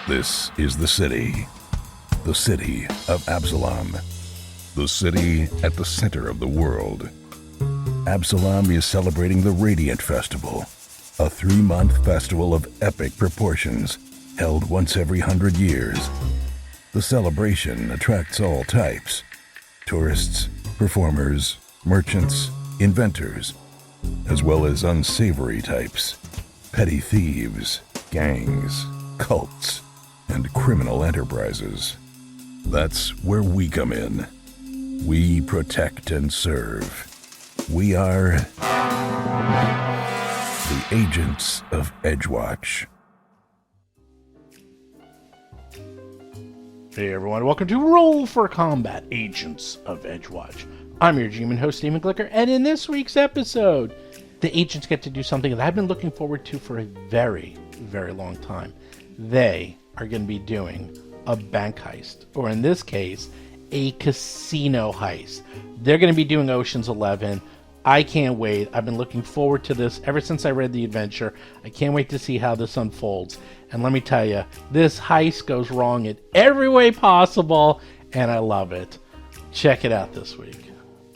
This is the city of Absalom, the city at the center of the world. Absalom is celebrating the Radiant Festival, a 3-month festival of epic proportions held once every 100 years. The celebration attracts all types: tourists, performers, merchants, inventors, as well as unsavory types, petty thieves, gangs, cults, and criminal enterprises. That's where we come in. We protect and serve. We are the Agents of Edgewatch. Hey everyone, welcome to Roll for Combat, Agents of Edgewatch. I'm your GM and host, Damon Glicker, and in this week's episode, the agents get to do something that I've been looking forward to for a very, very long time. They are going to be doing a bank heist, or in this case, a casino heist. They're going to be doing Ocean's 11. I can't wait. I've been looking forward to this ever since I read the adventure. I can't wait to see how this unfolds. And let me tell you, this heist goes wrong in every way possible, and I love it. Check it out this week.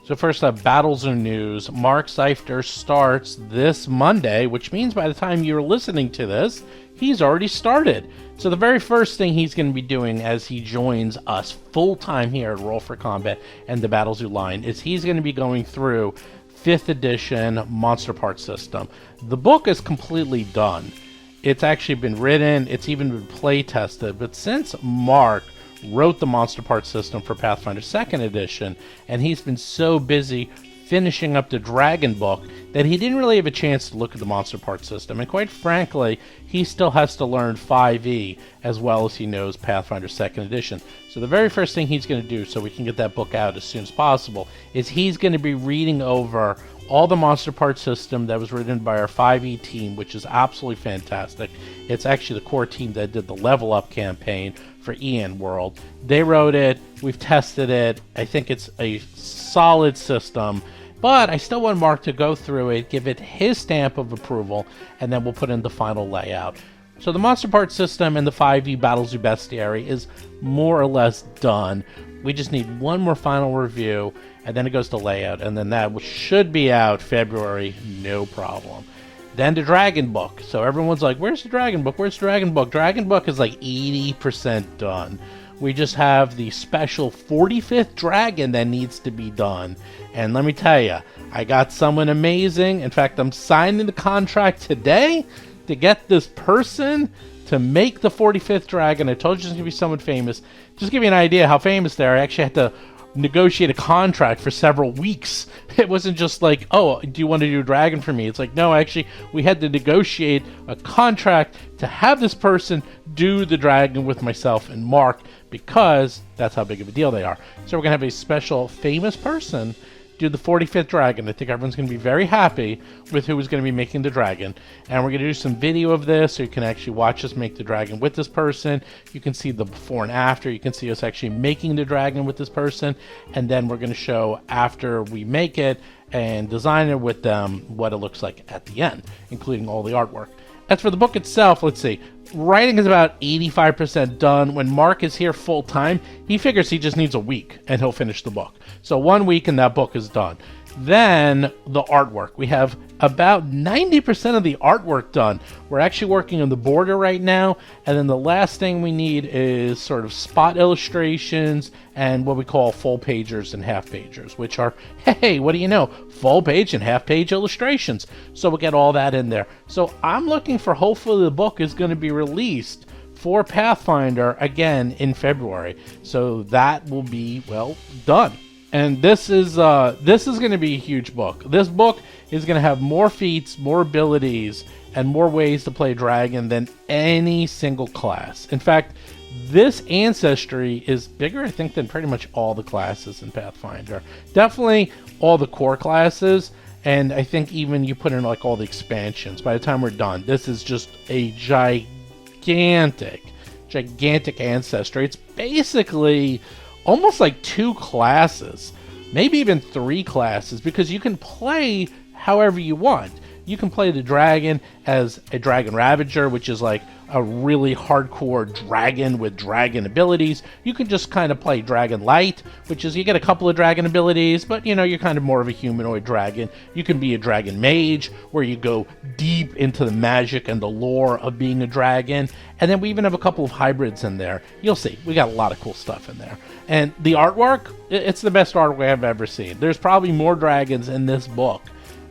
So first up, battles or news. Mark Seifter starts this Monday, which means by the time you're listening to this, he's already started. So the very first thing he's going to be doing as he joins us full-time here at Roll for Combat and the Battle Zoo line is he's going to be going through 5th edition Monster Part System. The book is completely done. It's actually been written, it's even been play tested, but since Mark wrote the Monster Part System for Pathfinder 2nd edition, and he's been so busy finishing up the Dragon book that he didn't really have a chance to look at the Monster Part System, and quite frankly, he still has to learn 5e as well as he knows Pathfinder 2nd edition. So the very first thing he's going to do, so we can get that book out as soon as possible, is he's going to be reading over all the Monster Part System that was written by our 5e team, which is absolutely fantastic. It's actually the core team that did the Level Up campaign for Ian World. They wrote it, we've tested it, I think it's a solid system, but I still want Mark to go through it, give it his stamp of approval, and then we'll put in the final layout. So the Monster Part System and the 5e Battle Zoo Bestiary is more or less done. We just need one more final review, and then it goes to layout, and then that should be out February, no problem. Then the Dragon book. So everyone's like, where's the Dragon book? Where's the Dragon book? Dragon book is like 80% done. We just have the special 45th dragon that needs to be done. And let me tell you, I got someone amazing. In fact, I'm signing the contract today to get this person to make the 45th dragon. I told you it's going to be someone famous. Just to give you an idea how famous they are, I actually had to negotiate a contract for several weeks. It wasn't just like, oh, do you want to do a dragon for me? It's like, no, actually, we had to negotiate a contract to have this person do the dragon with myself and Mark, because that's how big of a deal they are. So we're going to have a special famous person do the 45th dragon. I think everyone's going to be very happy with who is going to be making the dragon. And we're going to do some video of this, so you can actually watch us make the dragon with this person. You can see the before and after. You can see us actually making the dragon with this person. And then we're going to show after we make it and design it with them what it looks like at the end, including all the artwork. As for the book itself, let's see. Writing is about 85% done. When Mark is here full time, he figures he just needs a week and he'll finish the book. So 1 week and that book is done. Then the artwork. We have about 90% of the artwork done. We're actually working on the border right now. And then the last thing we need is sort of spot illustrations and what we call full pagers and half pagers, which are, hey, what do you know? Full page and half page illustrations. So we'll get all that in there. So I'm looking for, hopefully the book is going to be released for Pathfinder again in February. So that will be, well, done. And this is going to be a huge book. This book is going to have more feats, more abilities, and more ways to play dragon than any single class. In fact, this ancestry is bigger, I think, than pretty much all the classes in Pathfinder. Definitely all the core classes, and I think even you put in like all the expansions. By the time we're done, this is just a gigantic ancestry. It's basically almost like 2 classes, maybe even 3 classes, because you can play however you want. You can play the dragon as a dragon ravager, which is like a really hardcore dragon with dragon abilities. You can just kind of play Dragon Light, which is you get a couple of dragon abilities, but you're kind of more of a humanoid dragon. You can be a dragon mage, where you go deep into the magic and the lore of being a dragon. And then we even have a couple of hybrids in there. You'll see, we got a lot of cool stuff in there. And the artwork, it's the best artwork I've ever seen. There's probably more dragons in this book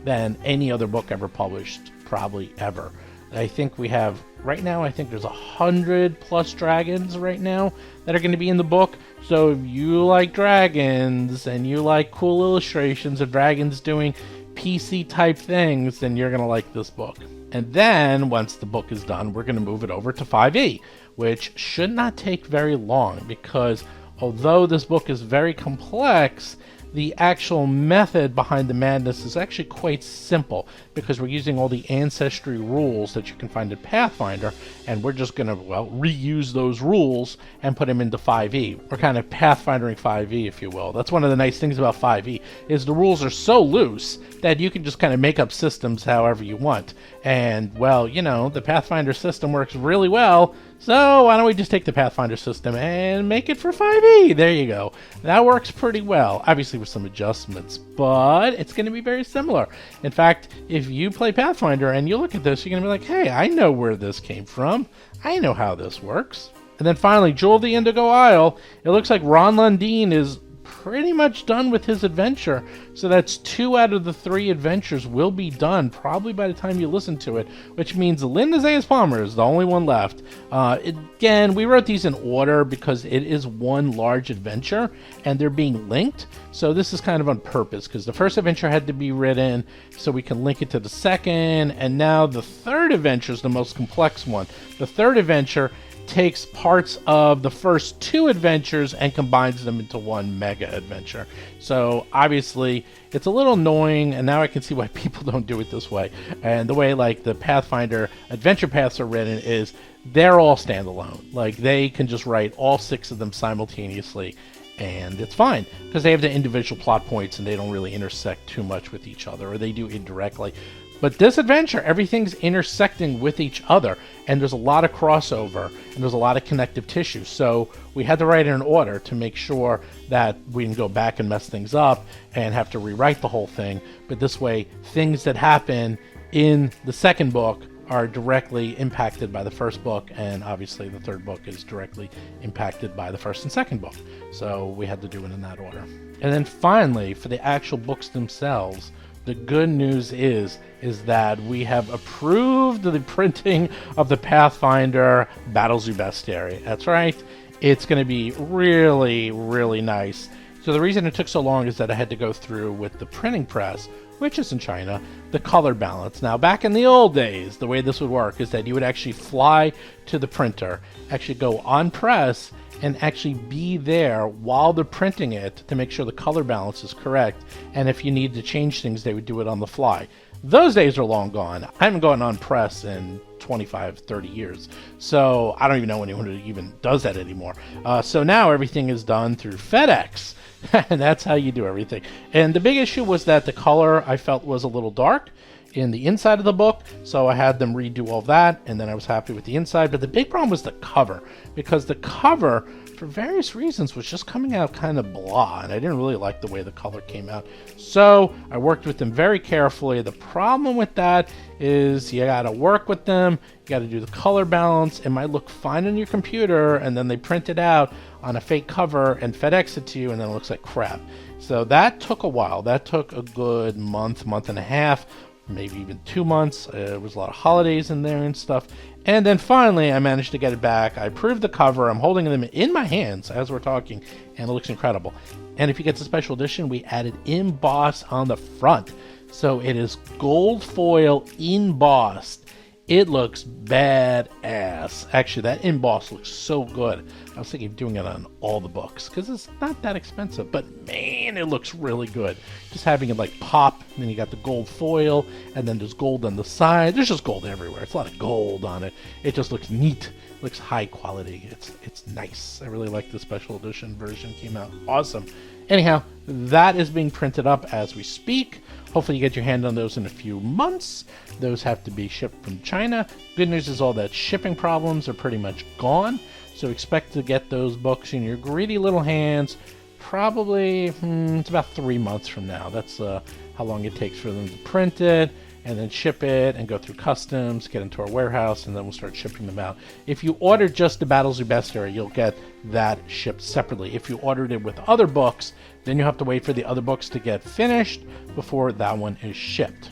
than any other book ever published, probably ever. I think we have, right now, I think there's 100 plus dragons right now that are going to be in the book. So if you like dragons and you like cool illustrations of dragons doing PC type things, then you're going to like this book. And then once the book is done, we're going to move it over to 5e, which should not take very long, because although this book is very complex, the actual method behind the madness is actually quite simple, because we're using all the ancestry rules that you can find in Pathfinder, and we're just going to, reuse those rules and put them into 5e. We're kind of Pathfindering 5e, if you will. That's one of the nice things about 5e, is the rules are so loose that you can just kind of make up systems however you want. And, the Pathfinder system works really well, so why don't we just take the Pathfinder system and make it for 5e? There you go. That works pretty well, obviously with some adjustments, but it's going to be very similar. In fact, if you play Pathfinder and you look at this, you're going to be like, hey, I know where this came from. I know how this works. And then finally, Jewel of the Indigo Isle. It looks like Ron Lundeen is pretty much done with his adventure. So that's 2 out of the 3 adventures will be done probably by the time you listen to it, which means Linda Zayas Palmer is the only one left. Again, we wrote these in order because it is one large adventure and they're being linked. So this is kind of on purpose, because the first adventure had to be written so we can link it to the second, and now the third adventure is the most complex one. The third adventure takes parts of the first 2 adventures and combines them into one mega adventure. So obviously it's a little annoying, and now I can see why people don't do it this way. And the way like the Pathfinder Adventure Paths are written is they're all standalone. Like they can just write all 6 of them simultaneously, and it's fine because they have the individual plot points and they don't really intersect too much with each other, or they do indirectly. But this adventure, everything's intersecting with each other, and there's a lot of crossover, and there's a lot of connective tissue. So we had to write it in order to make sure that we didn't go back and mess things up and have to rewrite the whole thing. But this way, things that happen in the second book are directly impacted by the first book, and obviously the third book is directly impacted by the first and second book. So we had to do it in that order. And then finally, for the actual books themselves, the good news is that we have approved the printing of the Pathfinder Battles of Bestiary. That's right. It's going to be really, really nice. So the reason it took so long is that I had to go through with the printing press, which is in China, the color balance. Now, back in the old days, the way this would work is that you would actually fly to the printer, actually go on press, and actually be there while they're printing it to make sure the color balance is correct. And if you need to change things, they would do it on the fly. Those days are long gone. I haven't gone on press in 25, 30 years. So I don't even know anyone who even does that anymore. So now everything is done through FedEx. And that's how you do everything. And the big issue was that the color I felt was a little dark in the inside of the book, so I had them redo all that, and then I was happy with the inside. But the big problem was the cover, because the cover, for various reasons, was just coming out kind of blah, and I didn't really like the way the color came out. So I worked with them very carefully. The problem with that is you gotta work with them, you gotta do the color balance. It might look fine on your computer, and then they print it out on a fake cover and FedEx it to you, and then it looks like crap. So that took a while. That took a good month and a half, maybe even 2 months. There was a lot of holidays in there and stuff. And then finally, I managed to get it back. I approved the cover. I'm holding them in my hands as we're talking, and it looks incredible. And if you get the special edition, we added emboss on the front. So it is gold foil embossed. It looks badass. Actually, that emboss looks so good. I was thinking of doing it on all the books because it's not that expensive, but man, it looks really good. Just having it like pop, and then you got the gold foil, and then there's gold on the side. There's just gold everywhere. It's a lot of gold on it. It just looks neat. It looks high quality. It's nice. I really like the special edition version. Came out awesome. Anyhow, that is being printed up as we speak. Hopefully you get your hand on those in a few months. Those have to be shipped from China. Good news is all that shipping problems are pretty much gone. So expect to get those books in your greedy little hands probably, it's about 3 months from now. That's how long it takes for them to print it and then ship it and go through customs, get into our warehouse, and then we'll start shipping them out. If you order just the Battles of Bestiary, you'll get that shipped separately. If you ordered it with other books, then you have to wait for the other books to get finished before that one is shipped.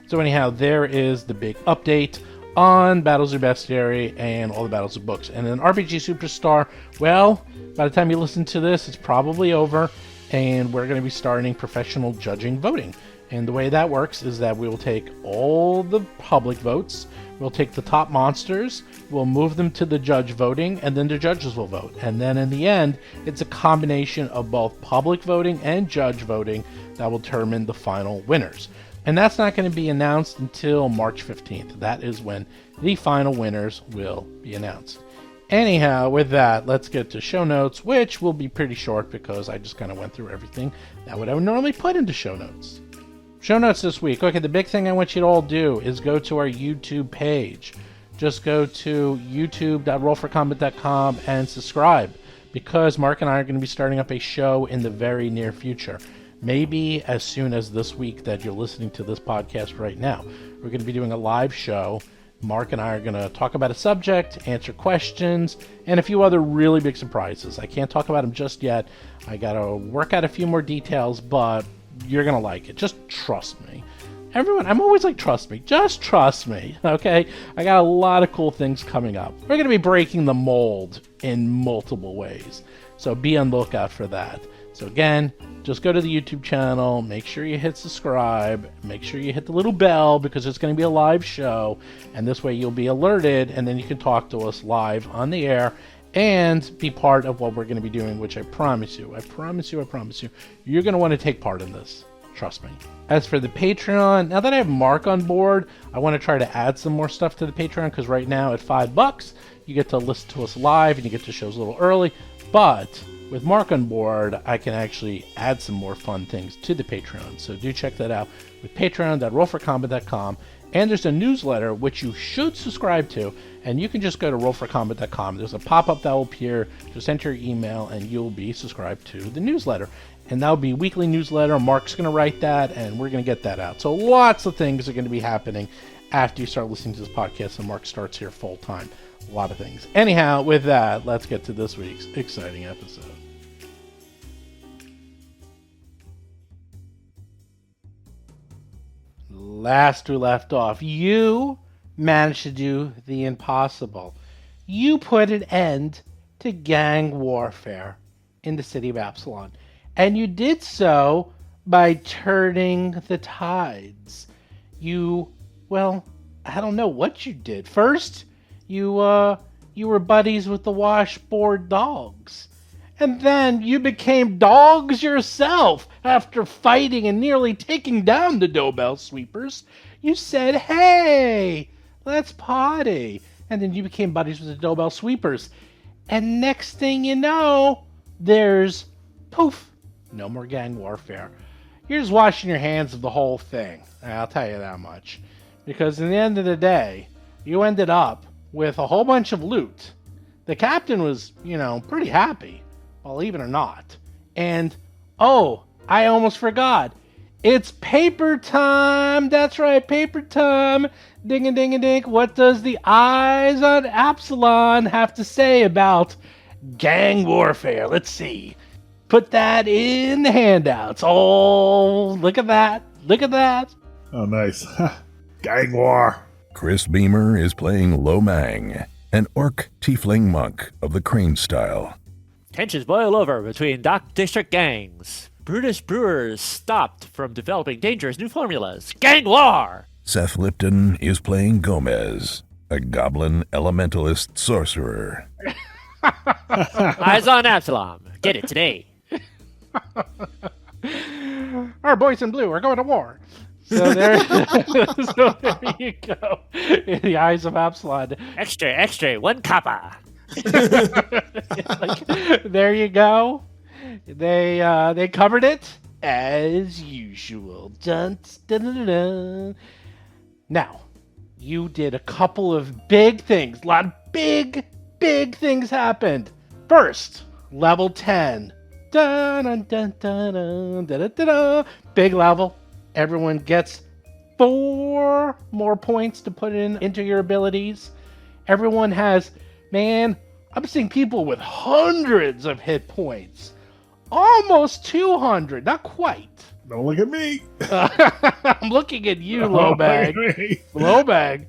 So anyhow, there is the big update on Battles of Bestiary and all the Battles of Books. And then RPG Superstar, well, by the time you listen to this, it's probably over, and we're going to be starting professional judging voting. And the way that works is that we will take all the public votes, we'll take the top monsters, we'll move them to the judge voting, and then the judges will vote. And then in the end, it's a combination of both public voting and judge voting that will determine the final winners. And that's not going to be announced until March 15th. That is when the final winners will be announced. Anyhow, with that, let's get to show notes, which will be pretty short because I just kind of went through everything that I would normally put into show notes. Show notes this week. Okay, the big thing I want you to all do is go to our YouTube page. Just go to youtube.rollforcombat.com and subscribe, because Mark and I are going to be starting up a show in the very near future. Maybe as soon as this week that you're listening to this podcast right now. We're going to be doing a live show. Mark and I are going to talk about a subject, answer questions, and a few other really big surprises. I can't talk about them just yet. I got to work out a few more details, but you're going to like it. Just trust me. Everyone, I'm always like, trust me. Just trust me, okay? I got a lot of cool things coming up. We're going to be breaking the mold in multiple ways, so be on the lookout for that. So again, just go to the YouTube channel, make sure you hit subscribe, make sure you hit the little bell because it's going to be a live show, and this way you'll be alerted, and then you can talk to us live on the air and be part of what we're going to be doing, which I promise you, you're going to want to take part in this. Trust me. As for the Patreon, now that I have Mark on board, I want to try to add some more stuff to the Patreon, because right now at $5, you get to listen to us live and you get to shows a little early, but with Mark on board, I can actually add some more fun things to the Patreon. So do check that out with patreon.rollforcombat.com. And there's a newsletter which you should subscribe to. And you can just go to rollforcombat.com. There's a pop-up that will appear. Just enter your email and you'll be subscribed to the newsletter. And that'll be a weekly newsletter. Mark's going to write that and we're going to get that out. So lots of things are going to be happening after you start listening to this podcast and Mark starts here full time. A lot of things. Anyhow, with that, let's get to this week's exciting episode. Last we left off, you managed to do the impossible. You put an end to gang warfare in the city of Absalom. And you did so by turning the tides. I don't know what you did. First, you were buddies with the washboard dogs. And then you became dogs yourself after fighting and nearly taking down the doorbell sweepers. You said, hey, let's party. And then you became buddies with the doorbell sweepers. And next thing you know, there's poof, no more gang warfare. You're just washing your hands of the whole thing. I'll tell you that much. Because in the end of the day, you ended up with a whole bunch of loot. The captain was, pretty happy. Believe it or not. And, I almost forgot. It's paper time. That's right, paper time. Ding a ding a ding. What does the Eyes on Absalom have to say about gang warfare? Let's see. Put that in the handouts. Oh, look at that. Look at that. Oh, nice. Gang war. Chris Beamer is playing Lo Mang, an orc tiefling monk of the Crane style. Tensions boil over between Dock District gangs. Brutish brewers stopped from developing dangerous new formulas. Gang war! Seth Lipton is playing Gomez, a goblin elementalist sorcerer. Eyes on Absalom. Get it today. Our boys in blue are going to war. So there you go. In the Eyes of Absalom. Extra, 1 copper. There you go. They covered it. as usual. Dun, dun, dun, dun, dun. Now, you did a couple of big things. A lot of big things happened. First, level 10. Dun, dun, dun, dun, dun, dun, dun, dun. Big level. Everyone gets 4 more points to put into your abilities. Everyone has, man, I'm seeing people with hundreds of hit points. Almost 200, not quite. Don't look at me. I'm looking at you, Lowbag. Lowbag,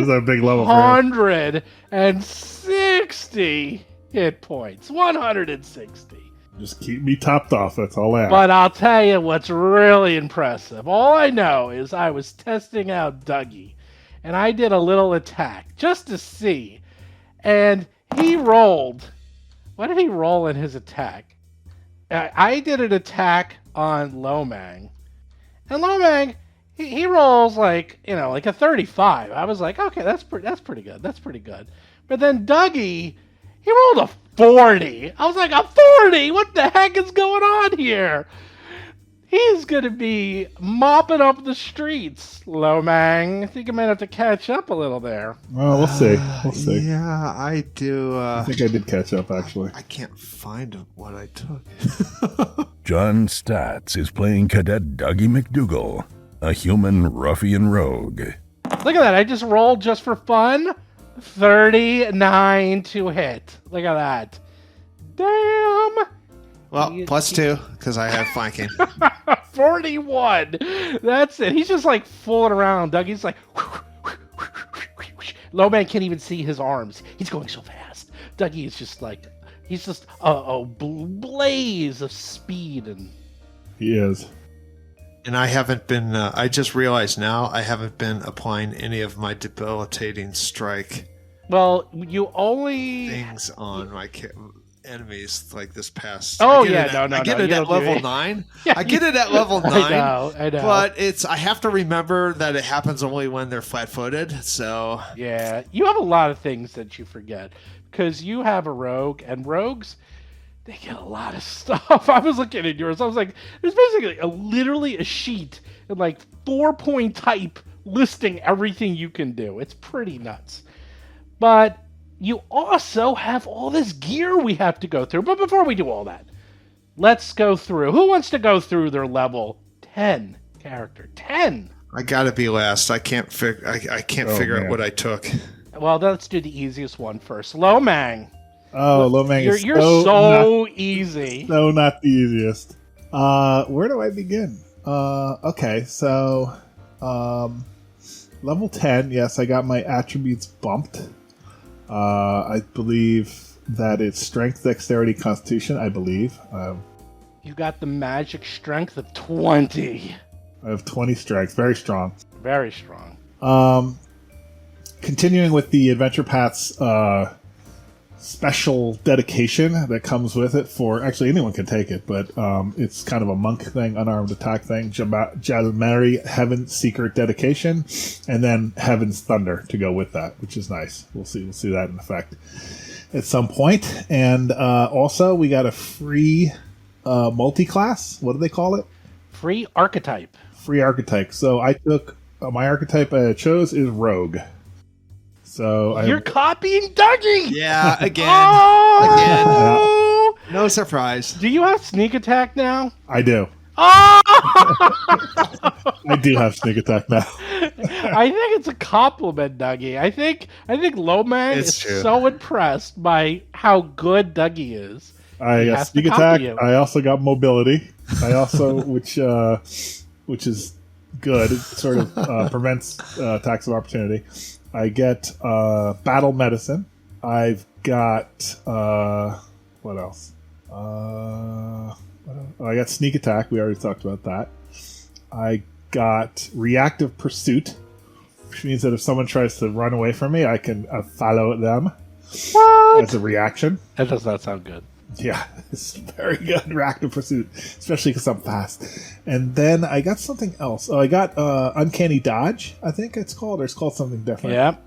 Is a big level for 160 hit points. 160. Just keep me topped off. That's all I ask. But I'll tell you what's really impressive. All I know is I was testing out Dougie, and I did a little attack just to see. And he rolled. What did he roll in his attack? I did an attack on Lomang. And Lomang, he rolls like a 35. I was like, okay, that's pretty good. That's pretty good. But then Dougie, he rolled a 40. I was like, a 40? What the heck is going on here? He's going to be mopping up the streets, Lomang. I think I might have to catch up a little there. Well, we'll see. We'll see. Yeah, I do. I think I did catch up, actually. I can't find what I took. John Statz is playing Cadet Dougie McDougal, a human ruffian rogue. Look at that. I just rolled just for fun. 39 to hit. Look at that. Damn. Well, +2, because I have flanking. 41. That's it. He's just like fooling around. Dougie's like... Lowman can't even see his arms. He's going so fast. Dougie is just like... He's just a blaze of speed. And He is. And I haven't been... I just realized now I haven't been applying any of my debilitating strike well, you only... things on my... enemies like this past. Oh, I get it at level 9. Yeah, I get it at level 9. I know. But I have to remember that it happens only when they're flat-footed. So yeah, you have a lot of things that you forget because you have a rogue, and rogues, they get a lot of stuff. I was looking at yours. I was like, there's basically literally a sheet in like 4-point type listing everything you can do. It's pretty nuts. But you also have all this gear we have to go through. But before we do all that, let's go through. Who wants to go through their level 10 character? 10. I gotta be last. I can't figure. I can't figure out what I took. Well, let's do the easiest one first. Lomang. Oh, Lomang is You're so easy. So not the easiest. Where do I begin? Okay, so level 10. Yes, I got my attributes bumped. I believe that it's strength, dexterity, constitution. I believe. You got the magic strength of 20. I have 20 strength. Very strong. Very strong. Continuing with the Adventure Path's special dedication that comes with it for... Actually, anyone can take it, but it's kind of a monk thing, unarmed attack thing. Jalmari Heaven Secret dedication, and then Heaven's Thunder to go with that, which is nice. We'll see that in effect at some point. And also, we got a free multi-class. What do they call it? Free archetype. Free archetype. So I took... my archetype I chose is Rogue. So You're copying Dougie! Yeah, again. Oh! Again. No surprise. Do you have sneak attack now? I do. Oh! I do have sneak attack now. I think it's a compliment, Dougie. I think Lomang is true. so impressed by how good Dougie is. I got has sneak to copy attack. you. I also got mobility. I also, which is good. It sort of prevents attacks of opportunity. I get battle medicine. I've got what else? I got sneak attack. We already talked about that. I got reactive pursuit, which means that if someone tries to run away from me, I can follow them as a reaction. That does not sound good. Yeah, it's very good reactive pursuit, especially because I'm fast. And then I got something else. Oh, I got uncanny dodge, I think it's called, or it's called something different. Yep.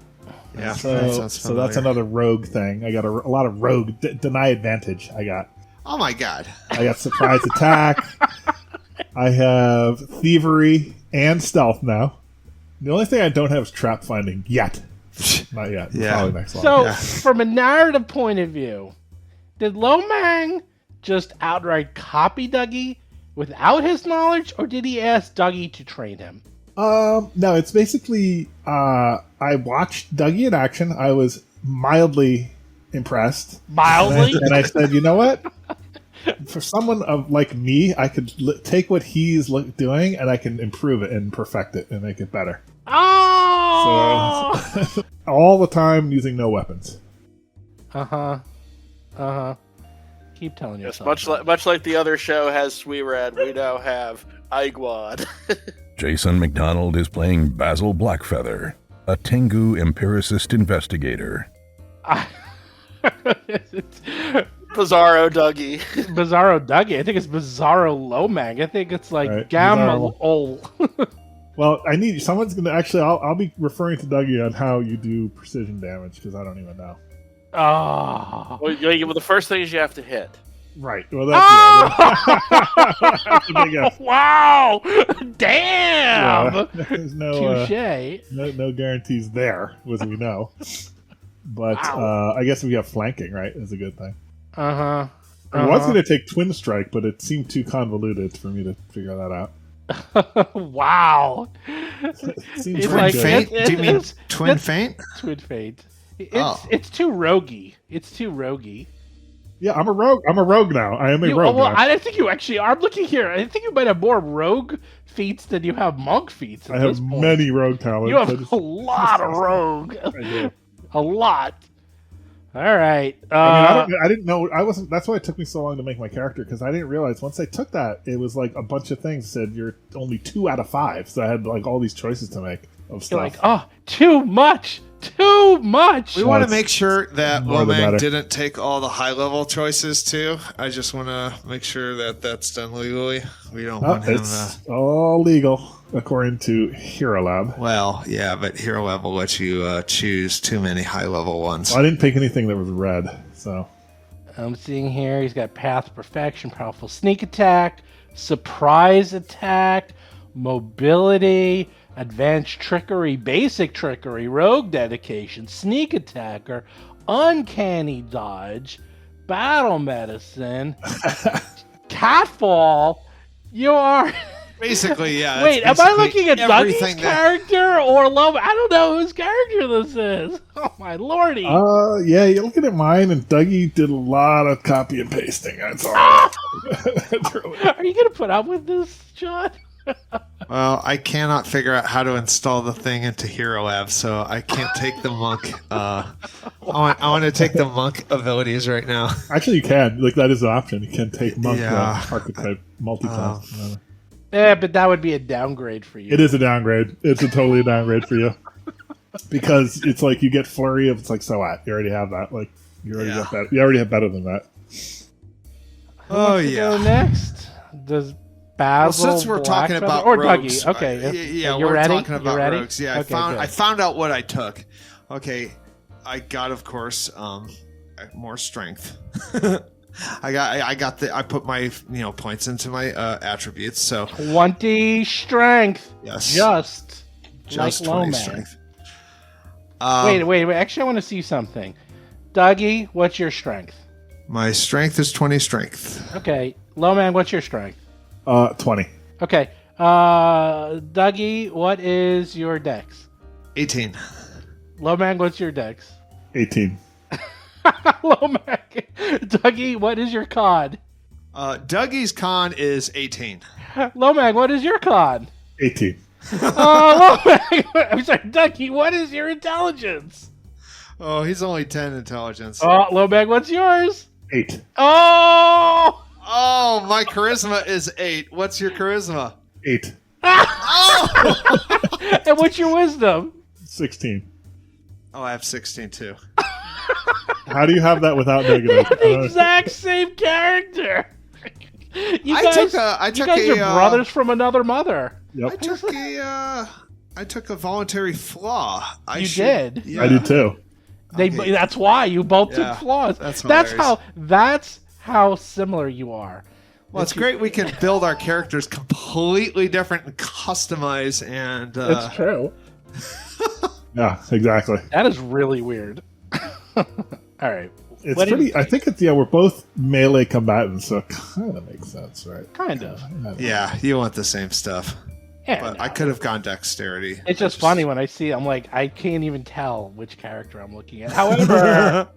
Yeah, that So sounds familiar. that's another rogue thing. I got a lot of rogue deny advantage. I got. Oh my god. I got surprise attack. I have thievery and stealth now. The only thing I don't have is trap finding yet. Not yet. Yeah. Probably next level. So, from a narrative point of view, did Lomang just outright copy Dougie without his knowledge, or did he ask Dougie to train him? No, it's basically I watched Dougie in action. I was mildly impressed. Mildly? And I said, you know what? For someone like me, I could take what he's doing and I can improve it and perfect it and make it better. Oh! So, all the time using no weapons. Keep telling Yes, yourself. much like the other show has Sweerad, we now have Igwad. Jason McDonald is playing Basil Blackfeather, a Tengu empiricist investigator. Bizarro Dougie. Bizarro Dougie. I think it's Bizarro Lomang. I think it's like Right, Gamal. Well, I need someone's gonna actually. I'll be referring to Dougie on how you do precision damage because I don't even know. Oh. Well, the first thing is you have to hit. Right. Well, that's that's a big F. Wow! Damn! Yeah, there's no Touche. no guarantees there, as we know. But Wow. I guess we have flanking, right? Is a good thing. Uh-huh. I was going to take Twin Strike, but it seemed too convoluted for me to figure that out. Wow. It seems It's pretty like- good. Feint? it- Do you mean it's- twin that's- feint? Twin Fate. Oh. It's too roguey. It's too roguey. Yeah, I'm a rogue. I'm a rogue now. I am a rogue Well, now. I think you actually are. I'm looking here. I think you might have more rogue feats than you have monk feats. At I have this point. many rogue talents. You I have just- a lot of rogue. I do. A lot. All right. I didn't know. I wasn't. That's why it took me so long to make my character because I didn't realize once I took that it was like a bunch of things said you're only 2 out of 5. So I had like all these choices to make of stuff. You're like, oh, too much. Too much. We Well, want to it's make sure that more the better. Lomang didn't take all the high level choices too. I just want to make sure that that's done legally. We don't want him. It's all legal according to Hero Lab. Well, yeah, but Hero Lab will let you choose too many high level ones. Well, I didn't pick anything that was red, so I'm seeing here he's got Path of Perfection, Powerful Sneak Attack, Surprise Attack, Mobility, Advanced Trickery, Basic Trickery, Rogue Dedication, Sneak Attacker, Uncanny Dodge, Battle Medicine, Catfall. You are... Basically, yeah. Wait, am that's I basically looking at everything Dougie's that- character or Love? I don't know whose character this is. Oh my lordy! yeah, you're looking at mine, and Dougie did a lot of copy and pasting. That's all. That's really- Are you gonna put up with this, John? Well, I cannot figure out how to install the thing into Hero Lab, so I can't take the monk. I want to take the monk abilities right now. Actually, you can. Like that is an option. You can take monk Yeah. archetype multi-class. whatever. Yeah, but that would be a downgrade for you. It is a downgrade. It's a totally a downgrade for you because it's like you get flurry of. It's like so what? You already have that. Like you already Yeah. got that. You already have better than that. Oh Go yeah. next. Does Well, Basil since we're talking Blackfeather- about or rogues, Dougie? Okay, yeah, you we're ready? talking about you ready? rogues. Yeah, Okay, I good. found out what I took. Okay, I got, of course, more strength. I put my points into my attributes. So 20 strength. yes, Just like 20 Lomang. strength. Wait. Actually, I want to see something. Dougie, what's your strength? My strength is 20 strength. Okay, Lomang, what's your strength? 20. Okay, Dougie, what is your dex? 18. Lomang, what's your dex? 18. Lomang. Dougie, what is your con? Dougie's con is 18. Lomang, what is your con? 18. Lomang. I'm sorry, Dougie, what is your intelligence? Oh, he's only 10 intelligence. Lomang, what's yours? 8. Oh! Oh, my charisma is 8. What's your charisma? 8. And what's your wisdom? 16. Oh, I have 16 too. How do you have that without negatives? The exact same character. You I guys, took you guys a, are brothers from another mother. Yep. I took a voluntary flaw. You did? Yeah. I do too. They, Okay. That's why you both Yeah, took flaws. that's That's hilarious. how similar you are. Well, it's great we can build our characters completely different and customize and... It's true. Yeah, exactly. That is really weird. All right. It's pretty. I think it's we're both melee combatants, so it kind of makes sense, right? Kind of. Yeah, you want the same stuff. Yeah, But no. I could have gone dexterity. It's just funny when I see. I'm like, I can't even tell which character I'm looking at. However,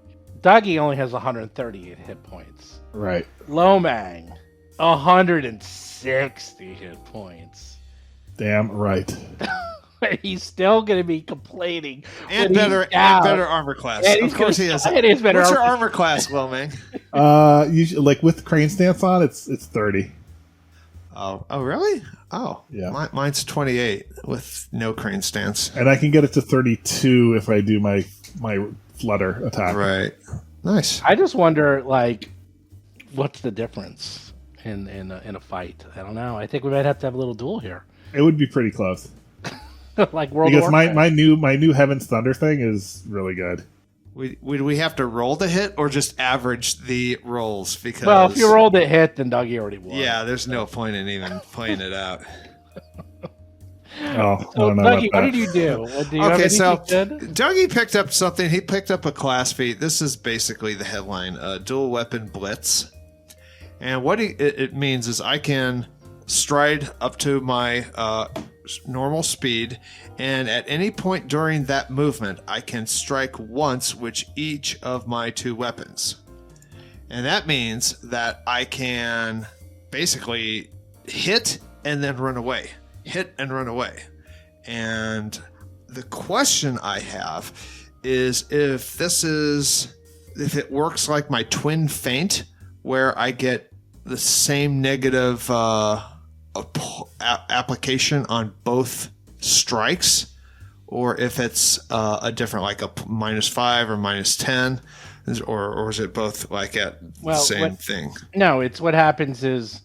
Dougie only has 138 hit points. Right. Lomang, 160 hit points. Damn right. He's still going to be complaining. And better armor class. And Of course he is. And he's better What's your armor class, Lomang? Usually, like with crane stance on, it's 30. Oh, really? Oh, Yeah. Mine's 28 with no crane stance. And I can get it to 32 if I do my flutter attack. Right. Nice. I just wonder, like, what's the difference in a fight? I don't know. I think we might have to have a little duel here, It would be pretty close. like World Because Warfare. my new Heaven's Thunder thing is really good. Would we have to roll the hit or just average the rolls? Because Well, if you rolled a hit, then Dougie already won. yeah, there's no point in even playing it out. Oh, I So, don't know Dougie, about what that. did you do? Do you have Okay, anything so good? Dougie picked up something. He picked up a class feat. This is basically the headline: dual weapon blitz. And what it means is I can stride up to my normal speed, and at any point during that movement, I can strike once with each of my two weapons. And that means that I can basically hit and then run away. Hit and run away. And the question I have is if it works like my twin feint, where I get the same negative application on both strikes, or if it's a different, like a -5 or -10, or is it both like at the same thing? No, it's what happens is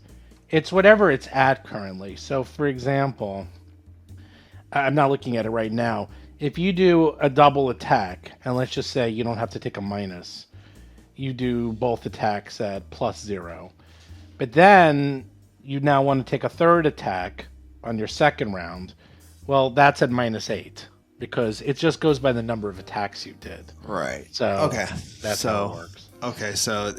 it's whatever it's at currently. So, for example, I'm not looking at it right now. If you do a double attack, and let's just say you don't have to take a minus, you do both attacks at +0. But then you now want to take a third attack on your second round. Well, that's at -8 because it just goes by the number of attacks you did. Right. So okay, that's how it works. Okay, so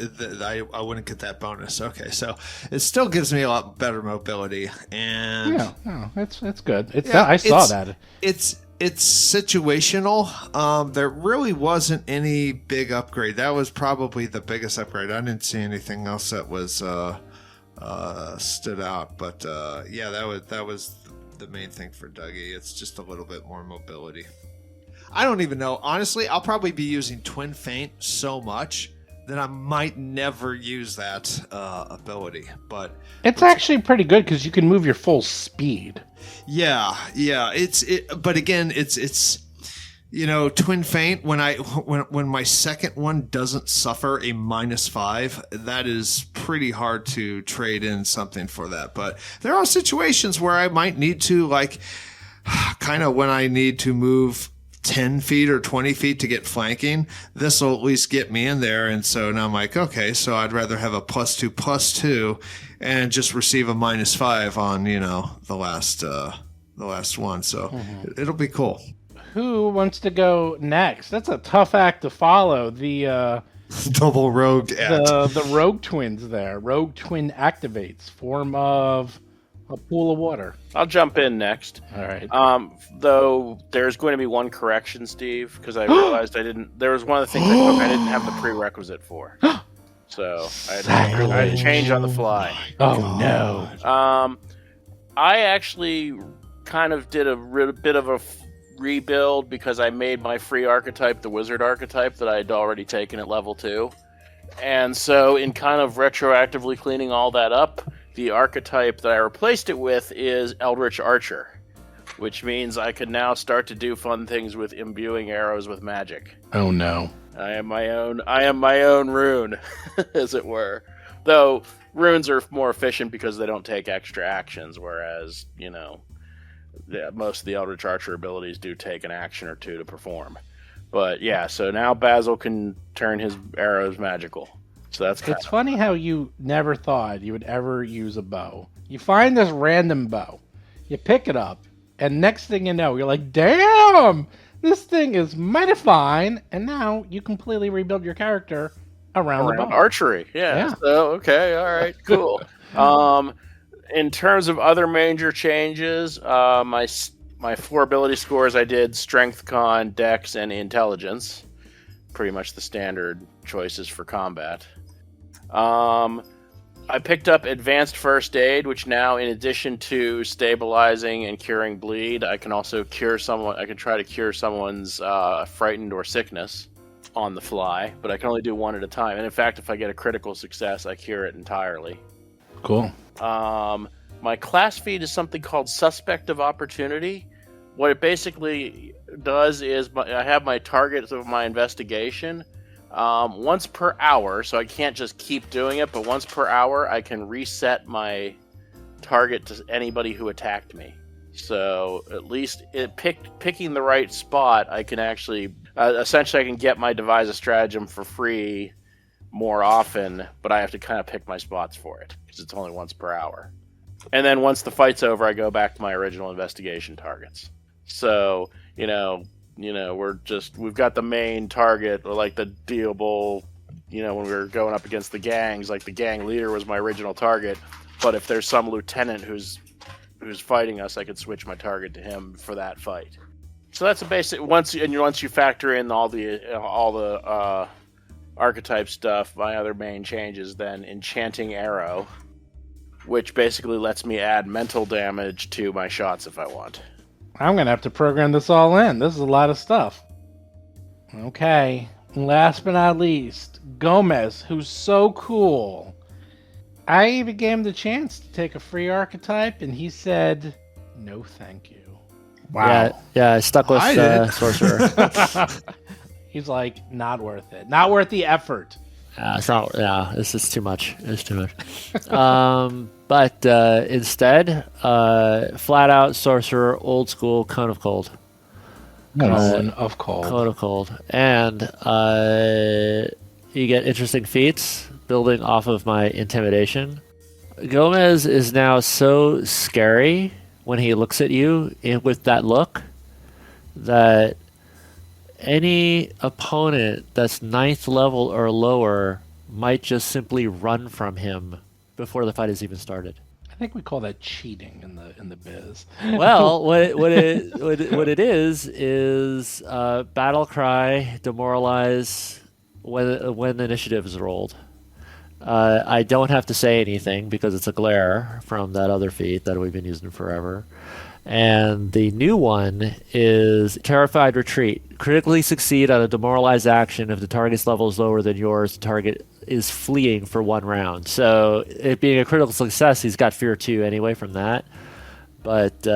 I wouldn't get that bonus. Okay, so it still gives me a lot better mobility, and Yeah, no, it's good. Yeah, I saw that. It's situational. There really wasn't any big upgrade. That was probably the biggest upgrade. I didn't see anything else that was stood out. But yeah, that was the main thing for Dougie. It's just a little bit more mobility. I don't even know. Honestly, I'll probably be using Twin Feint so much that I might never use that ability. But It's actually pretty good because you can move your full speed. yeah. But again, it's Twin Feint. When my second one doesn't suffer a -5, that is pretty hard to trade in something for that. But there are situations where I might need to, like, kind of when I need to move 10 feet or 20 feet to get flanking, this will at least get me in there. And so now I'm like, okay, so I'd rather have a +2/+2 and just receive a -5 on, the last one. So it'll be cool. Who wants to go next? That's a tough act to follow. The Double rogue act. the rogue twins there. Rogue twin activates, form of a pool of water. I'll jump in next. All right. Though there's going to be one correction, Steve, because I realized there was one of the things I took I didn't have the prerequisite for. So I had to change on the fly. Oh no. I actually kind of did a bit of a rebuild because I made my free archetype the wizard archetype that I had already taken at level 2. And so in kind of retroactively cleaning all that up, the archetype that I replaced it with is Eldritch Archer, which means I can now start to do fun things with imbuing arrows with magic. Oh no. I am my own rune, as it were. Though runes are more efficient because they don't take extra actions, whereas, most of the Eldritch Archer abilities do take an action or two to perform. But yeah, so now Basil can turn his arrows magical. So that's kind It's funny how you never thought you would ever use a bow. You find this random bow, you pick it up, and next thing you know, you're like, damn, this thing is mighty fine, and now you completely rebuild your character around the bow. archery. Yeah. So okay, all right, cool. In terms of other major changes, my 4 ability scores, I did Strength, Con, Dex, and Intelligence. Pretty much the standard choices for combat. I picked up Advanced First Aid, which now, in addition to stabilizing and curing bleed, I can also cure someone. I can try to cure someone's frightened or sickness on the fly, but I can only do one at a time. And in fact, if I get a critical success, I cure it entirely. Cool. My class feat is something called Suspect of Opportunity. What it basically does is I have my targets of my investigation. Once per hour, so I can't just keep doing it, but once per hour I can reset my target to anybody who attacked me. So at least picking the right spot, I can actually essentially I can get my devise a stratagem for free more often, but I have to kind of pick my spots for it because it's only once per hour. And then once the fight's over, I go back to my original investigation targets. So we've got the main target, or like the dealable, when we were going up against the gangs, like the gang leader was my original target. But if there's some lieutenant who's fighting us, I could switch my target to him for that fight. So that's a basic. Once you factor in all the archetype stuff, my other main change is then Enchanting Arrow, which basically lets me add mental damage to my shots if I want. I'm going to have to program this all in. This is a lot of stuff. Okay. Last but not least, Gomez, who's so cool. I even gave him the chance to take a free archetype, and he said, no thank you. Wow. Yeah, I stuck with Sorcerer. He's like, not worth it. Not worth the effort. It's not. Yeah, this is too much. It's too much. But instead, flat out Sorcerer, old school, Cone of Cold. Cone of Cold. Cone of Cold. And you get interesting feats building off of my intimidation. Gomez is now so scary when he looks at you with that look that any opponent that's 9th level or lower might just simply run from him before the fight has even started. I think we call that cheating in the biz. Well, what it is battle cry, demoralize when the initiative is rolled. I don't have to say anything because it's a glare from that other feat that we've been using forever. And the new one is Terrified Retreat. Critically succeed on a demoralized action if the target's level is lower than yours. The target is fleeing for 1 round. So it being a critical success, he's got Fear 2 anyway from that. But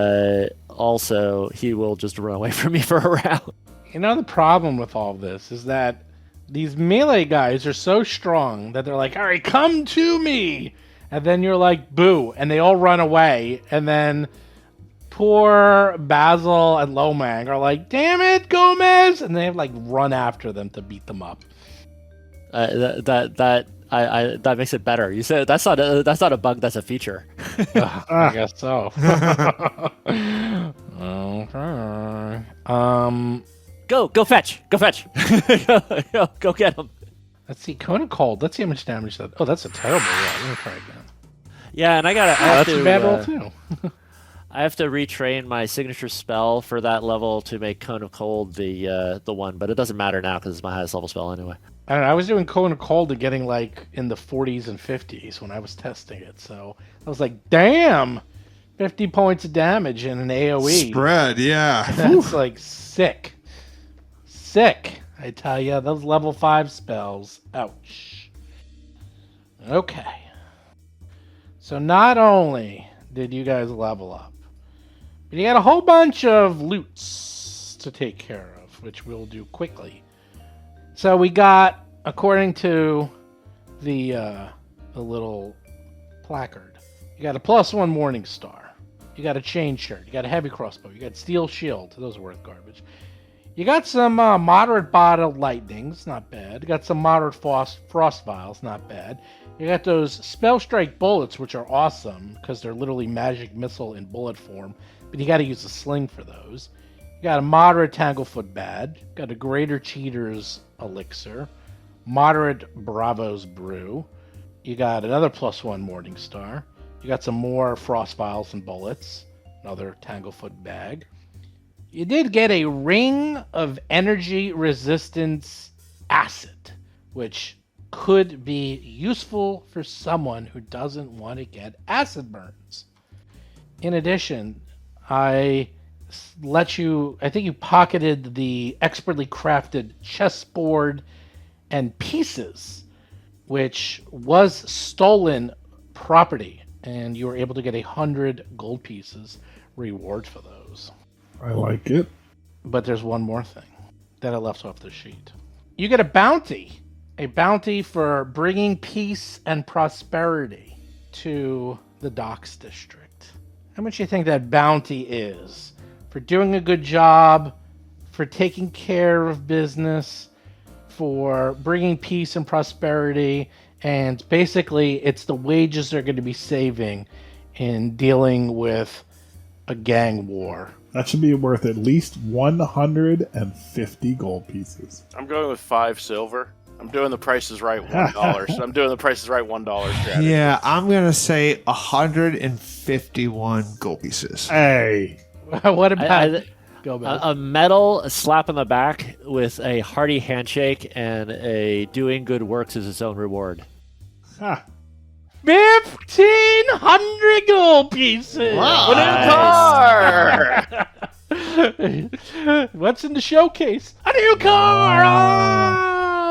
also, he will just run away from me for a round. The problem with all this is that these melee guys are so strong that they're like, all right, come to me. And then you're like, boo. And they all run away. And then poor Basil and Lomang are like, damn it, Gomez. And they have run after them to beat them up. That makes it better. You said that's not a bug. That's a feature. I guess so. Okay. Go fetch. Go get him. Let's see. Cone of Cold. Let's see how much damage that. Oh, that's a terrible roll. Let me try again. Yeah, and that's a bad roll too. I have to retrain my signature spell for that level to make Cone of Cold the one, but it doesn't matter now because it's my highest level spell anyway. I don't know. I was doing Cone of Cold and getting in the 40s and 50s when I was testing it. So I was like, damn, 50 points of damage in an AoE. Spread, yeah. That's sick. Sick. I tell you, those level 5 spells. Ouch. Okay. So not only did you guys level up, but you got a whole bunch of loots to take care of, which we'll do quickly. So we got, according to the little placard, you got a +1 Morning Star. You got a chain shirt. You got a heavy crossbow. You got steel shield. Those are worth garbage. You got some moderate bottled lightnings, not bad. You got some moderate frost vials, not bad. You got those spell strike bullets, which are awesome because they're literally magic missile in bullet form, but you got to use a sling for those. You got a moderate Tanglefoot badge, got a greater cheater's elixir, moderate Bravo's brew. You got another +1 Morning Star. You got some more frost vials and bullets, another Tanglefoot bag. You did get a ring of energy resistance acid, which could be useful for someone who doesn't want to get acid burns. In addition, I think you pocketed the expertly crafted chessboard and pieces, which was stolen property, and you were able to get 100 gold pieces reward for those. I like it. But there's one more thing that I left off the sheet. You get a bounty for bringing peace and prosperity to the Docks District. How much do you think that bounty is? For doing a good job, for taking care of business, for bringing peace and prosperity, and basically it's the wages they're going to be saving in dealing with a gang war. That should be worth at least 150 gold pieces. I'm going with 5 silver. I'm doing the Price is Right $1. So I'm doing the Price is Right $1 strategy. Yeah, I'm going to say 151 gold pieces. Hey. What about... Go back. A medal, slap on the back with a hearty handshake, and a doing good works as its own reward. Ha. 1,500 gold pieces. Wow. A new car. What's in the showcase? A new car.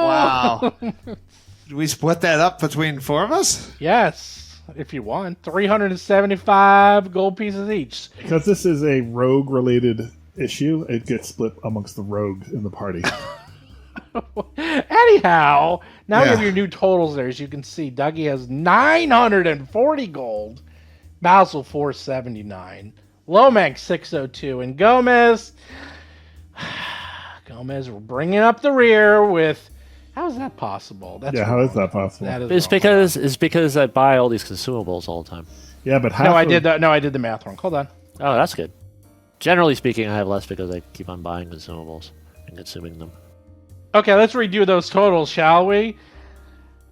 Wow. Did we split that up between 4 of us? Yes, if you want. 375 gold pieces each. Because this is a rogue-related issue, it gets split amongst the rogues in the party. Anyhow, now we Yeah. have your new totals there. As you can see, Dougie has 940 gold, Basil 479, Lomang 602, and Gomez we're bringing up the rear with... How is that possible? That's How is that possible? That is It's wrong. because I buy all these consumables all the time. Yeah, but I did the math wrong. Hold on. Oh, that's good. Generally speaking, I have less because I keep on buying consumables and consuming them. Okay, let's redo those totals, shall we?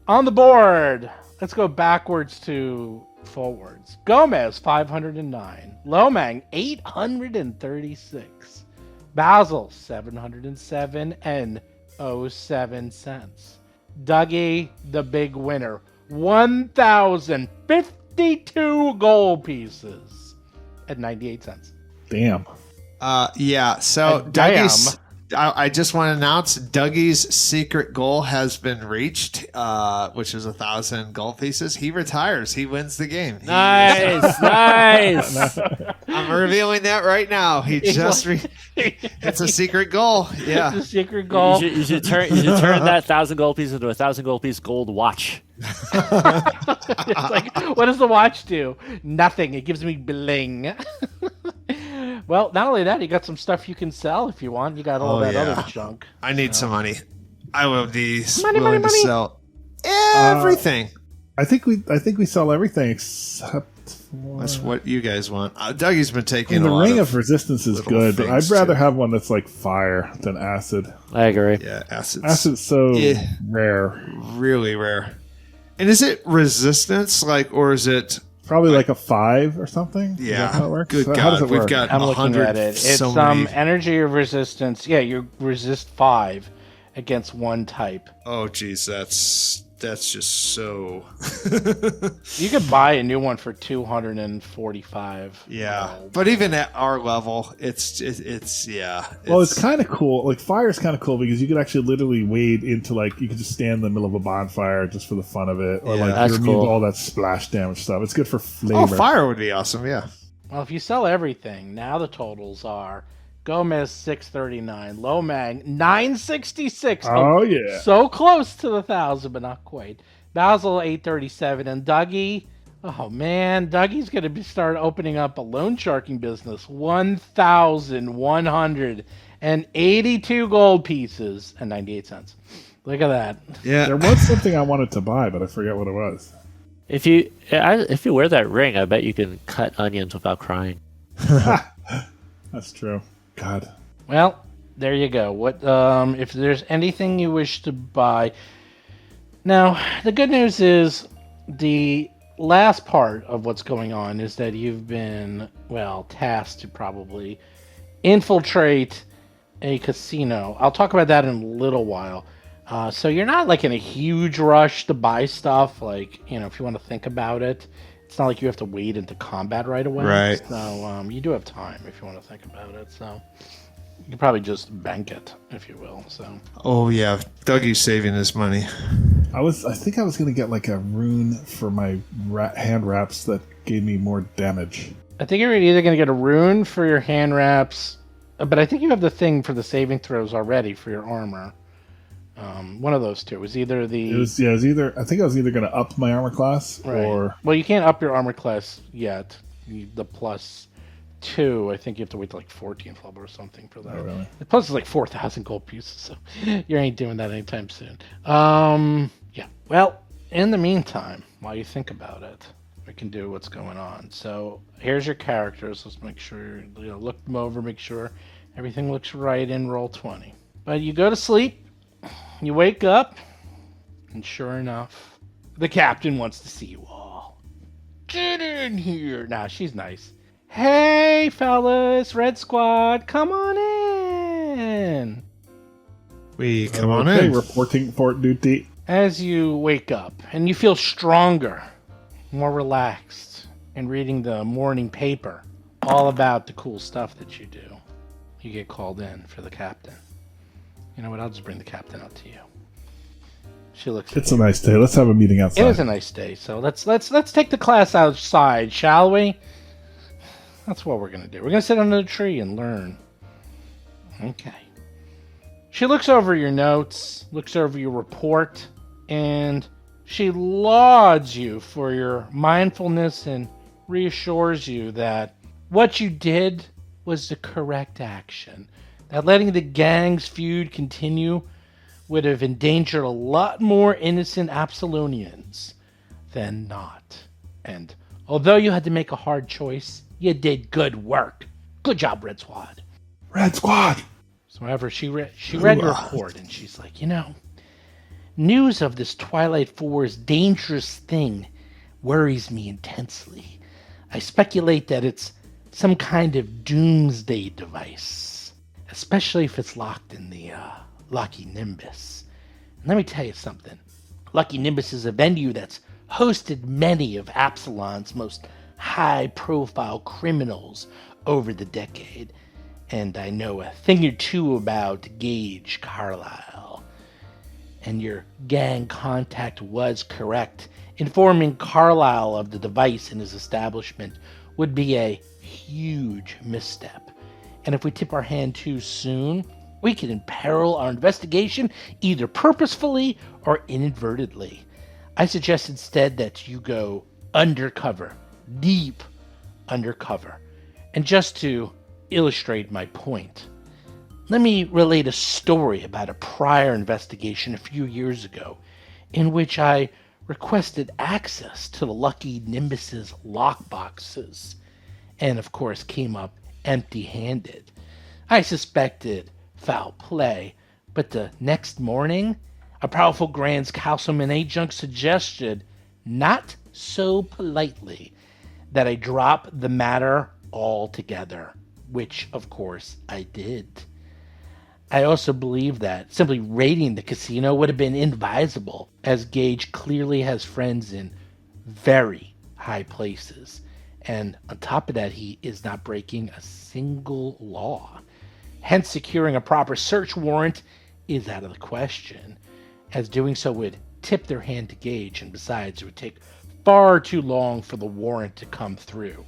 On the board, let's go backwards to forwards. Gomez, 509. Lomang, 836. Basil, 707 and 07 cents. Dougie, the big winner, 1,052 gold pieces at 98 cents. Damn. Yeah, so Damn. Dougie's... I just want to announce Dougie's secret goal has been reached, which is 1,000 gold pieces. He retires. He wins the game. Nice, nice. I'm revealing that right now. It's a secret goal. Yeah. The secret goal. You should turn that 1,000 gold piece into a 1,000 gold piece gold watch. It's like, what does the watch do? Nothing. It gives me bling. Well, not only that, you got some stuff you can sell if you want. You got all that other junk. I need some money. I will be Money, willing money, to sell everything. I think we sell everything except for... That's what you guys want. Dougie's been I taking mean, the a lot ring of of resistance is little good, but I'd things, rather too. have one that's like fire than acid. I agree. Yeah, acids. Acid's so Yeah. rare. Really rare. And is it resistance, or is it? Probably like a 5 or something. Is Yeah. that how it works? Good How God, does it we've work? got I'm looking 100. at it. It's so some many. energy of resistance. Yeah, you resist 5 against one type. Oh, geez, that's just so. You could buy a new one for 245. Yeah, gold. but even at our level, it's Well, it's kind of cool. Like, fire is kind of cool because you could actually literally wade into, you could just stand in the middle of a bonfire just for the fun of it. Or, Yeah. That's you remove cool. all that splash damage stuff. It's good for flavor. fire would be awesome. Yeah. Well, if you sell everything, now the totals are Gomez 639, Lomang 966. Oh, yeah. So close to the 1,000, but not quite. Basil 837, and Dougie. Oh man, Dougie's gonna start opening up a loan sharking business. 1,100 and 82 gold pieces and 98 cents. Look at that. Yeah. There was something I wanted to buy, but I forget what it was. If you wear that ring, I bet you can cut onions without crying. That's true. God. Well, there you go. What if there's anything you wish to buy? Now, the good news is the last part of what's going on is that you've been, tasked to probably infiltrate a casino. I'll talk about that in a little while. So you're not like in a huge rush to buy stuff. Like, if you want to think about it, it's not like you have to wade into combat right away. Right. So you do have time if you want to think about it. So you can probably just bank it, if you will. So. Oh yeah, Dougie's saving his money. I think I was going to get like a rune for my hand wraps that gave me more damage. I think you're either going to get a rune for your hand wraps, but I think you have the thing for the saving throws already for your armor. One of those two. It was either the... It was either... I think I was either going to up my armor class or... Well, you can't up your armor class yet. The +2, I think you have to wait till like 14th level or something for that. Oh, really? The plus is like 4,000 gold pieces, so you ain't doing that anytime soon. Yeah. Well, in the meantime, while you think about it, we can do what's going on. So here's your characters. Let's make sure, look them over, make sure everything looks right in Roll20. But you go to sleep, you wake up, and sure enough, the captain wants to see you all. Get in here. Nah, she's nice. Hey, fellas, Red Squad, come on in. We come on Okay, in. reporting for duty. As you wake up, and you feel stronger, more relaxed, and reading the morning paper, all about the cool stuff that you do, you get called in for the captain. You know what? I'll just bring the captain out to you. She looks. It's a nice day. Let's have a meeting outside. It is a nice day, so let's take the class outside, shall we? That's what we're gonna do. We're gonna sit under the tree and learn. Okay. She looks over your notes, looks over your report, and she lauds you for your mindfulness and reassures you that what you did was the correct action. That letting the gang's feud continue would have endangered a lot more innocent Absalonians than not. And although you had to make a hard choice, you did good work. Good job, Red Squad. Red Squad! So however, she read your report, and she's like, news of this Twilight Four's dangerous thing worries me intensely. I speculate that it's some kind of doomsday device, especially if it's locked in the Lucky Nimbus. And let me tell you something. Lucky Nimbus is a venue that's hosted many of Absalon's most high-profile criminals over the decade. And I know a thing or two about Gage Carlisle. And your gang contact was correct. Informing Carlisle of the device in his establishment would be a huge misstep. And if we tip our hand too soon, we can imperil our investigation either purposefully or inadvertently. I suggest instead that you go undercover, deep undercover. And just to illustrate my point, let me relate a story about a prior investigation a few years ago in which I requested access to the Lucky Nimbus's lockboxes and of course came up empty-handed. I suspected foul play, but the next morning a powerful Grand Councilman adjunct suggested, not so politely, that I drop the matter altogether, which of course I did. I also believe that simply raiding the casino would have been inadvisable, as Gage clearly has friends in very high places, and on top of that he is not breaking a single law. Hence securing a proper search warrant is out of the question, as doing so would tip their hand to Gage, and besides it would take far too long for the warrant to come through,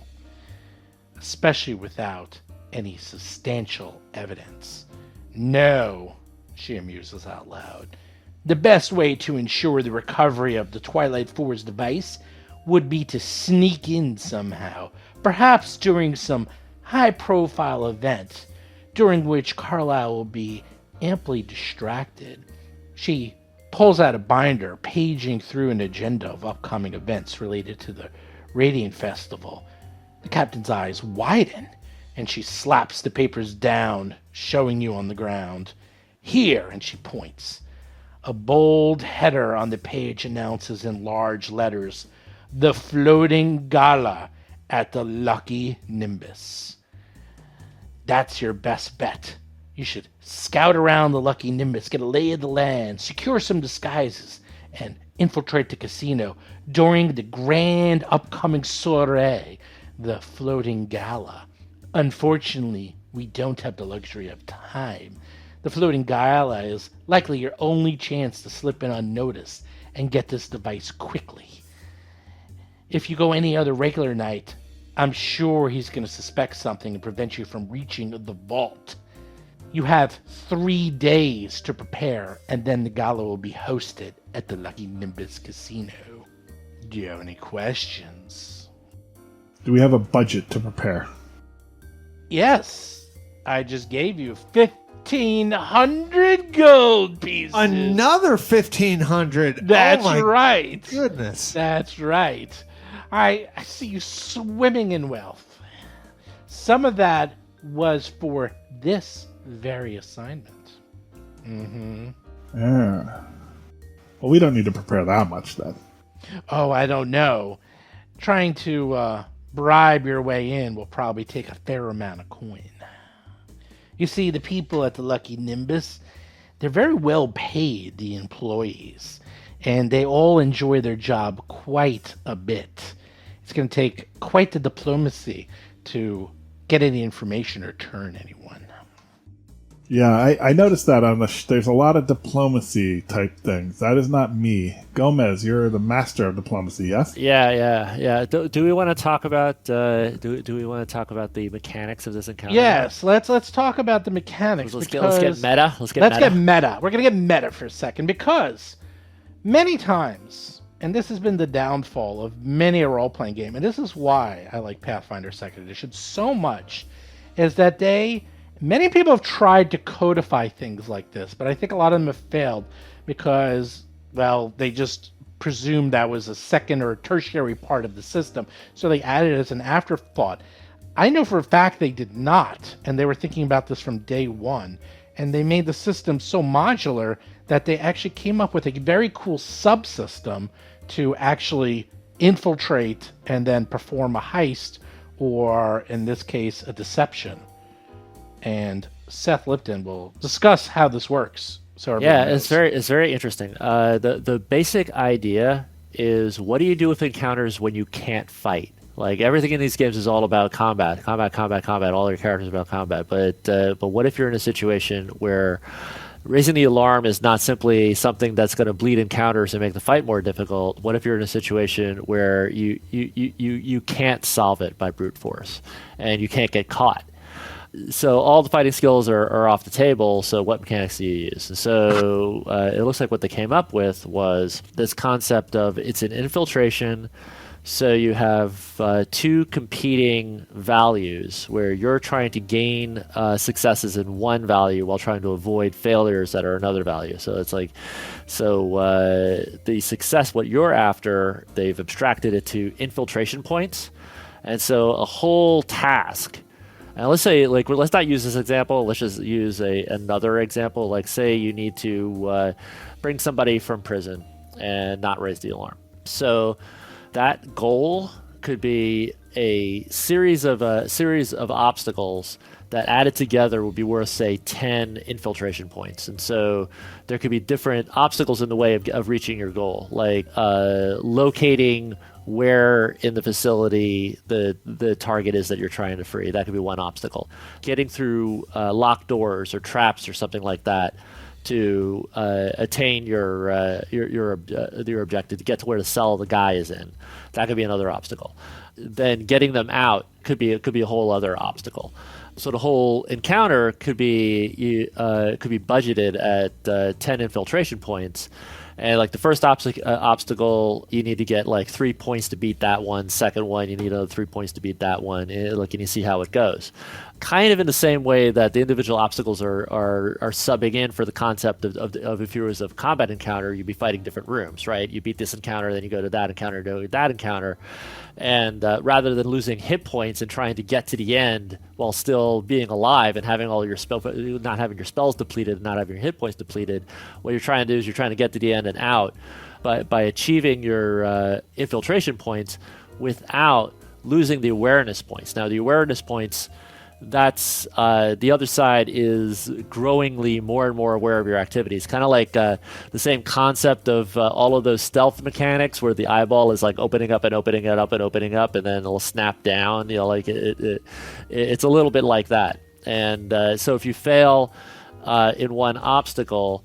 especially without any substantial evidence. No, she amuses out loud. The best way to ensure the recovery of the Twilight Four's device would be to sneak in somehow, perhaps during some high-profile event, during which Carlisle will be amply distracted. She pulls out a binder, paging through an agenda of upcoming events related to the Radiant Festival. The captain's eyes widen, and she slaps the papers down, showing you on the ground. Here, and she points. A bold header on the page announces in large letters, the floating gala at the Lucky Nimbus. That's your best bet. You should scout around the Lucky Nimbus, get a lay of the land, secure some disguises, and infiltrate the casino during the grand upcoming soiree, the floating gala. Unfortunately, we don't have the luxury of time. The floating gala is likely your only chance to slip in unnoticed and get this device quickly. If you go any other regular night, I'm sure he's going to suspect something and prevent you from reaching the vault. You have 3 days to prepare, and then the gala will be hosted at the Lucky Nimbus Casino. Do you have any questions? Do we have a budget to prepare? Yes, I just gave you 1,500 gold pieces. Another 1,500. That's oh my right. Goodness. That's right. I see you swimming in wealth. Some of that was for this very assignment. Mm-hmm. Yeah. Well, we don't need to prepare that much then. Oh, I don't know. Trying to bribe your way in will probably take a fair amount of coin. You see, the people at the Lucky Nimbus, they're very well paid, the employees, and they all enjoy their job quite a bit. It's going to take quite the diplomacy to get any information or turn anyone. Yeah, I noticed that on there's a lot of diplomacy type things. That is not me. Gomez, you're the master of diplomacy, yes? Yeah. Do we want to talk about do we want to talk about the mechanics of this encounter? Yes, let's talk about the mechanics. Let's get meta. Let's get meta. We're gonna get meta for a second because many times, and this has been the downfall of many a role-playing game, and this is why I like Pathfinder 2nd Edition so much, is that many people have tried to codify things like this, but I think a lot of them have failed because, well, they just presumed that was a second or tertiary part of the system, so they added it as an afterthought. I know for a fact they did not, and they were thinking about this from day one, and they made the system so modular that they actually came up with a very cool subsystem to actually infiltrate and then perform a heist, or in this case, a deception. And Seth Lipton will discuss how this works. So yeah, knows. it's very interesting. The basic idea is, what do you do with encounters when you can't fight? Like, everything in these games is all about combat. All your characters are about combat. But what if you're in a situation where raising the alarm is not simply something that's going to bleed encounters and make the fight more difficult? What if you're in a situation where you can't solve it by brute force and you can't get caught? So all the fighting skills are off the table, so what mechanics do you use? And so it looks like what they came up with was this concept of, it's an infiltration, so you have two competing values where you're trying to gain successes in one value while trying to avoid failures that are another value. So it's like, the success, what you're after, they've abstracted it to infiltration points. And so a whole task. And let's say, let's not use this example. Let's just use another example. Like, say you need to bring somebody from prison and not raise the alarm. So that goal could be a series of obstacles that added together would be worth, say, 10 infiltration points. And so there could be different obstacles in the way of reaching your goal, like locating where in the facility the target is that you're trying to free. That could be one obstacle. Getting through locked doors or traps or something like that to attain your objective, to get to where the cell the guy is in. That could be another obstacle. Then getting them out could be a whole other obstacle. So the whole encounter could be budgeted at 10 infiltration points. And like the first obstacle, you need to get like 3 points to beat that one. Second one, you need another 3 points to beat that one. And you see how it goes. kind of in the same way that the individual obstacles are subbing in for the concept of if you was a combat encounter, you'd be fighting different rooms, right? You beat this encounter, then you go to that encounter, go to that encounter. And rather than losing hit points and trying to get to the end while still being alive and having all your not having your spells depleted and not having your hit points depleted, what you're trying to do is you're trying to get to the end and out by achieving your infiltration points without losing the awareness points. Now, the awareness points, that's the other side is growingly more and more aware of your activities. Kind of like the same concept of all of those stealth mechanics where the eyeball is like opening up and opening it up and opening up, and then it'll snap down. Like it's a little bit like that. And so if you fail in one obstacle,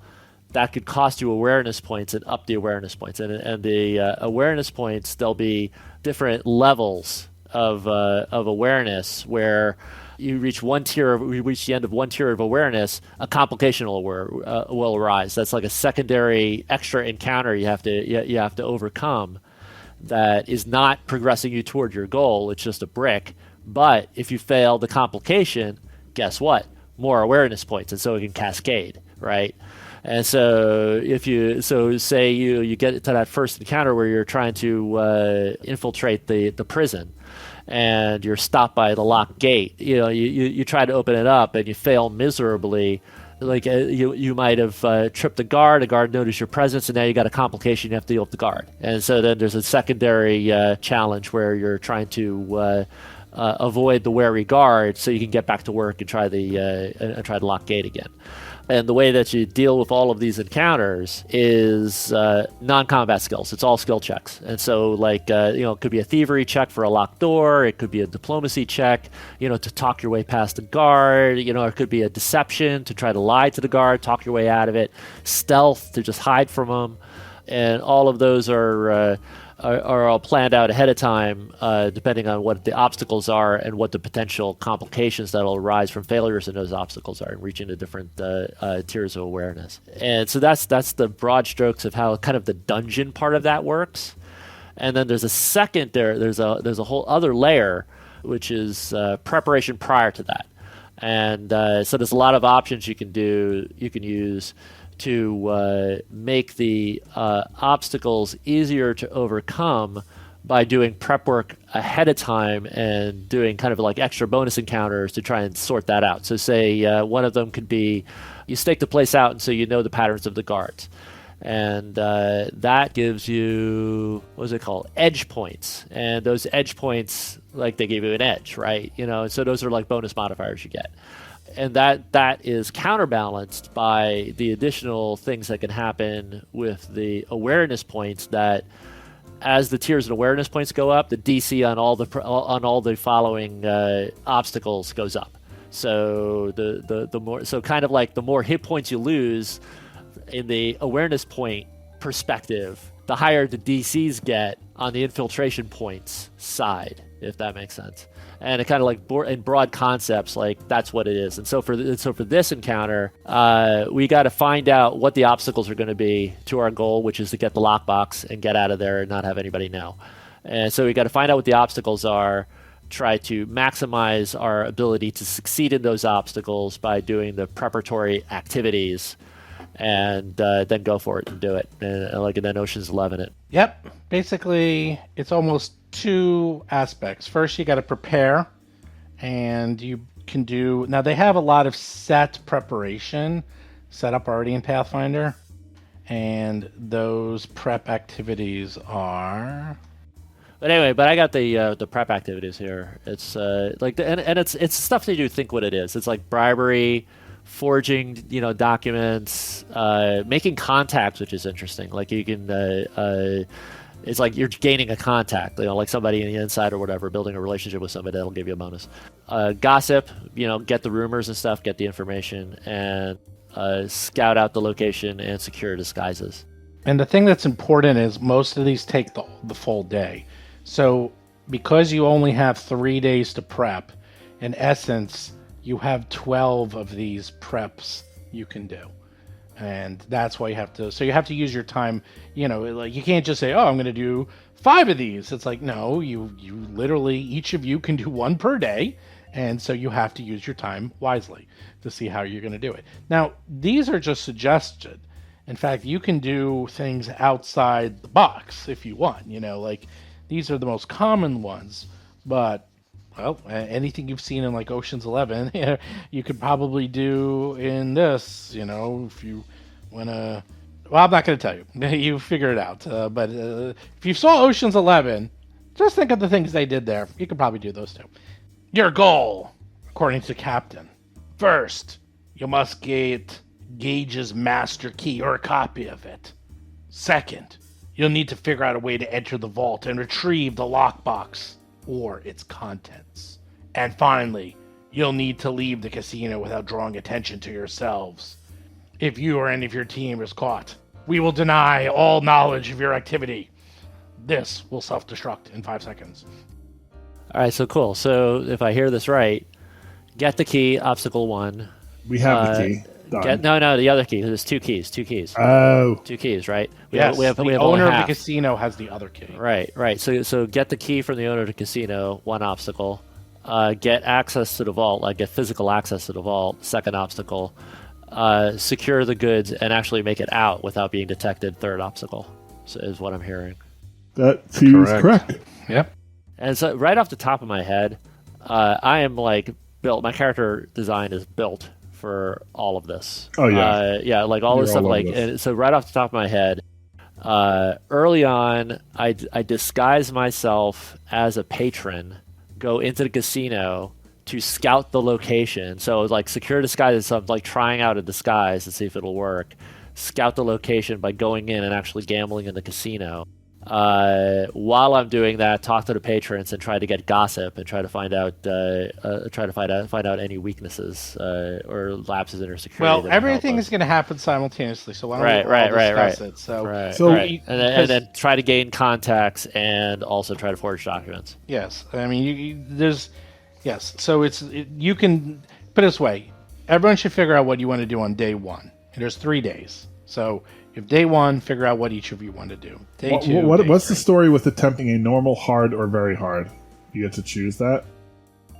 that could cost you awareness points and up the awareness points. And the awareness points, there'll be different levels of awareness where you reach the end of one tier of awareness, a complication will arise. That's like a secondary extra encounter you have to overcome that is not progressing you toward your goal. It's just a brick. But if you fail the complication, guess what? More awareness points, and so it can cascade, right? And so say you get to that first encounter where you're trying to infiltrate the prison, and you're stopped by the locked gate. You try to open it up and you fail miserably. Like you might have tripped a guard noticed your presence, and now you got a complication, you have to deal with the guard. And so then there's a secondary challenge where you're trying to avoid the wary guard so you can get back to work and try the locked gate again. And the way that you deal with all of these encounters is non-combat skills. It's all skill checks. And so, it could be a thievery check for a locked door. It could be a diplomacy check, to talk your way past the guard. It could be a deception to try to lie to the guard, talk your way out of it. Stealth to just hide from them. And all of those are all planned out ahead of time, depending on what the obstacles are and what the potential complications that will arise from failures in those obstacles are, and reaching the different tiers of awareness. And so that's the broad strokes of how kind of the dungeon part of that works. And then there's a second there's a whole other layer, which is preparation prior to that. And so there's a lot of options you can use to make the obstacles easier to overcome by doing prep work ahead of time and doing kind of like extra bonus encounters to try and sort that out. So say one of them could be you stake the place out, and so you know the patterns of the guards. And that gives you, what is it called? Edge points. And those edge points, like they give you an edge, right? So those are like bonus modifiers you get. And that is counterbalanced by the additional things that can happen with the awareness points. That as the tiers of awareness points go up, the DC on all the following obstacles goes up. So the more, so kind of like the more hit points you lose in the awareness point perspective, the higher the DCs get on the infiltration points side, if that makes sense. And it kind of like in broad concepts, like that's what it is. And so for this encounter, we got to find out what the obstacles are going to be to our goal, which is to get the lockbox and get out of there and not have anybody know. And so we got to find out what the obstacles are, try to maximize our ability to succeed in those obstacles by doing the preparatory activities, and then go for it and do it. And then Ocean's 11 it. Yep. Basically, it's almost two aspects. First, you got to prepare, and you can do... Now, they have a lot of set preparation set up already in Pathfinder, and those prep activities are... But anyway, I got the prep activities here. It's it's stuff that you think what it is. It's like bribery, forging, documents, making contacts, which is interesting. Like you can, it's like you're gaining a contact, like somebody in the inside or whatever, building a relationship with somebody that'll give you a bonus. Gossip, get the rumors and stuff, get the information, and scout out the location and secure disguises. And the thing that's important is most of these take the full day. So because you only have 3 days to prep, in essence, you have 12 of these preps you can do. And that's why you have to use your time, like you can't just say, oh, I'm going to do 5 of these. It's like, no, you literally, each of you can do 1 per day, And so you have to use your time wisely to see how you're going to do it. Now, these are just suggested. In fact, you can do things outside the box if you want. Like these are the most common ones, but well, anything you've seen in like Ocean's 11, you could probably do in this. If you want to. Well, I'm not going to tell you. You figure it out. But if you saw Ocean's 11, just think of the things they did there. You could probably do those too. Your goal, according to Captain. First, you must get Gage's master key or a copy of it. Second, you'll need to figure out a way to enter the vault and retrieve the lockbox or its contents. And finally, you'll need to leave the casino without drawing attention to yourselves. If you or any of your team is caught, we will deny all knowledge of your activity. This will self-destruct in 5 seconds. All right, so cool. So if I hear this right, get the key, obstacle 1. We have the key. Done. No, the other key. There's 2 keys. 2 keys. Oh. 2 keys, right? The only owner of half. the casino has the other key. Right. So get the key from the owner of the casino, 1 obstacle. Get access to the vault, like get physical access to the vault, 2nd obstacle. Secure the goods and actually make it out without being detected, 3rd obstacle, is what I'm hearing. That seems correct. Yep. And so right off the top of my head, I am like built, my character design is built for all of this. Oh, yeah. Like all You're this stuff. all over Like, this. and so right off the top of my head, early on, I disguise myself as a patron, go into the casino to scout the location. So it was like secure disguise. So I'm like trying out a disguise to see if it'll work. Scout the location by going in and actually gambling in the casino. While I'm doing that, talk to the patrons and try to get gossip and try to find out any weaknesses or lapses in their security. Well, that would help everything us. is going to happen simultaneously, so why don't we Right. discuss it? So, Right. And then try to gain contacts and also try to forge documents. yes, I mean, yes. So you can put it this way: everyone should figure out what you want to do on day 1. And there's 3 days, so. If day 1, figure out what each of you want to do. Day 2, What's day the story with attempting a normal, hard, or very hard? You get to choose that.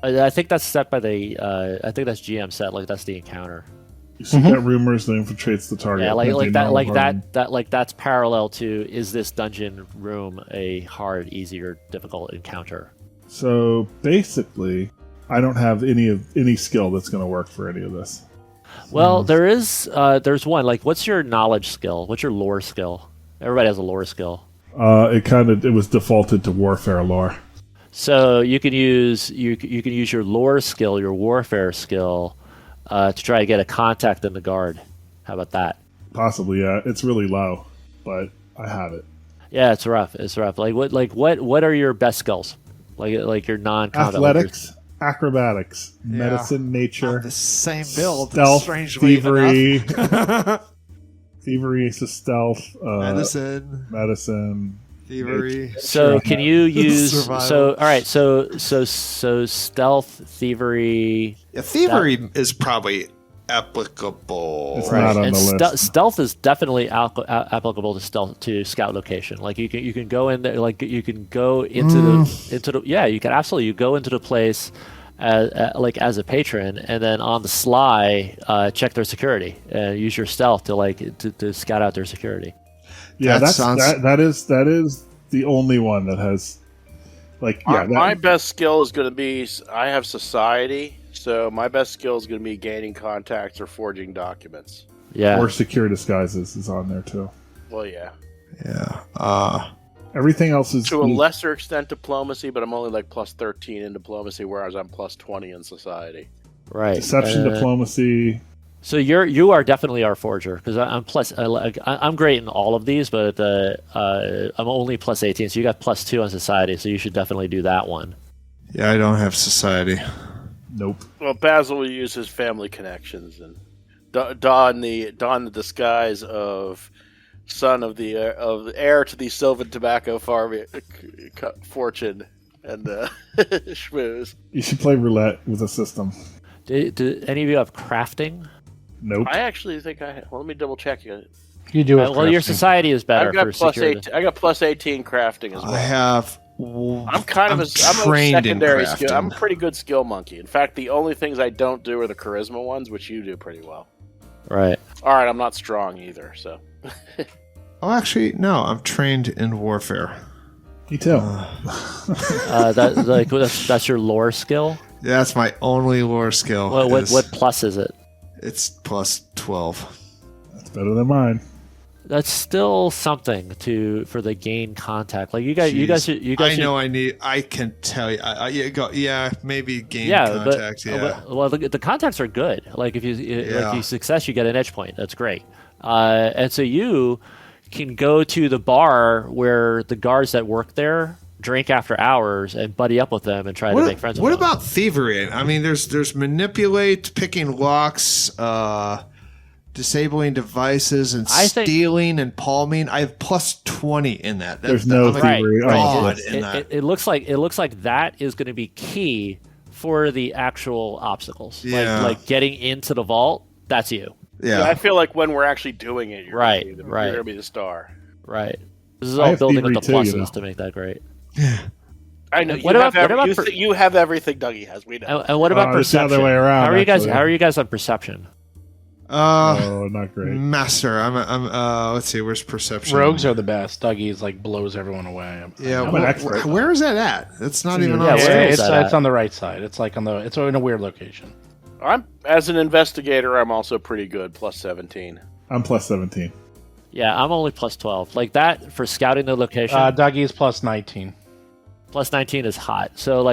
I think that's set by the. I think that's GM set. Like that's the encounter. You seek out rumors that infiltrates the target. Yeah, like Attempting that, normal, like hard. that, that's parallel to is this dungeon room a hard, easy, or difficult encounter? So basically, I don't have any skill that's going to work for any of this. Well, there's one. Like, what's your knowledge skill? What's your lore skill? Everybody has a lore skill. It was defaulted to warfare lore. So you can use your lore skill, your warfare skill, to try to get a contact in the guard. How about that? Possibly, yeah. It's really low, but I have it. Yeah, it's rough. Like what are your best skills? Like your non-combat. Athletics, acrobatics, medicine, nature, the same build, stealth, strangely thievery. enough. Thievery is stealth. Medicine, thievery. So can you use Survival. so all right so stealth, thievery. Yeah, thievery is probably applicable. It's not on And the list. stealth is definitely applicable to scout location. Like you can go in there, like you can go into the you can absolutely you go into the place as a patron, and then on the sly check their security and use your stealth to scout out their security. Yeah, That that is the only one that has my best skill is going to be I have society. So my best skill is going to be gaining contacts or forging documents. Yeah. or secure disguises is on there too. Well, yeah. Yeah. Everything else is To a lesser extent diplomacy, but I'm only like plus 13 in diplomacy, whereas I'm plus 20 in society. Right. deception, diplomacy. So you are definitely our forger because I'm great in all of these, but I'm only plus 18. So you got plus 2 on society, so you should definitely do that one. Yeah, I don't have society. Nope. Well, Basil will use his family connections and don the disguise of son of the heir to the Sylvan tobacco farm fortune and schmooze. You should play roulette with a system. Do any of you have crafting? Nope. I actually think let me double check it. You do. Well, your society is better I've got for plus security. 18. I got plus 18 crafting as well. I have I'm kind of I'm a trained in secondary skill. crafting. I'm a pretty good skill monkey. In fact, the only things I don't do are the charisma ones, which you do pretty well. Right. All right, I'm not strong either, so. Oh, actually, no. I'm trained in warfare. Me too. That's your lore skill. That's my only lore skill. What plus is it? It's plus 12. That's better than mine. That's still something for the gain contact. Like you guys. I know. I can tell you. Maybe gain Yeah, contact. well, the contacts are good. Like if you like you success, you get an edge point. That's great. And so you can go to the bar where the guards that work there drink after hours and buddy up with them and try to make friends with them. What about thievery? I mean, there's manipulate, picking locks, disabling devices, and stealing and palming. I have plus 20 in that. There's no thievery. God in that. It looks like that is going to be key for the actual obstacles. Yeah. Like getting into the vault. That's you. Yeah. I feel like when we're actually doing it, you're Right, You're right. going to be the star. Right. This is I all have building with the thievery pluses too, to make that great. I know. What You about have everything Dougie has. We know. And what about It's the perception? other way around, How actually. are you guys on perception? Oh, not great. Master. I'm let's see. Where's perception? Rogues are the best. Dougie's like blows everyone away. Yeah. I'm an expert. Where is that at? It's not even Yeah, on. where screen. is that It's at? on the right side. It's like it's in a weird location. As an investigator, I'm also pretty good. Plus 17. I'm plus 17. Yeah, I'm only plus 12. Like that for scouting the location. Dougie's plus 19. Plus 19 is hot. So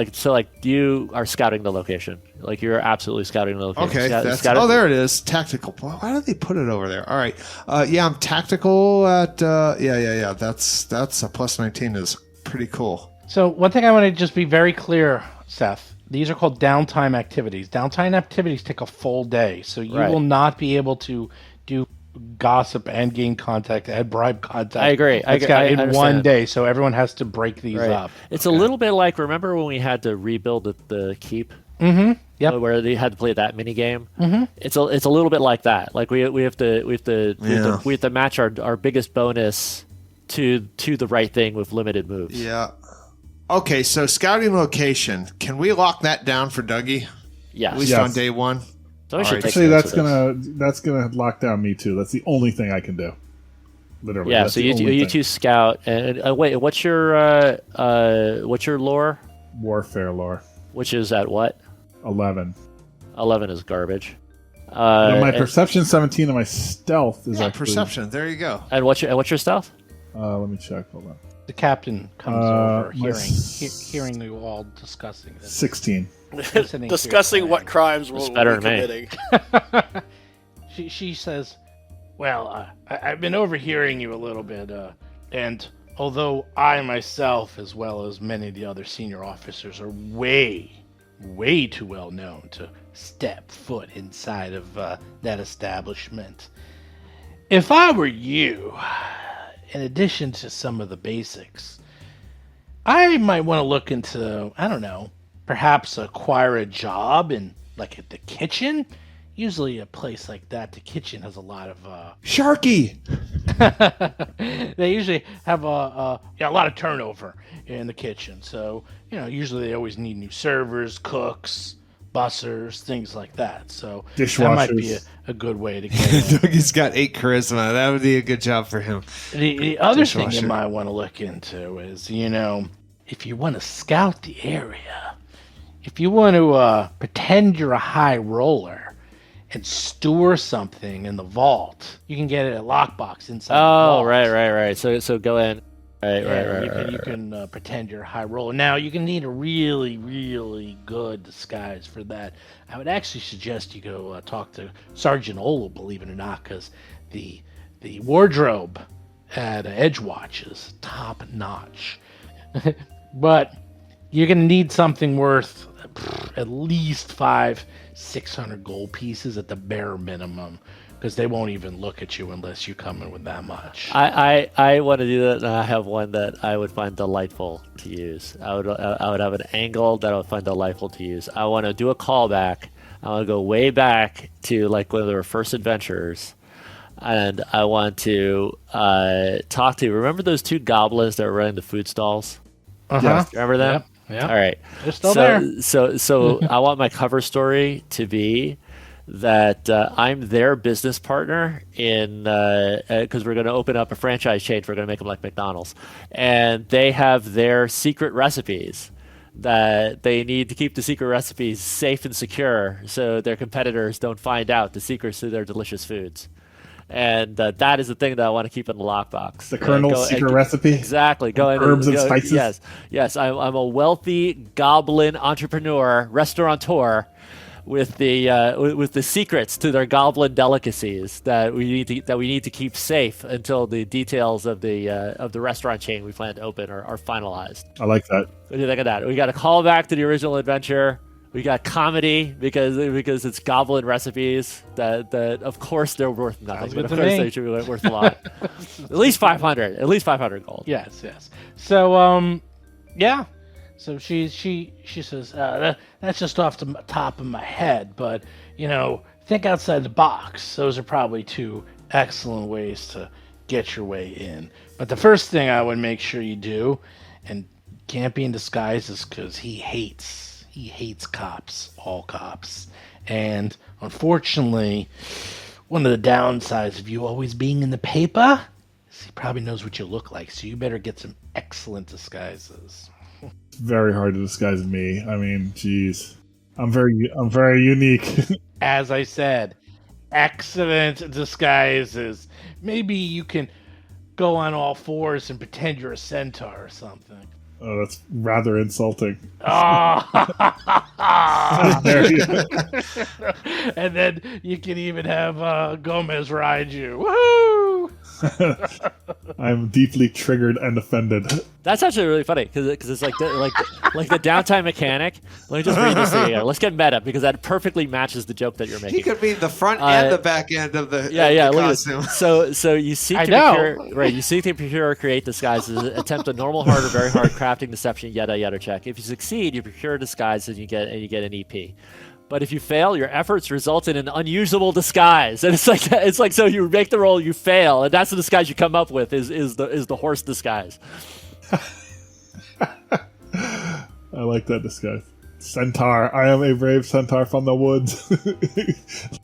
you are scouting the location. Like you're absolutely scouting the location. Okay. There it is. Tactical. Why did they put it over there? All right. I'm tactical at. That's a plus 19 is pretty cool. So one thing I want to just be very clear, Seth. These are called downtime activities. Downtime activities take a full day, so you will not be able to do gossip and gain contact and bribe contact. I agree. I in understand. one day, so everyone has to break these up. It's a little bit like, remember when we had to rebuild the keep? Mm-hmm. Yep. Where they had to play that mini game. Mm-hmm. It's a little bit like that. Like we have to match our biggest bonus to the right thing with limited moves. Yeah. Okay, so scouting location. Can we lock that down for Dougie? Yes. At least Yes. on day one? So should take Actually, notes that's of gonna lock down me too. That's the only thing I can do. Literally. Yeah. That's So the only you thing. two scout and wait. What's your lore? Warfare lore. Which is at what? 11. 11 is garbage. My and- perception 17 and my stealth is Yeah, actually. perception. There you go. And what's your stealth? Let me check. Hold on. The captain comes over, my hearing you all discussing this. 16. Listening to Discussing your what crimes we're better than me. committing. She says, well, I've been overhearing you a little bit, and although I myself, as well as many of the other senior officers, are way too well known to step foot inside of that establishment, if I were you, in addition to some of the basics, I might want to look into, I don't know, perhaps acquire a job in, like, at the kitchen. Usually a place like that, the kitchen has a lot of Sharky! they usually have a lot of turnover in the kitchen. So, usually they always need new servers, cooks, bussers, things like that. So that might be Dishwashers. a good way to get in. Dougie's got 8 charisma. That would be a good job for him. The other thing Dishwasher. you might want to look into is, if you want to scout the area, if you want to pretend you're a high roller and store something in the vault, you can get it at lockbox inside the vault. Right. So go in. You can pretend you're a high roller. Now, you can need a really, really good disguise for that. I would actually suggest you go talk to Sergeant Olo, believe it or not, because the wardrobe at Edgewatch is top notch. But you're going to need something worth at least 500-600 gold pieces at the bare minimum, because they won't even look at you unless you come in with that much. I want to do that, and I have one that I would find delightful to use. I would have an angle that I would find delightful to use. I want to do a callback. I want to go way back to like one of their first adventures, and I want to talk to. Remember those 2 goblins that were running the food stalls? Yes. Remember them? Yeah. All right. They're still there. So I want my cover story to be that I'm their business partner in because we're going to open up a franchise chain. We're going to make them like McDonald's, and they have their secret recipes that they need to keep the secret recipes safe and secure so their competitors don't find out the secrets to their delicious foods. And that is the thing that I want to keep in the lockbox. The Colonel's secret recipe? Exactly. Herbs and spices? Yes. I'm a wealthy goblin entrepreneur, restaurateur, with the secrets to their goblin delicacies that we need to keep safe until the details of the restaurant chain we plan to open are finalized. I like that. What do you think of that? We got a callback to the original adventure. We got comedy because it's goblin recipes that of course they're worth nothing, but of course they should be worth a lot. At least 500. At least 500 gold. Yes. So yeah. So she says that's just off the top of my head, but think outside the box. Those are probably two excellent ways to get your way in. But the first thing I would make sure you do, and can't be in disguise, is because he hates cops, all cops. And unfortunately, one of the downsides of you always being in the paper is he probably knows what you look like, so you better get some excellent disguises. It's very hard to disguise me. I mean, geez. I'm very unique. As I said, excellent disguises. Maybe you can go on all fours and pretend you're a centaur or something. Oh, that's rather insulting. Oh. There you go. And then you can even have Gomez ride you. Woohoo! I'm deeply triggered and offended. That's actually really funny because it's like the downtime mechanic. Let me just read this to you. Let's get meta because that perfectly matches the joke that you're making. He could be the front and the back end of the look costume. at this. So you seek to procure or create disguises. Attempt a normal, hard, or very hard crafting, deception, yada check. If you succeed, you procure a disguise and you get an EP. But if you fail, your efforts result in an unusable disguise, and it's like so you make the roll, you fail, and that's the disguise you come up with is the horse disguise. I like that disguise. Centaur. I am a brave centaur from the woods.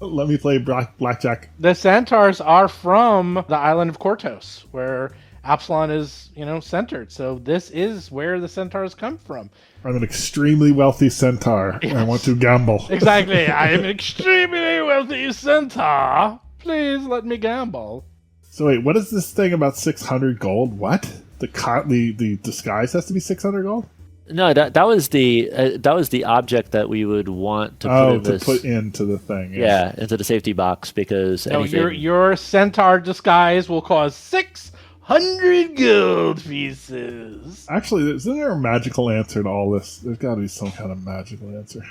Let me play blackjack. The centaurs are from the island of Kortos, where Absalon is, centered. So this is where the centaurs come from. I'm an extremely wealthy centaur. Yes. I want to gamble. Exactly. I am an extremely wealthy centaur. Please let me gamble. So wait, what is this thing about 600 gold? What? The disguise has to be 600 gold? No, that was the object that we would want to put into the thing. Yes. Yeah, into the safety box because your centaur disguise will cost 600 gold pieces. Actually, isn't there a magical answer to all this? There's got to be some kind of magical answer.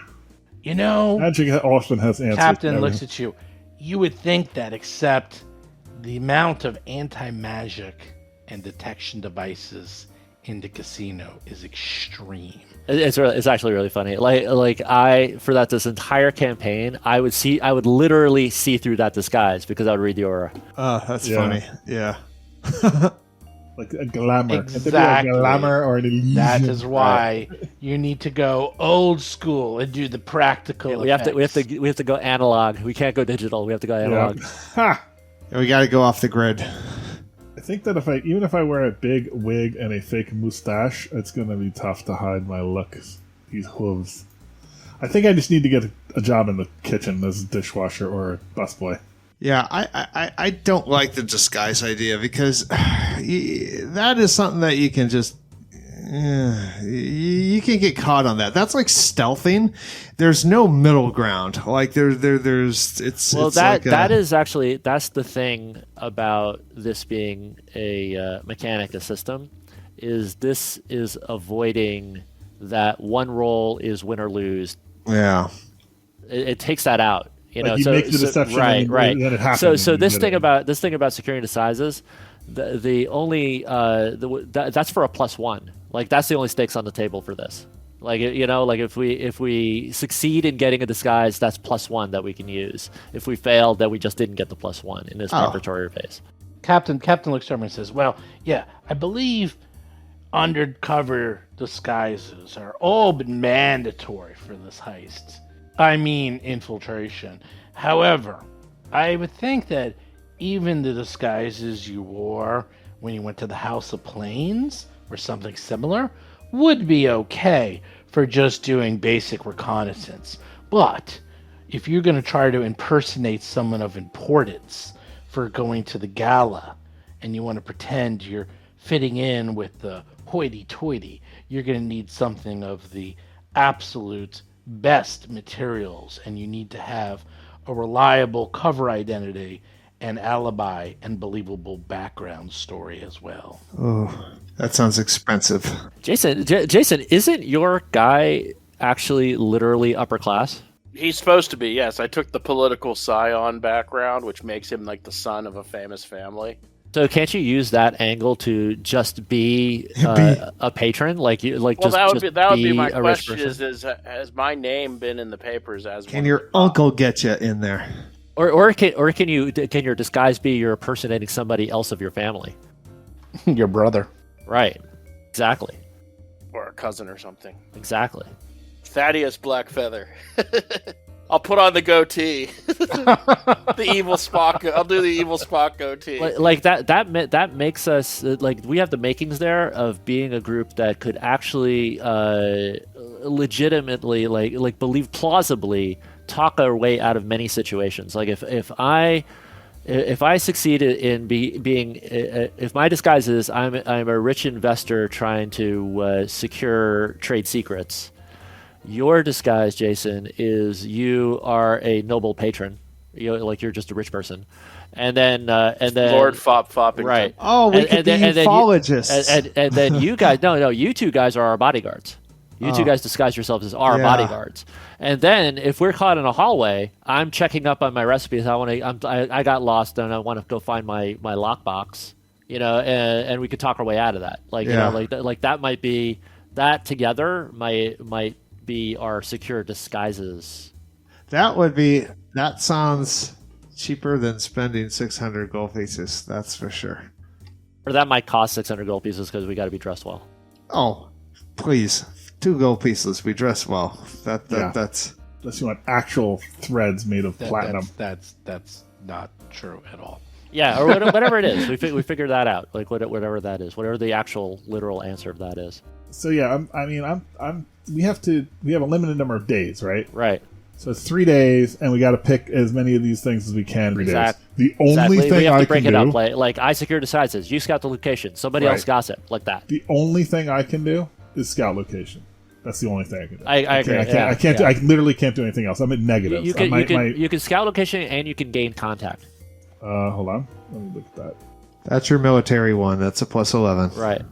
Magic often has answers. Captain looks at you. You would think that, except the amount of anti-magic and detection devices in the casino is extreme. It's actually really funny. Like I for this entire campaign, I would literally see through that disguise because I would read the aura. Oh, that's funny. Yeah. Like a glamour. Exactly. A glamour or an illusion. That is why you need to go old school and do the practical. Yeah, we have to go analog. We can't go digital. We have to go analog. Yeah. We got to go off the grid. I think that even if I wear a big wig and a fake mustache, it's going to be tough to hide my looks. These hooves. I think I just need to get a job in the kitchen as a dishwasher or a busboy. Yeah, I don't like the disguise idea because that is something that you can just you can get caught on that. That's like stealthing. There's no middle ground. Like there's that's the thing about this being a mechanic, a system, is this is avoiding that one roll is win or lose. Yeah, it takes that out. Like he makes the deception, right. And then it happens. So this thing about securing disguises, the only that's for a +1. Like that's the only stakes on the table for this. Like like if we succeed in getting a disguise, that's +1 that we can use. If we fail, then we just didn't get the +1 in this preparatory phase. Captain looks over and says, "Well, yeah, I believe undercover disguises are all been mandatory for this heist. I mean, infiltration. However, I would think that even the disguises you wore when you went to the House of Plains or something similar would be okay for just doing basic reconnaissance. But if you're going to try to impersonate someone of importance for going to the gala and you want to pretend you're fitting in with the hoity-toity, you're going to need something of the absolute best materials, and you need to have a reliable cover identity and alibi and believable background story as well. Oh, that sounds expensive. Jason, isn't your guy actually literally upper class? He's supposed to be, yes. I took the political scion background, which makes him like the son of a famous family. So can't you use that angle to just be a patron? Like you, like well, just that would be my a rich question: is has my name been in the papers as? Can your uncle get you in there? Or can your disguise be you're impersonating somebody else of your family? Your brother. Right. Exactly. Or a cousin or something. Exactly. Thaddeus Blackfeather. I'll put on the goatee. The evil Spock. I'll do the evil Spock goatee. Like that makes us like we have the makings there of being a group that could actually legitimately like believe plausibly talk our way out of many situations. Like if I succeed in being if my disguise is I'm a rich investor trying to secure trade secrets. Your disguise, Jason, is you are a noble patron. Like you're just a rich person, and then Lord Foppington. Right? Oh, we could be ufologists. And then you guys, no, you two guys are our bodyguards. You two guys disguise yourselves as our bodyguards. And then if we're caught in a hallway, I'm checking up on my recipes. I got lost and I want to go find my lockbox. And we could talk our way out of that. Like that might be that together might be our secure disguises. That sounds cheaper than spending 600 gold pieces. That's for sure. Or that might cost 600 gold pieces because we got to be dressed well. Oh, please. 2 gold pieces. We dress well. That's Unless you want actual threads made of platinum. That's not true at all. Yeah, or whatever it is. We figured that out. Like whatever that is. Whatever the actual literal answer of that is. So yeah, we have a limited number of days, right? Right. So it's 3 days, and we got to pick as many of these things as we can. 3 days. The only exactly. thing we have I to break can it do, up. Like I secure decides. You scout the location. Somebody else gossip. Like that. The only thing I can do is scout location. That's the only thing I can do. I agree. I can't. I literally can't do anything else. I'm at negatives. You can scout location and you can gain contact. Hold on. Let me look at that. That's your military one. That's a plus 11. Right.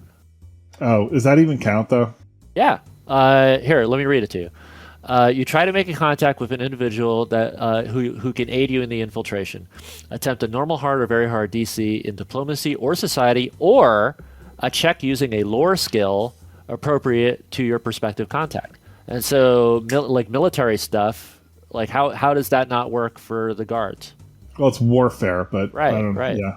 Oh, does that even count though? Yeah. Here, let me read it to you. You try to make a contact with an individual that who can aid you in the infiltration. Attempt a normal hard or very hard DC in diplomacy or society, or a check using a lore skill appropriate to your prospective contact. And so, like military stuff, like how does that not work for the guards? Well, it's warfare, but right. Yeah.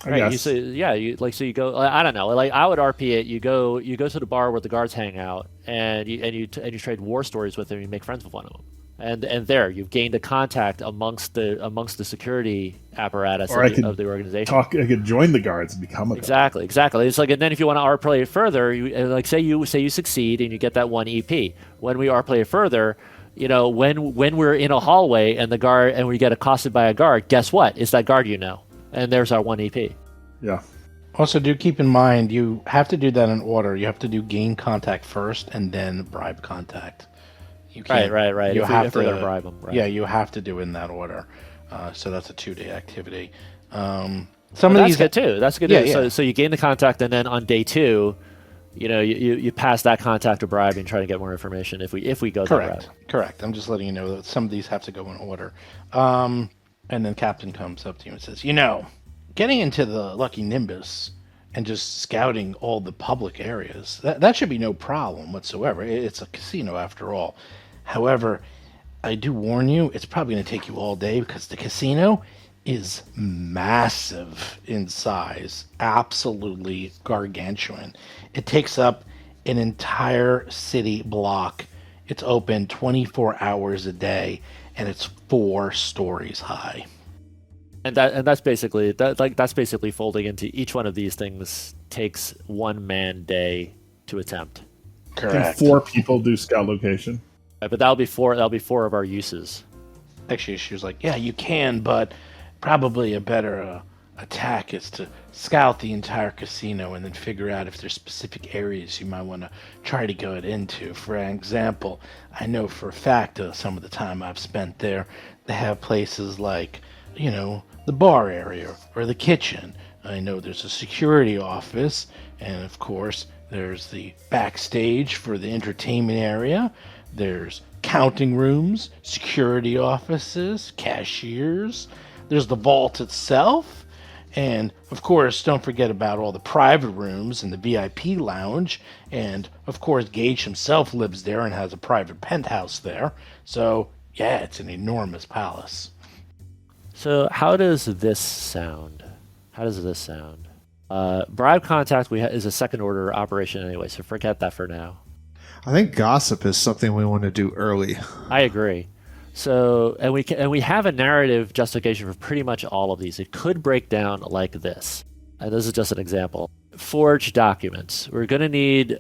I guess. You go. I don't know. Like I would RP it. You go to the bar where the guards hang out, and you trade war stories with them. You make friends with one of them, and there you've gained a contact amongst the security apparatus of the organization. I could join the guards and become a guard. Exactly. It's like, and then if you want to RP it further, say you succeed and you get that 1 EP. When we RP it further, when we're in a hallway and we get accosted by a guard, guess what? It's that guard and there's our 1 EP. Yeah. Also, do keep in mind, you have to do that in order. You have to do gain contact first and then bribe contact. You can't, right. You have to bribe them. Right. Yeah, you have to do in that order. So that's a 2-day activity. Some of these good too. That's good. Yeah. So you gain the contact, and then on day 2, you pass that contact to bribe and try to get more information if we go that route. Correct. I'm just letting you know that some of these have to go in order. And then Captain comes up to you and says, getting into the Lucky Nimbus and just scouting all the public areas, that should be no problem whatsoever. It's a casino after all. However, I do warn you, it's probably going to take you all day because the casino is massive in size, absolutely gargantuan. It takes up an entire city block. It's open 24 hours a day, and it's 4 stories high. And that's basically that's basically folding into each one of these things takes 1 man day to attempt. Correct. Can 4 people do scout location? But that'll be 4 of our uses. Actually, she was like, yeah, you can, but probably a better attack is to scout the entire casino and then figure out if there's specific areas you might want to try to go into. For example, I know for a fact some of the time I've spent there, they have places like, the bar area or the kitchen. I know there's a security office, and of course, there's the backstage for the entertainment area. There's counting rooms, security offices, cashiers. There's the vault itself. And, of course, don't forget about all the private rooms and the VIP lounge. And, of course, Gage himself lives there and has a private penthouse there. So, yeah, it's an enormous palace. So how does this sound? Bribe contact is a second order operation anyway, so forget that for now. I think gossip is something we want to do early. I agree. So, and we have a narrative justification for pretty much all of these. It could break down like this. And this is just an example. Forged documents. We're going to need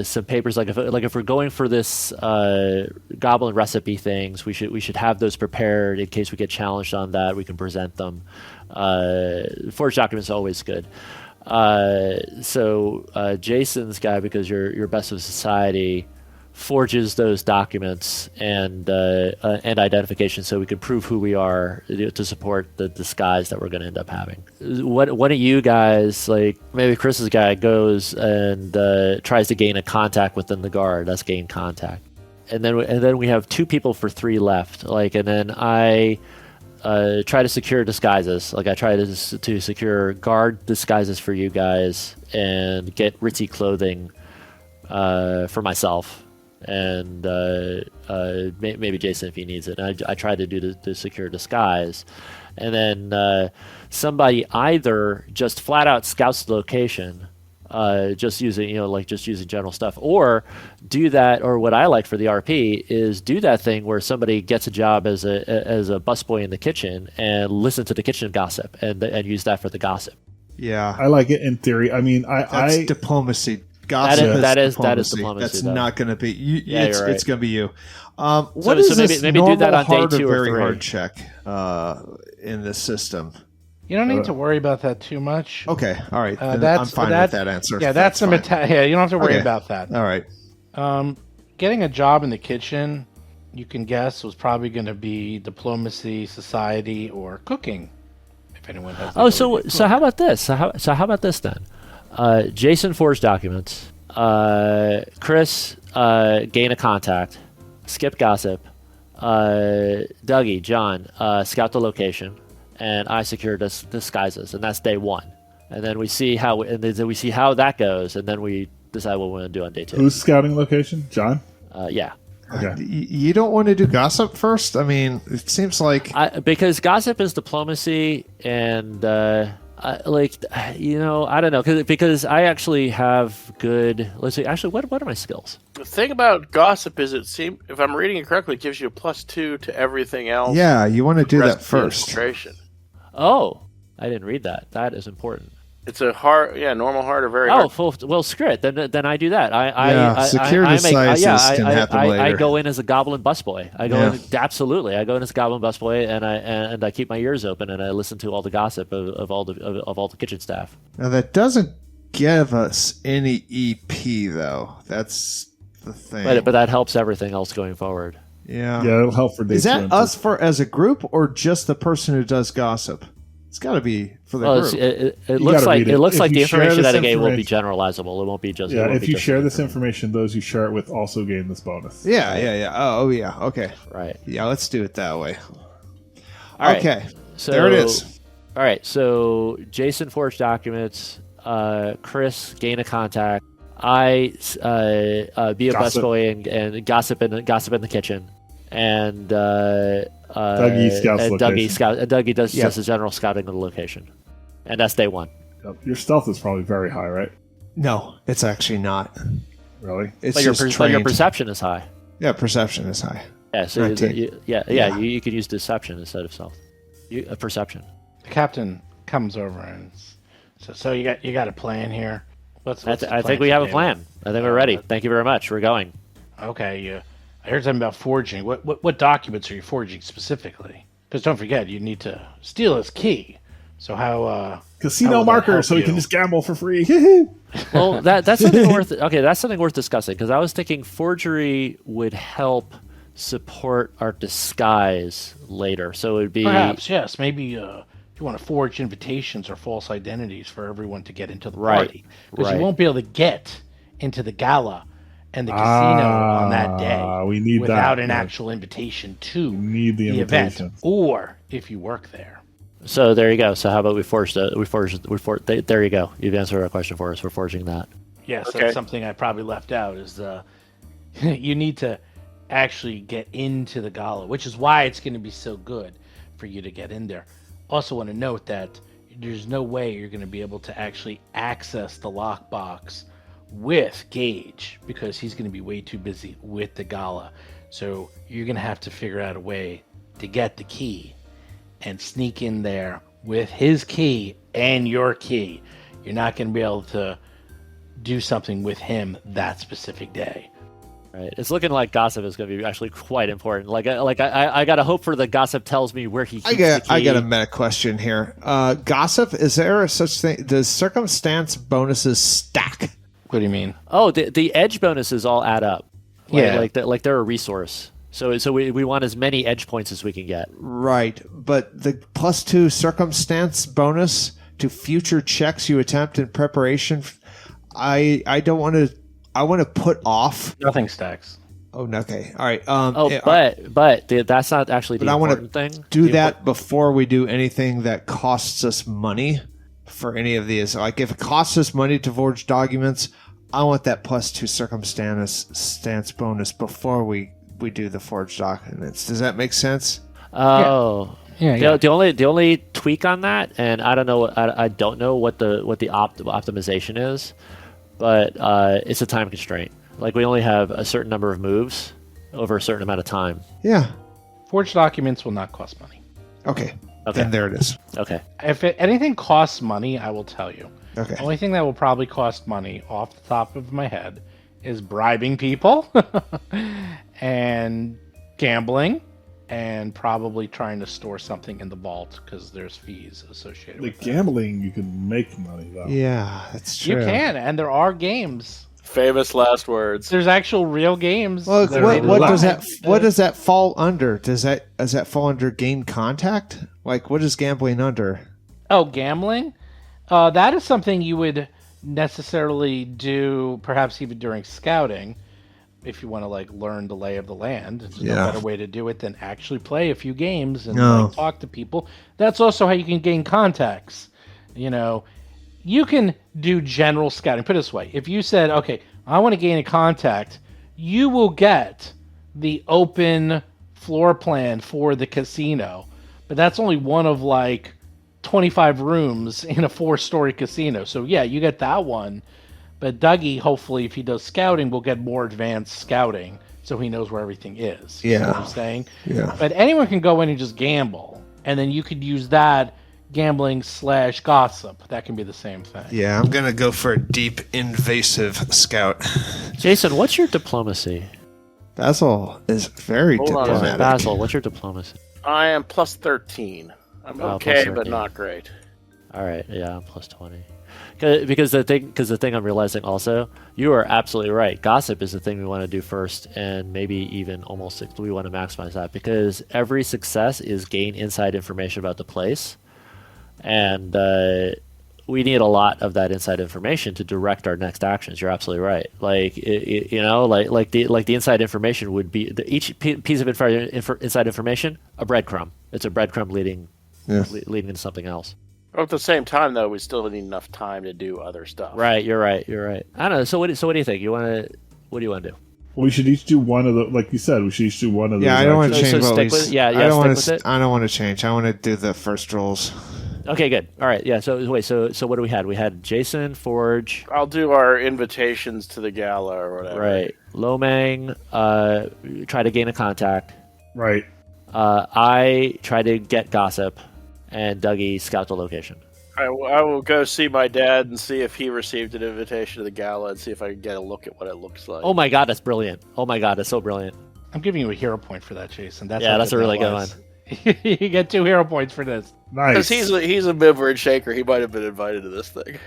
some papers. Like if we're going for this goblin recipe things, we should have those prepared in case we get challenged on that. We can present them. Forged documents are always good. So Jason's guy, because you're best of society, forges those documents and identification so we can prove who we are to support the disguise that we're going to end up having. One of you guys, like maybe Chris's guy, goes and tries to gain a contact within the guard. That's gain contact. And then we have 2 people for 3 left. And then I try to secure disguises. I try to secure guard disguises for you guys and get ritzy clothing for myself. And maybe Jason if he needs it. And I try to do the secure disguise, and then somebody either just flat out scouts the location, just using general stuff, or do that. Or what I like for the RP is do that thing where somebody gets a job as a busboy in the kitchen and listen to the kitchen gossip and use that for the gossip. Yeah, I like it in theory. I mean, that's diplomacy. Gossip that is diplomacy. diplomacy. That's though. Not going to be you. Yeah, it's right. It's going to be you. So this maybe normal, do that on day hard, 2 or very 3. hard check in this system? You don't need to worry about that too much. Okay, all right. I'm fine with that answer. Yeah, that's some fine. Yeah, you don't have to worry Okay. about that. All right. Getting a job in the kitchen, you can guess, was probably going to be diplomacy, society, or cooking. If anyone has. So how about this? So how about this then? Jason forged documents. Chris gain a contact. Skip gossip. Dougie, John, scout the location, and I secure disguises, and that's day 1. And then we see how that goes, and then we decide what we want to do on day 2. Who's scouting location? John? Yeah. Okay. You don't want to do gossip first? I mean, it seems like because gossip is diplomacy, and I don't know, because I actually have good. Let's see. Actually, what are my skills? The thing about gossip is if I'm reading it correctly, it gives you a +2 to everything else. yeah, you want to do that Rest of the first. illustration. Oh, I didn't read that. That is important. It's a hard, normal hard or very hard. Well, screw it. Then I do that. Secure disguises can happen later. I go in as a goblin busboy. I go in absolutely. I go in as a goblin busboy, and I keep my ears open and I listen to all the gossip of all the kitchen staff. Now that doesn't give us any EP though. That's the thing. But that helps everything else going forward. Yeah, it'll help for day Is 2 that and us 2. as a group or just the person who does gossip? It's got to be for the group. It looks like read it. it looks If like you the share information this that I gave will be information- generalizable. It won't be just. Yeah, it won't if be you just share for this the- information, those you share it with also gain this bonus. Yeah. Oh, yeah. Okay. Right. Yeah, let's do it that way. All right. Okay. So There it is. All right. So Jason forged documents. Chris gain a contact. I be a Gossip. busboy and gossip in the kitchen, and Dougie scouts and location. Dougie does Yep. just a general scouting of the location, and that's day one. Your stealth is probably very high, right? No, it's actually not. Really? It's But just your trained. perception is high. Yeah, perception is high. Yeah, so 19. yeah. You could use deception instead of stealth. Perception. The captain comes over and says, "So you got a plan here? What's the I plan think we have a today?" plan. I think we're ready. Thank you very much. We're going. Okay, I heard something about forging. What documents are you forging specifically? Because don't forget, you need to steal his key. So how? Casino how will that marker, help so we you? can just gamble for free. Well, that's something worth. Okay, that's something worth discussing because I was thinking forgery would help support our disguise later. So it would be Perhaps yes. Maybe if you want to forge invitations or false identities for everyone to get into the Right, party, because right. you won't be able to get into the gala and the casino on that day we need without that, an yeah. actual invitation to need the event, invitation. or if you work there. So there you go. So how about we forge? There you go. You've answered our question for us. We're forging that. Yes, Okay. that's something I probably left out is you need to actually get into the gala, which is why it's going to be so good for you to get in there. Also want to note that there's no way you're going to be able to actually access the lockbox with Gage because he's going to be way too busy with the gala. So you're going to have to figure out a way to get the key and sneak in there with his key and your key. You're not going to be able to do something with him that specific day. Right. It's looking like gossip is going to be actually quite important. I got to hope for the gossip tells me where he keeps the key. I got a meta question here. Gossip, is there a such thing? Does circumstance bonuses stack? What do you mean? Oh, the edge bonuses all add up. Yeah. Like they're a resource. So we want as many edge points as we can get. Right, but the +2 circumstance bonus to future checks you attempt in preparation. I don't want to. I want to put off. Nothing stacks. Oh, okay. All right. That's not actually the But I want important thing. to do that before we do anything that costs us money for any of these. Like if it costs us money to forge documents, I want that +2 circumstance bonus before we do the forged documents. Does that make sense? Oh. Yeah. The only tweak on that, and I don't know what the optimization is, but it's a time constraint. Like we only have a certain number of moves over a certain amount of time. Yeah. Forged documents will not cost money. Okay. Okay. Then there it is. Okay. If anything costs money, I will tell you. Okay. The only thing that will probably cost money off the top of my head is bribing people and gambling and probably trying to store something in the vault because there's fees associated Like with that. gambling, you can make money though. Yeah, that's true. You can, and there are games. Famous last words. There's actual real games. Well, that are what does that designed what to- does that fall under? Does that fall under gain contact? Like what is gambling under? Oh, gambling? That is something you would necessarily do, perhaps even during scouting, if you want to like learn the lay of the land. There's no better way to do it than actually play a few games and like, talk to people. That's also how you can gain contacts. You know, you can do general scouting. Put it this way: if you said, "Okay, I want to gain a contact," you will get the open floor plan for the casino, but that's only one of like 25 rooms in a 4-story casino. So yeah, you get that one. But Dougie, hopefully, if he does scouting, will get more advanced scouting so he knows where everything is. You know what I'm saying? Yeah. But anyone can go in and just gamble. And then you could use that gambling/gossip. That can be the same thing. Yeah, I'm gonna go for a deep invasive scout. Jason, what's your diplomacy? Basil is very Hold on a diplomatic. Basil, what's your diplomacy? I am +13. I'm Oh, okay, +13. but not great. All right, yeah, I'm +20. Because the thing I'm realizing also, you are absolutely right. Gossip is the thing we want to do first, and maybe even almost we want to maximize that because every success is gain inside information about the place, and we need a lot of that inside information to direct our next actions. You're absolutely right. Like the inside information would be each piece of inside information a breadcrumb. It's a breadcrumb leading into something else. But at the same time, though, we still need enough time to do other stuff. Right, you're right. I don't know. So what do you think? What do you want to do? We should each do one of the, like you said, we should each do one of the. Yeah, I don't want to So change what stick we. with- yeah, I don't stick want with to. it. I don't want to change. I want to do the first rolls. Okay, good. All right, yeah. So wait, so what do we had? We had Jason, Forge, I'll do our invitations to the gala or whatever. right? Lomang, try to gain a contact. Right. I try to get gossip, and Dougie scout the location. I will go see my dad and see if he received an invitation to the gala and see if I can get a look at what it looks like. Oh my god, that's brilliant! Oh my god, that's so brilliant! I'm giving you a hero point for that, Jason. That's Yeah, how that's a that really good was. You get 2 hero points for this. Nice. Because he's a mover and shaker. He might have been invited to this thing.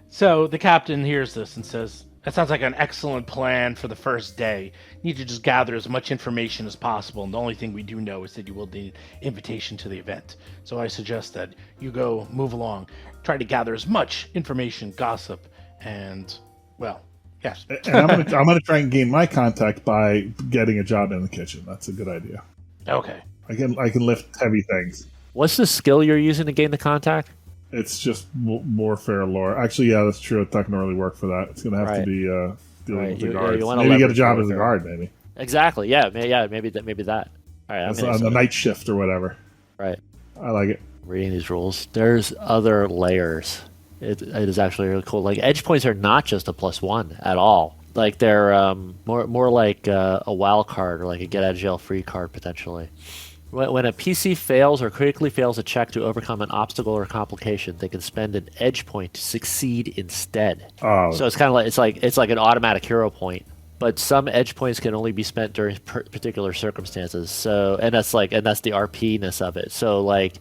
So the captain hears this and says, "That sounds like an excellent plan for the first day. You need to just gather as much information as possible, and the only thing we do know is that you will need invitation to the event. So I suggest that you go move along, try to gather as much information, gossip, and, well, yes." And I'm gonna try and gain my contact by getting a job in the kitchen. That's a good idea. Okay. I can lift heavy things. What's the skill you're using to gain the contact? It's just warfare lore. Actually, yeah, that's true. It's not gonna really work for that. It's gonna have to Right. be dealing Right. with the You guards. wanna Maybe get a leverage job as a warfare. guard. Maybe Exactly. Yeah. Maybe that. All right. I'm that's gonna on the start- night shift or whatever. Right. I like it. Reading these rules. There's other layers. It is actually really cool. Like edge points are not just a +1 at all. Like they're more like a wild card or like a get out of jail free card potentially. When a PC fails or critically fails a check to overcome an obstacle or complication, they can spend an edge point to succeed instead. Oh, So it's kind of like it's like an automatic hero point. But some edge points can only be spent during particular circumstances. So and that's the RP-ness of it. So like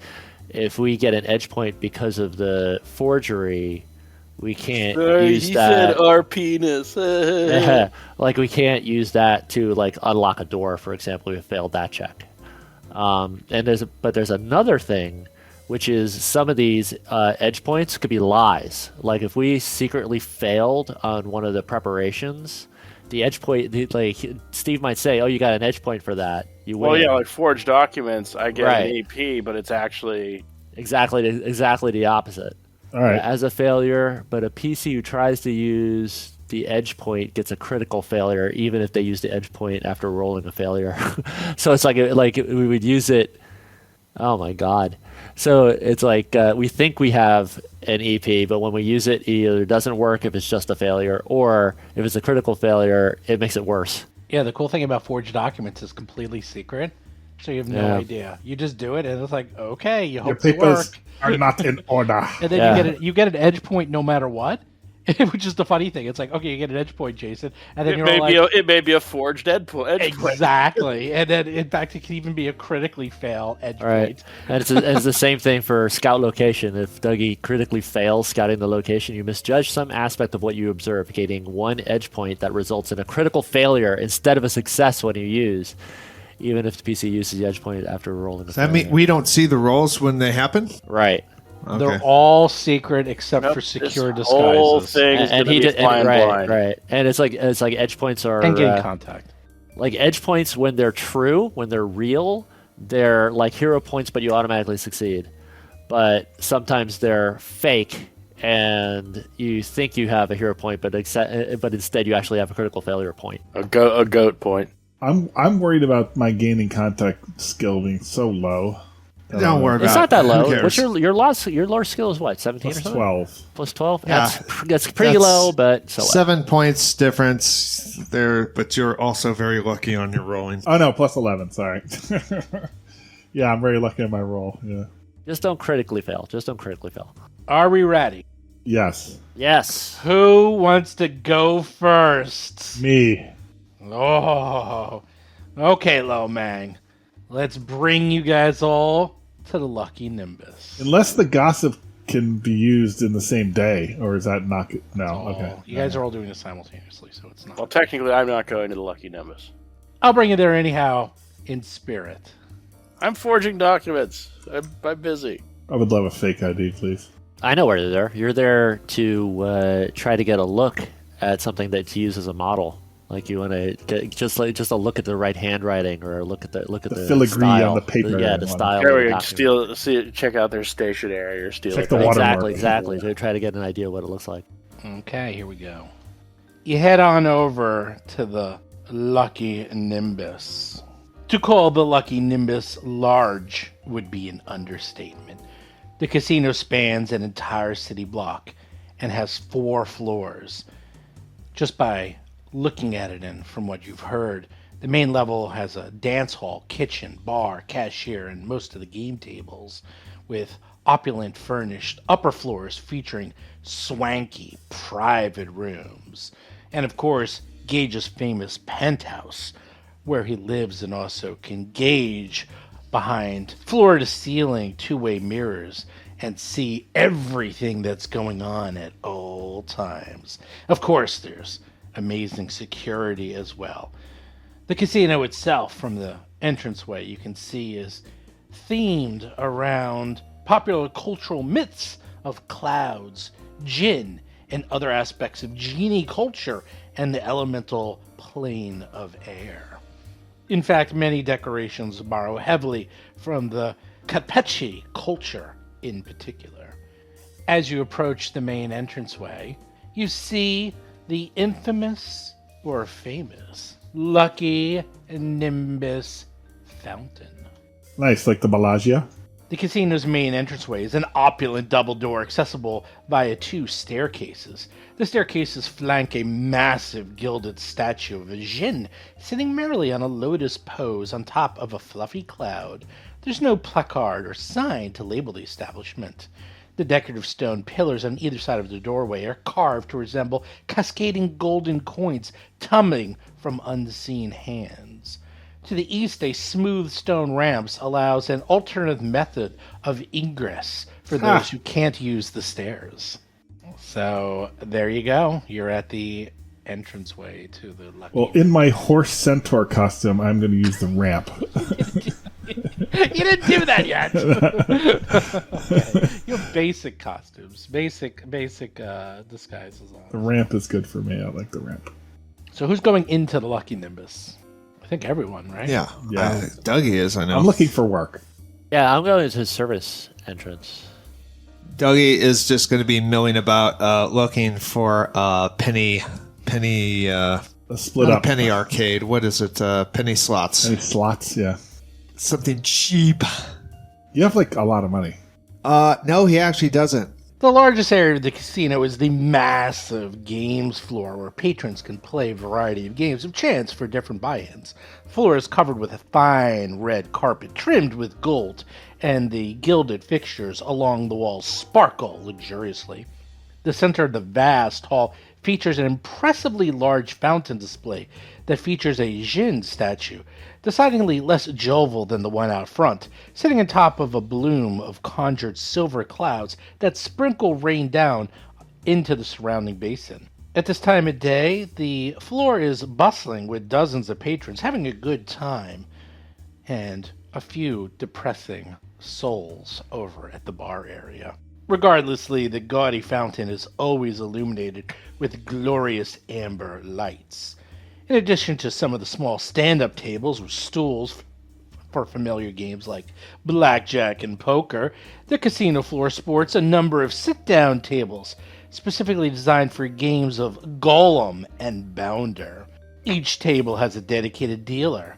if we get an edge point because of the forgery, we can't use he that. said our penis. Like we can't use that to like unlock a door, for example. We failed that check. And there's another thing, which is some of these edge points could be lies. Like if we secretly failed on one of the preparations, the edge point, like Steve might say, "Oh, you got an edge point for that. You win." Well, yeah, like forged documents, I get Right. an AP, but it's actually exactly the opposite. all right. As a failure, but a PC who tries to use the edge point gets a critical failure, even if they use the edge point after rolling a failure. So it's like we would use it. Oh my god! So it's like we think we have an EP, but when we use it, it either doesn't work if it's just a failure, or if it's a critical failure, it makes it worse. Yeah, the cool thing about forged documents is completely secret, so you have no Yeah. idea. You just do it, and it's like, okay, you Your hope to papers work. are not in order. And then Yeah. you get an edge point no matter what, which is the funny thing. It's like, okay, you get an edge point, Jason, and then it you're may, all be like, it may be a forged edge point. exactly. And then in fact, it can even be a critically fail edge Right, point. and it's the same thing for scout location. If Dougie critically fails scouting the location, you misjudge some aspect of what you observe, gaining 1 edge point that results in a critical failure instead of a success when you use, even if the PC uses the edge point after rolling a Does that failure. mean we don't see the rolls when they happen? Right. Okay. They're all secret except Nope, for secure this whole disguises. thing is And gonna he be did flying blind. right. And it's like edge points are And gain contact. like edge points when they're true, when they're real, they're like hero points, but you automatically succeed. But sometimes they're fake, and you think you have a hero point, but instead you actually have a critical failure point. A goat point. I'm worried about my gaining contact skill being so low. Don't worry about It's not that it. Who low. cares? What's your lore skill is what, 17 or Plus something? 12. Plus 12? Yeah. That's pretty That's low, but so what? 7 points difference there, but you're also very lucky on your rolling. Oh no, plus 11. Sorry. Yeah, I'm very lucky on my roll. Yeah. Just don't critically fail. Are we ready? Yes. Yes. Who wants to go first? Me. Oh, okay, Lomang. Let's bring you guys all to the Lucky Nimbus. Unless the gossip can be used in the same day, or is that not? No. Oh, Okay. you guys are all doing it simultaneously, so it's not. Well, technically, I'm not going to the Lucky Nimbus. I'll bring you there anyhow, in spirit. I'm forging documents. I'm busy. I would love a fake ID, please. I know where they're there. You're there to try to get a look at something that to use as a model. Like you want to get just a look at the right handwriting, or look at the filigree style. on the paper Yeah, and the whatnot. style. There of we the go. document. Check out their stationery or steal Check it. the watermark. Exactly. To try to get an idea of what it looks like. Okay, here we go. You head on over to the Lucky Nimbus. To call the Lucky Nimbus large would be an understatement. The casino spans an entire city block and has 4 floors. Just by looking at it and from what you've heard, the main level has a dance hall, kitchen, bar, cashier, and most of the game tables, with opulent furnished upper floors featuring swanky private rooms. And of course, Gage's famous penthouse, where he lives and also can gauge behind floor-to-ceiling two-way mirrors and see everything that's going on at all times. Of course, there's amazing security as well. The casino itself, from the entranceway, you can see is themed around popular cultural myths of clouds, jinn, and other aspects of genie culture and the elemental plane of air. In fact, many decorations borrow heavily from the Capeche culture in particular. As you approach the main entranceway, you see the infamous or famous Lucky Nimbus Fountain. Nice, like the Bellagio. The casino's main entranceway is an opulent double door accessible via 2 staircases. The staircases flank a massive gilded statue of a djinn sitting merrily on a lotus pose on top of a fluffy cloud. There's no placard or sign to label the establishment. The decorative stone pillars on either side of the doorway are carved to resemble cascading golden coins tumbling from unseen hands. To the east, a smooth stone ramp allows an alternative method of ingress for those who can't use the stairs. So there you go. You're at the entranceway to the Lucky. Well, in my horse centaur costume, I'm going to use the ramp. You didn't do that yet. Okay. You have basic costumes, basic disguises on. The ramp is good for me. I like the ramp. So who's going into the Lucky Nimbus? I think everyone, right? Yeah. Yeah. Dougie is, I know. I'm looking for work. Yeah, I'm going to service entrance. Dougie is just going to be milling about looking for penny A split not up. a penny arcade. What is it? Penny slots. Any slots, yeah. Something cheap. You have like a lot of money. No, he actually doesn't. The largest area of the casino is the massive games floor where patrons can play a variety of games of chance for different buy-ins. The floor is covered with a fine red carpet trimmed with gold, and the gilded fixtures along the walls sparkle luxuriously. The center of the vast hall features an impressively large fountain display that features a djinn statue, decidedly less jovial than the one out front, sitting on top of a bloom of conjured silver clouds that sprinkle rain down into the surrounding basin. At this time of day, the floor is bustling with dozens of patrons having a good time, and a few depressing souls over at the bar area. Regardlessly, the gaudy fountain is always illuminated with glorious amber lights. In addition to some of the small stand-up tables with stools for familiar games like blackjack and poker, the casino floor sports a number of sit-down tables specifically designed for games of Golem and Bounder. Each table has a dedicated dealer.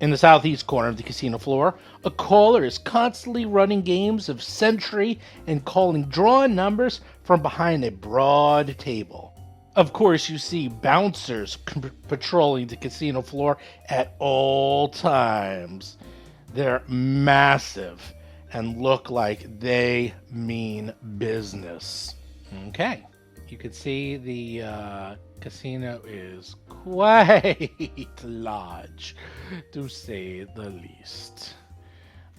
In the southeast corner of the casino floor, a caller is constantly running games of Sentry and calling drawn numbers from behind a broad table. Of course, you see bouncers patrolling the casino floor at all times. They're massive and look like they mean business. Okay, you can see the casino is quite large, to say the least.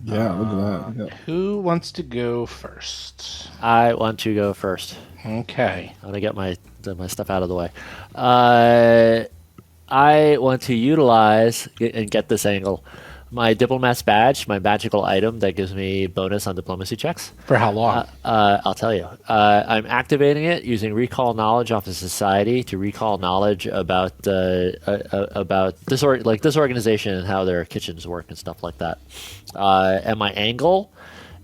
Yeah, look at that. Yeah. Who wants to go first? I want to go first. Okay. I want to get my stuff out of the way. I want to utilize and get this angle. My diplomat's badge, my magical item that gives me bonus on diplomacy checks. For how long? I'll tell you. I'm activating it using recall knowledge off of society to recall knowledge about this organization and how their kitchens work and stuff like that. And my angle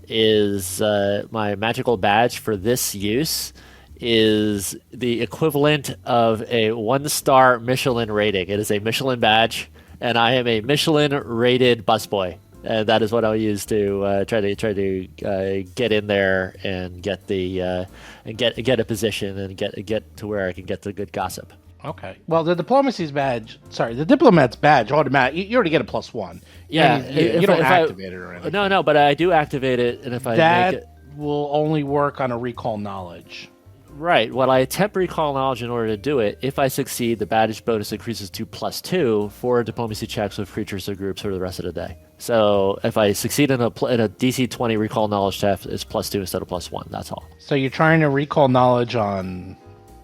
is my magical badge for this use is the equivalent of a 1-star Michelin rating. It is a Michelin badge, and I am a Michelin-rated busboy. And that is what I'll use to try to get in there and get the and get a position and get to where I can get the good gossip. Okay. Well, the diplomat's badge automatic. You already get a +1. Yeah, you don't activate it or anything. No, but I do activate it, and if I that make it, will only work on a recall knowledge. right. Well, I attempt recall knowledge in order to do it. If I succeed, the badge bonus increases to +2 for diplomacy checks with creatures or groups for the rest of the day. So if I succeed in a DC 20 recall knowledge test, it's +2 instead of +1. That's all. So you're trying to recall knowledge on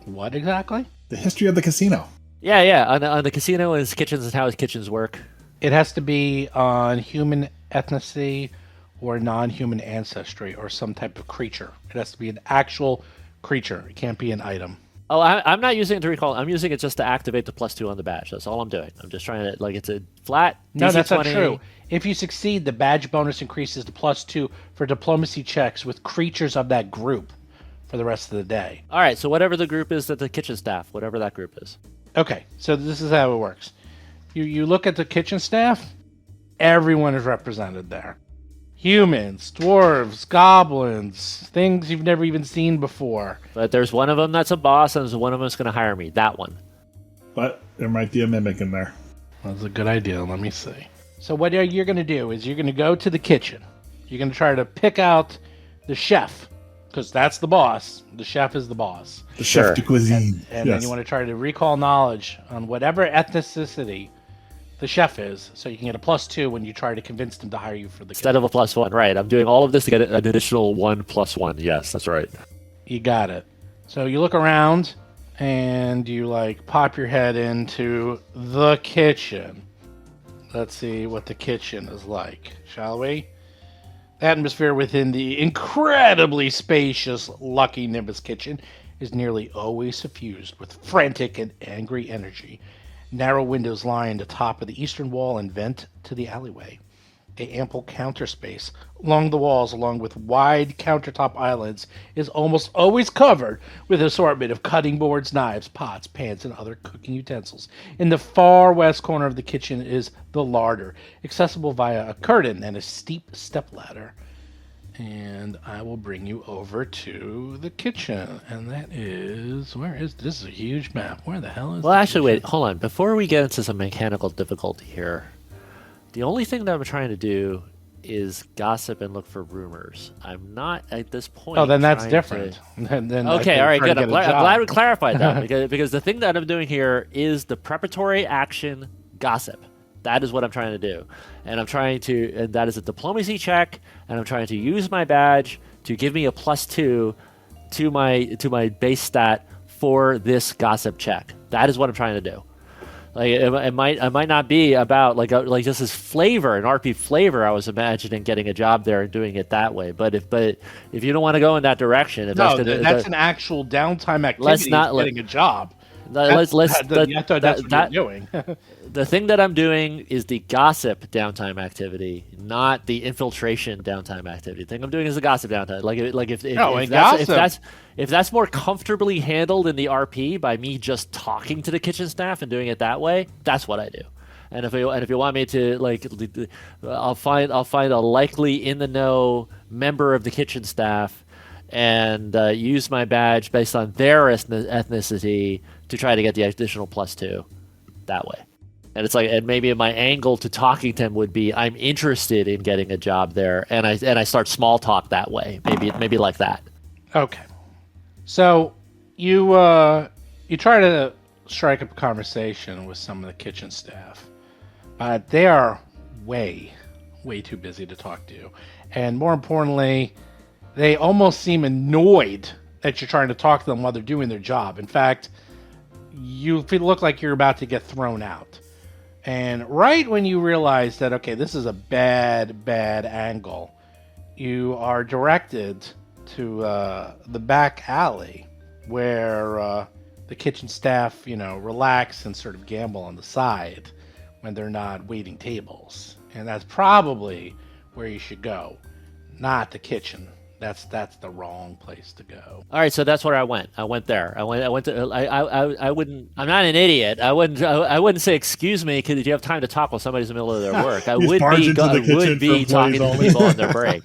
what exactly? The history of the casino. Yeah. On the casino and its kitchens and how its kitchens work. It has to be on human ethnicity or non-human ancestry or some type of creature. It has to be an actual creature. It can't be an item. Oh, I'm not using it to recall. I'm using it just to activate the +2 on the badge. That's all I'm doing. I'm just trying to, it's a flat DC No, that's 20. not true. If you succeed, the badge bonus increases to +2 for diplomacy checks with creatures of that group for the rest of the day. All right, so whatever the group is that the kitchen staff, whatever that group is. Okay, so this is how it works. You look at the kitchen staff, everyone is represented there. Humans, dwarves, goblins, things you've never even seen before. But there's one of them that's a boss, and there's one of them that's going to hire me. That one. But there might be a mimic in there. That's a good idea. Let me see. So what you're going to do is you're going to go to the kitchen. You're going to try to pick out the chef, because that's the boss. The chef is the boss. The Sure. chef de cuisine. And yes. then you want to try to recall knowledge on whatever ethnicity the chef is, so you can get a +2 when you try to convince them to hire you for the Instead of a +1, right. I'm doing all of this to get an additional 1 + 1. Yes, that's right. You got it. So you look around and you pop your head into the kitchen. Let's see what the kitchen is like, shall we? The atmosphere within the incredibly spacious Lucky Nimbus kitchen is nearly always suffused with frantic and angry energy. Narrow windows line the top of the eastern wall and vent to the alleyway. A ample counter space along the walls, along with wide countertop islands, is almost always covered with an assortment of cutting boards, knives, pots, pans, and other cooking utensils. In the far west corner of the kitchen is the larder, accessible via a curtain and a steep stepladder. And I will bring you over to the kitchen. And that is... This is a huge map. Where the hell is Well, the actually, kitchen? wait, hold on. Before we get into some mechanical difficulty here, the only thing that I'm trying to do is gossip and look for rumors. I'm not, at this point... Oh, then that's trying different. to- Then I Okay, can all right, try to good. I'm get a glad job. we clarified that because the thing that I'm doing here is the preparatory action gossip. That is what I'm trying to do, and that is a diplomacy check, and I'm trying to use my badge to give me a +2 to my base stat for this gossip check. That is what I'm trying to do. It might not be about just as flavor, an RP flavor. I was imagining getting a job there and doing it that way. But if you don't want to go in that direction, if No, that's an actual downtime activity. Let's not getting a job. I thought that's what you're doing. The thing that I'm doing is the gossip downtime activity, not the infiltration downtime activity. The thing I'm doing is the gossip downtime. If that's more comfortably handled in the RP by me just talking to the kitchen staff and doing it that way, that's what I do. And if you want me to I'll find a likely in the know member of the kitchen staff and use my badge based on their ethnicity to try to get the additional +2 that way. And it's and maybe my angle to talking to him would be I'm interested in getting a job there, and I start small talk that way. Maybe like that. Okay. So you try to strike up a conversation with some of the kitchen staff, but they are way too busy to talk to you. And more importantly, they almost seem annoyed that you're trying to talk to them while they're doing their job. In fact, you look like you're about to get thrown out. And right when you realize that, okay, this is a bad angle, you are directed to the back alley where the kitchen staff, relax and sort of gamble on the side when they're not waiting tables. And that's probably where you should go, not the kitchen. That's the wrong place to go. All right, so that's where I went. I went there. I went to. I wouldn't. I'm not an idiot. I wouldn't say excuse me because you have time to talk while somebody's in the middle of their work. I would be talking to people on their break.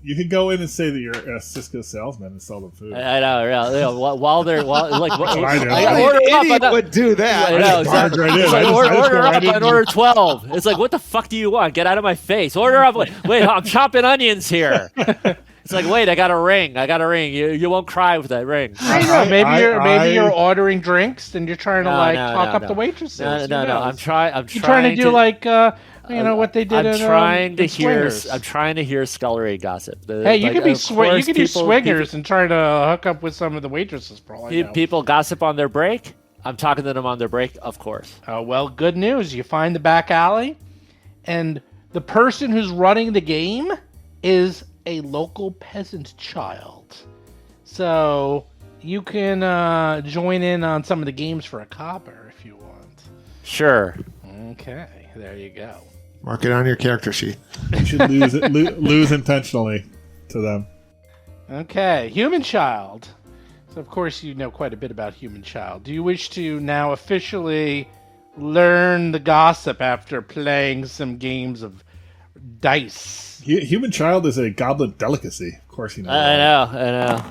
You could go in and say that you're a Cisco salesman and sell them food. I know. While they're like, I order up. Idiot would do that. I know, exactly. It's like, order up and order 12. It's like, what the fuck do you want? Get out of my face. Order up. Wait, I'm chopping onions here. It's like, wait, I got a ring. You won't cry with that ring. I know. Maybe you're ordering drinks and you're trying to talk up the waitresses. No. I'm trying. You're trying to do what they did. I'm trying to hear scullery gossip. Hey, you could be you could do swingers and try to hook up with some of the waitresses. Probably. People gossip on their break. I'm talking to them on their break, of course. Oh well, good news. You find the back alley, and the person who's running the game is a local peasant child. So you can join in on some of the games for a copper if you want. Sure. Okay, there you go. Mark it on your character sheet. You should lose intentionally to them. Okay, Human Child. So, of course, you know quite a bit about Human Child. Do you wish to now officially learn the gossip after playing some games of dice? Human Child is a goblin delicacy. Of course you know. I know.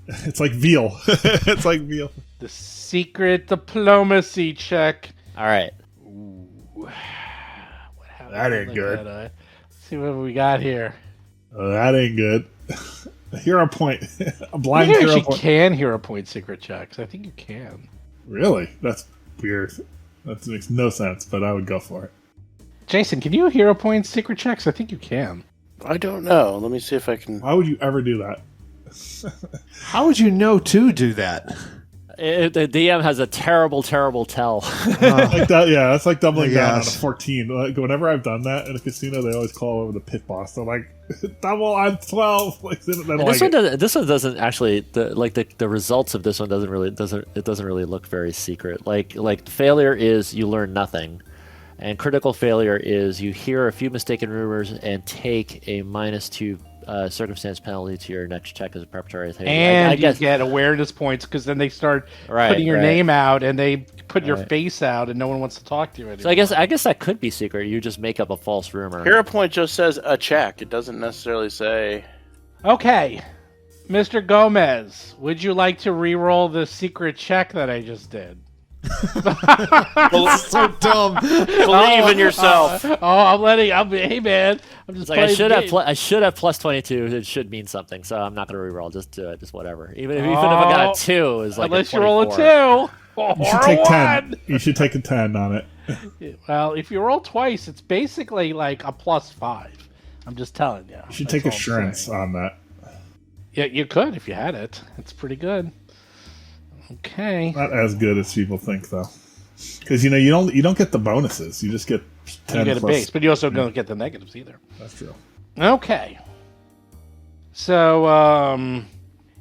It's like veal. It's like veal. The secret diplomacy check. All right. That ain't good. Let's see what we got here. That ain't good. Hero point. A blind hero hero point. You can hero point secret checks. I think you can. Really? That's weird. That makes no sense, but I would go for it. Jason, can you hero point secret checks? I think you can. I don't know. Let me see if I can. Why would you ever do that? How would you know to do that? The DM has a terrible tell. Like that, yeah, that's like doubling down on a Yes. 14. Like, whenever I've done that in a casino, they always call over the pit boss. They're like, double on 12. Like, they don't like it. This one doesn't actually the results of this one doesn't really look very secret. Like failure is you learn nothing, and critical failure is you hear a few mistaken rumors and take a -2 circumstance penalty to your next check as a preparatory thing. And I guess you get awareness points because then they start Right, putting your right. name out and they put your Right. face out and no one wants to talk to you anymore. So I guess that could be secret. You just make up a false rumor. Hero point just says a check. It doesn't necessarily say. Okay, Mr. Gomez, would you like to re-roll the secret check that I just did? So dumb. Believe in yourself. Hey man, I'm just It's like I playing should have plus 22. It should mean something. So I'm not gonna reroll. Just do it. Just whatever. Even if I got a 2, it's like unless a you roll a 24. 2 You should take 10. You should take a 10 on it. Well, if you roll twice, it's basically like a +5. I'm just telling you. You should take assurance on that. Yeah, you could if you had it. It's pretty good. Okay. Not as good as people think, though. Because you don't get the bonuses. You just get 10 You get a plus- base, but you also don't get the negatives either. That's true. Okay. So,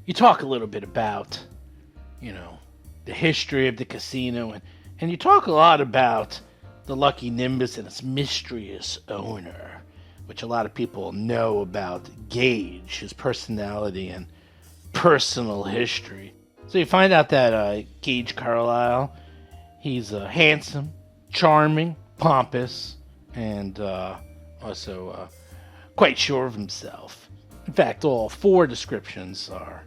you talk a little bit about, the history of the casino, and you talk a lot about the Lucky Nimbus and its mysterious owner, which a lot of people know about Gage, his personality and personal history. So you find out that Gage Carlisle, he's handsome, charming, pompous, and also quite sure of himself. In fact, all 4 descriptions are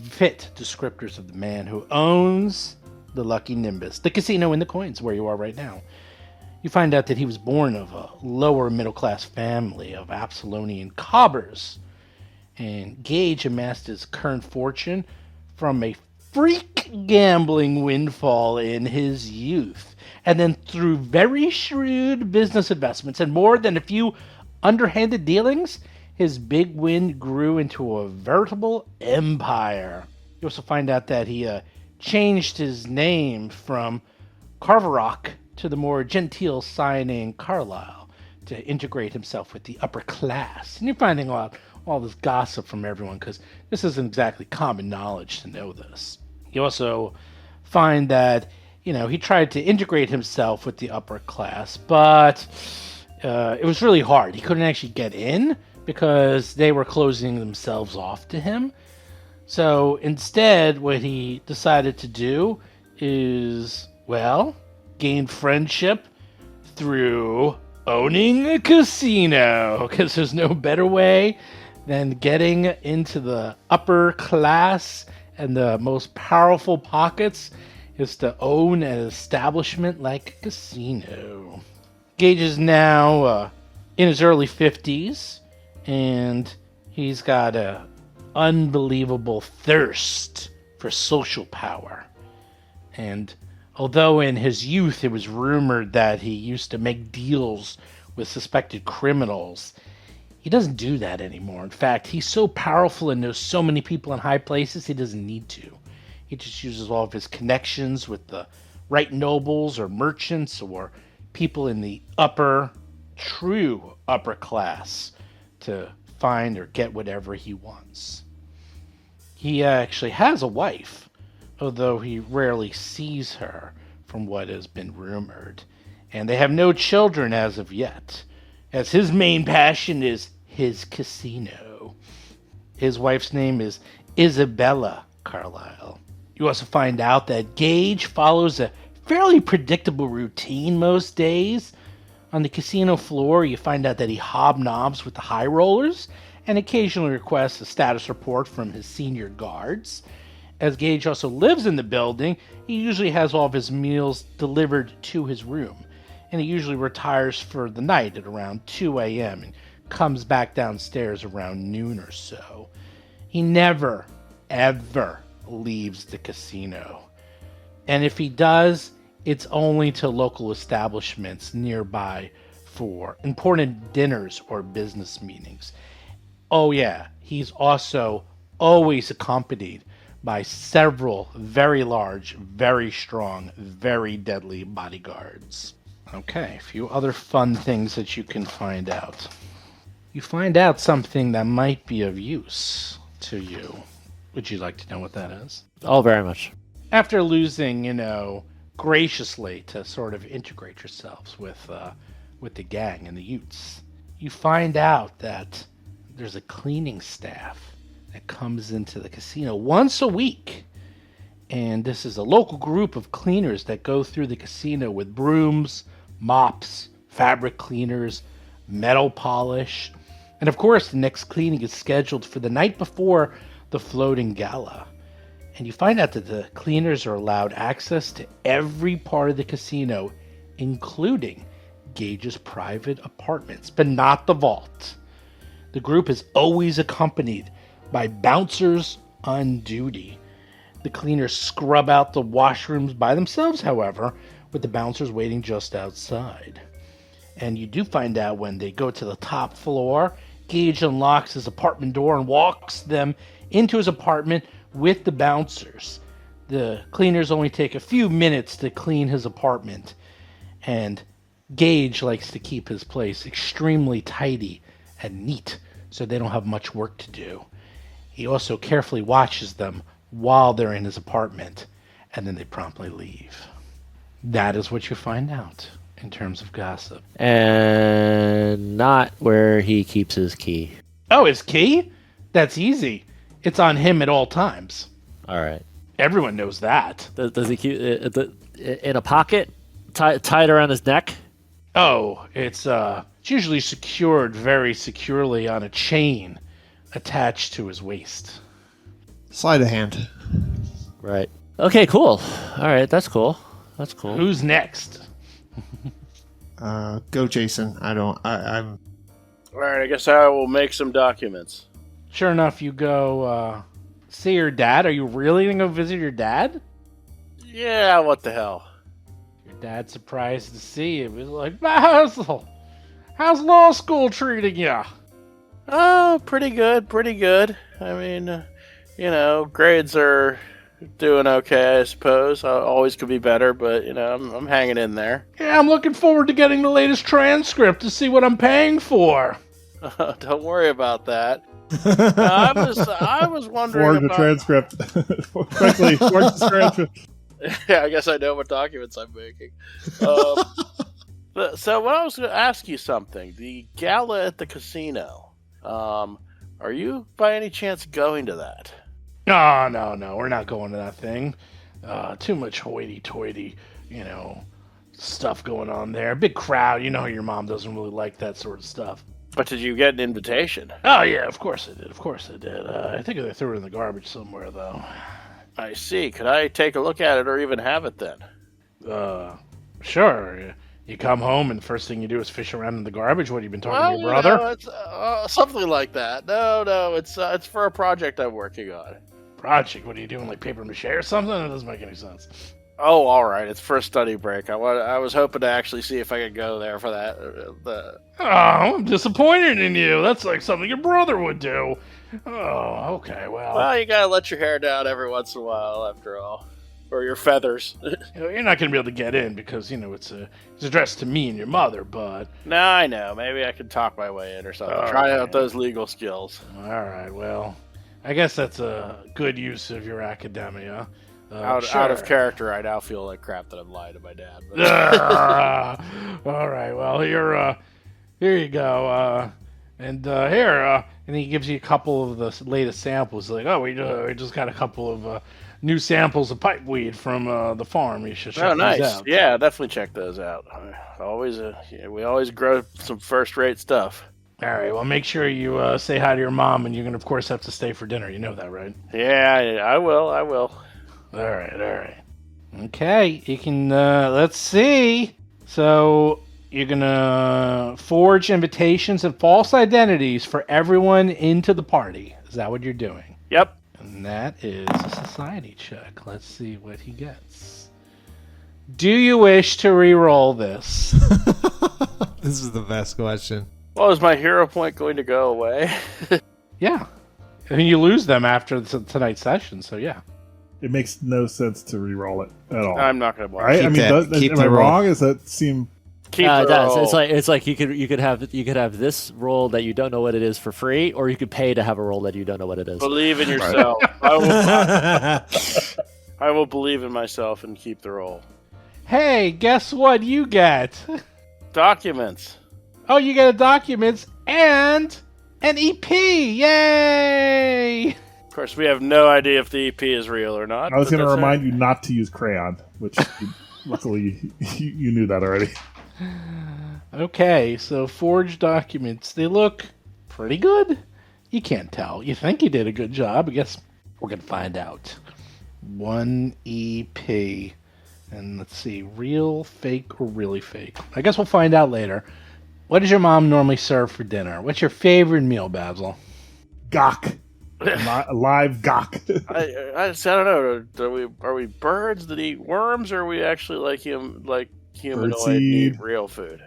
fit descriptors of the man who owns the Lucky Nimbus, the casino in the coins, where you are right now. You find out that he was born of a lower middle-class family of Absalonian cobbers, and Gage amassed his current fortune from a freak gambling windfall in his youth, and then through very shrewd business investments and more than a few underhanded dealings, his big win grew into a veritable empire. You also find out that he changed his name from Carverock to the more genteel signing Carlisle to integrate himself with the upper class. And you're finding out all this gossip from everyone because this isn't exactly common knowledge to know this. You also find that, he tried to integrate himself with the upper class, but it was really hard. He couldn't actually get in because they were closing themselves off to him. So instead, what he decided to do is, well, gain friendship through owning a casino, because there's no better way than getting into the upper class and the most powerful pockets is to own an establishment like a casino. Gage is now in his early 50s, and he's got a unbelievable thirst for social power. And although in his youth it was rumored that he used to make deals with suspected criminals, he doesn't do that anymore. In fact, he's so powerful and knows so many people in high places, he doesn't need to. He just uses all of his connections with the right nobles or merchants or people in the true upper class to find or get whatever he wants. He actually has a wife, although he rarely sees her from what has been rumored. And they have no children as of yet, as his main passion is his casino. His wife's name is Isabella Carlyle. You also find out that Gage follows a fairly predictable routine most days. On the casino floor, you find out that he hobnobs with the high rollers and occasionally requests a status report from his senior guards. As Gage also lives in the building, he usually has all of his meals delivered to his room, and he usually retires for the night at around 2 a.m. and comes back downstairs around noon or so. He never, ever leaves the casino. And if he does, it's only to local establishments nearby for important dinners or business meetings. Oh yeah, he's also always accompanied by several very large, very strong, very deadly bodyguards. Okay, a few other fun things that you can find out. You find out something that might be of use to you. Would you like to know what that is? Oh, very much. After losing, graciously to sort of integrate yourselves with the gang and the Utes, you find out that there's a cleaning staff that comes into the casino once a week. And this is a local group of cleaners that go through the casino with brooms, mops, fabric cleaners, metal polish. And of course, the next cleaning is scheduled for the night before the floating gala. And you find out that the cleaners are allowed access to every part of the casino, including Gage's private apartments, but not the vault. The group is always accompanied by bouncers on duty. The cleaners scrub out the washrooms by themselves, however, with the bouncers waiting just outside. And you do find out when they go to the top floor, Gage unlocks his apartment door and walks them into his apartment with the bouncers. The cleaners only take a few minutes to clean his apartment, and Gage likes to keep his place extremely tidy and neat so they don't have much work to do. He also carefully watches them while they're in his apartment, and then they promptly leave. That is what you find out in terms of gossip. And not where he keeps his key. Oh, his key? That's easy. It's on him at all times. All right. Everyone knows that. Does he keep it in a pocket, tied around his neck? Oh, it's usually secured very securely on a chain attached to his waist. Sleight of hand. Right. Okay, cool. All right, that's cool. That's cool. Who's next? Go, Jason. I'm. All right, I guess I will make some documents. Sure enough, you go see your dad. Are you really going to go visit your dad? Yeah, what the hell? Your dad's surprised to see you. He's like, Basil, how's law school treating you? Oh, pretty good, pretty good. I mean, grades are doing okay, I suppose. Always could be better, but, I'm hanging in there. Yeah, I'm looking forward to getting the latest transcript to see what I'm paying for. Don't worry about that. I was wondering Forge the about... transcript. Quickly, forge the transcript. Yeah, I guess I know what documents I'm making. So what I was going to ask you something. The gala at the casino. Are you by any chance going to that? No, we're not going to that thing. Too much hoity-toity, stuff going on there. Big crowd. You know your mom doesn't really like that sort of stuff. But did you get an invitation? Oh, yeah, of course I did. I think they threw it in the garbage somewhere, though. I see. Could I take a look at it or even have it then? Sure. You come home and the first thing you do is fish around in the garbage? What, have you been talking to your brother? It's something like that. No, it's for a project I'm working on. Project? What are you doing, like paper mache or something? That doesn't make any sense. Oh, all right. It's for a study break. I was hoping to actually see if I could go there for that. Oh, I'm disappointed in you. That's like something your brother would do. Oh, okay, well. Well, you gotta let your hair down every once in a while, after all. Or your feathers. You're not going to be able to get in because, it's addressed to me and your mother, but... No, I know. Maybe I could talk my way in or something. Try out those legal skills. All right, well, I guess that's a good use of your academia. Out of character, I now feel like crap that I'm lying to my dad. But... All right, well, here you go. And he gives you a couple of the latest samples. Like, we just got a couple of new samples of pipeweed from the farm. You should check these nice. out. Yeah, definitely check those out. We always grow some first-rate stuff. All right, well, make sure you say hi to your mom, and you're going to, of course, have to stay for dinner. You know that, right? Yeah, I will. All right. Okay, you can, let's see. So, you're going to forge invitations and false identities for everyone into the party. Is that what you're doing? Yep. And that is a society check. Let's see what he gets. Do you wish to re-roll this? This is the best question. Well, is my hero point going to go away? Yeah. I mean, you lose them after tonight's session, so yeah. It makes no sense to re-roll it at all. I'm not going to bother. Right? Keep am I the roll. wrong? Does that seem... Keep It the does. roll. It's like you could have this roll that you don't know what it is for free, or you could pay to have a roll that you don't know what it is. Believe in yourself. I will believe in myself and keep the roll. Hey, guess what you get? Documents. Oh, you get a documents and an EP! Yay! Of course, we have no idea if the EP is real or not. I was but going to that's remind all you not to use crayon, which luckily you knew that already. Okay, so forged documents. They look pretty good. You can't tell. You think you did a good job. I guess we're going to find out. 1 EP. And let's see, real, fake, or really fake? I guess we'll find out later. What does your mom normally serve for dinner? What's your favorite meal, Basil? Gawk. Live gawk. I don't know. Are we birds that eat worms, or are we actually like humanoid and eat real food?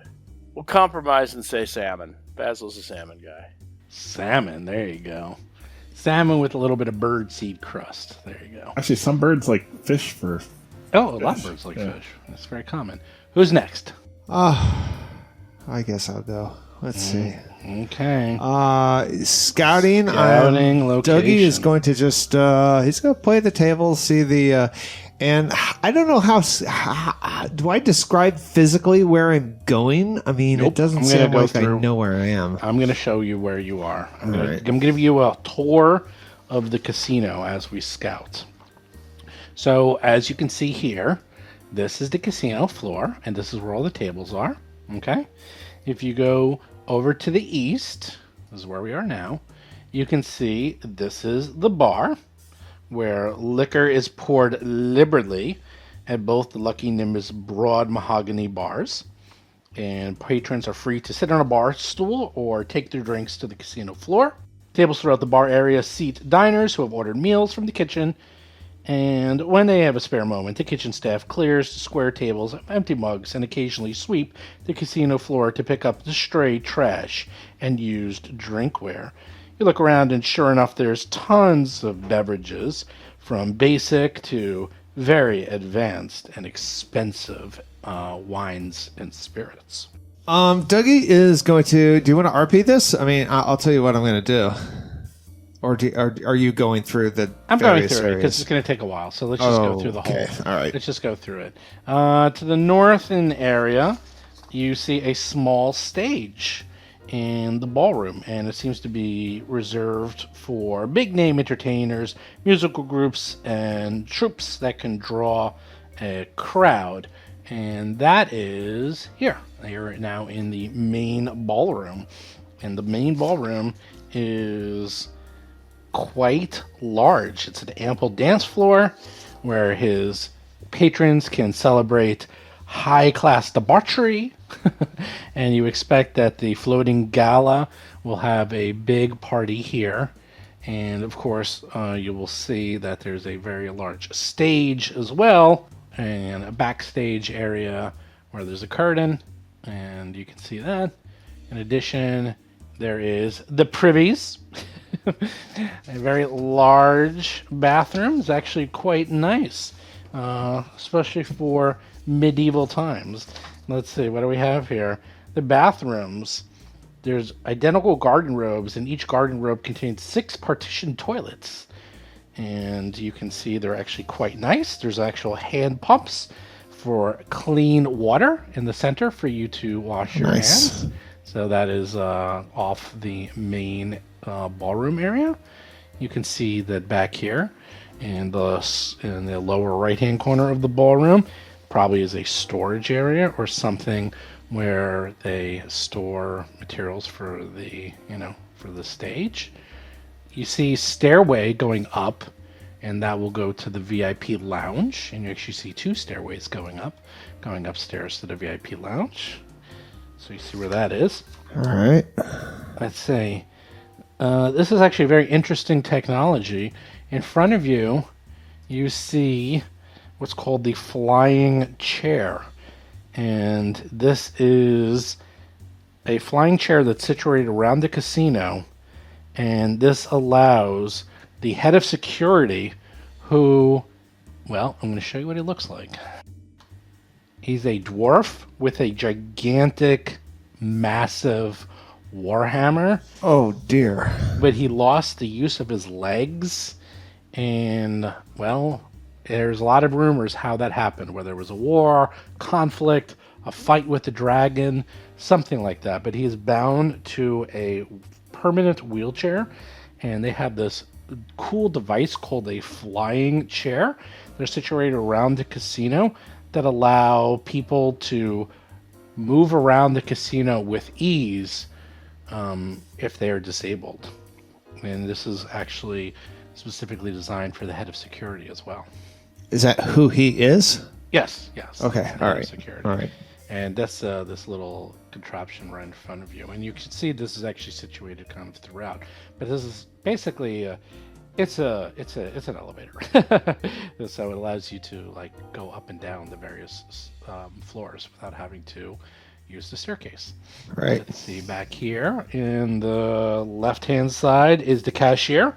We'll compromise and say salmon. Basil's a salmon guy. Salmon, there you go. Salmon with a little bit of birdseed crust. There you go. Actually, some birds like fish for... Oh, a lot of birds like fish. That's very common. Who's next? I guess I'll go. Let's see. Okay. Scouting. Location. Dougie is going to just he's going to play the table, see the and I don't know how do I describe physically where I'm going? I mean, Nope. it doesn't I'm gonna seem go like through. I know where I am. I'm going to show you where you are. I'm going right. to give you a tour of the casino as we scout. So, as you can see here, this is the casino floor, and this is where all the tables are. Okay? If you go over to the east, this is where we are now, you can see this is the bar, where liquor is poured liberally at both the Lucky Nimbus broad mahogany bars. And patrons are free to sit on a bar stool or take their drinks to the casino floor. Tables throughout the bar area seat diners who have ordered meals from the kitchen. And when they have a spare moment, the kitchen staff clears the square tables of empty mugs and occasionally sweep the casino floor to pick up the stray trash and used drinkware. You look around and sure enough, there's tons of beverages, from basic to very advanced and expensive wines and spirits. Dougie is going to. Do you want to RP this? I mean, I'll tell you what I'm going to do. Or are you going through the? I'm going various through it because areas? it's going to take a while. So let's just go through the whole. Okay, all right. Let's just go through it. To the northern area, you see a small stage. in the ballroom, and it seems to be reserved for big name entertainers, musical groups, and troops that can draw a crowd. And that is here. You're now in the main ballroom, and the main ballroom is quite large. It's an ample dance floor where his patrons can celebrate high-class debauchery, and you expect that the floating gala will have a big party here. And of course, you will see that there's a very large stage as well, and a backstage area where there's a curtain, and you can see that. In addition, there is the privies. A very large bathroom. It's actually quite nice, especially for medieval times. Let's see, what do we have here? The bathrooms. There's identical garden robes, and each garden robe contains 6 partitioned toilets. And you can see they're actually quite nice. There's actual hand pumps for clean water in the center for you to wash your hands. So that is off the main ballroom area. You can see that back here in the lower right-hand corner of the ballroom probably is a storage area or something where they store materials for the stage. You see stairway going up, and that will go to the VIP lounge, and you actually see 2 stairways going upstairs to the VIP lounge. So you see where that is. All right. Let's see. This is actually a very interesting technology. In front of you, you see what's called the flying chair. And this is a flying chair that's situated around the casino. And this allows the head of security, who, well, I'm going to show you what he looks like. He's a dwarf with a gigantic, massive warhammer. Oh, dear. But he lost the use of his legs. And, well, there's a lot of rumors how that happened, whether it was a war, conflict, a fight with the dragon, something like that. But he is bound to a permanent wheelchair, and they have this cool device called a flying chair. They're situated around the casino that allow people to move around the casino with ease if they are disabled. And this is actually specifically designed for the head of security as well. Is that who he is? Yes. Okay, all right. Security. All right. And that's this little contraption right in front of you. And you can see this is actually situated kind of throughout. But this is basically it's an elevator. So it allows you to go up and down the various floors without having to use the staircase. Right. Let's see, back here in the left-hand side is the cashier.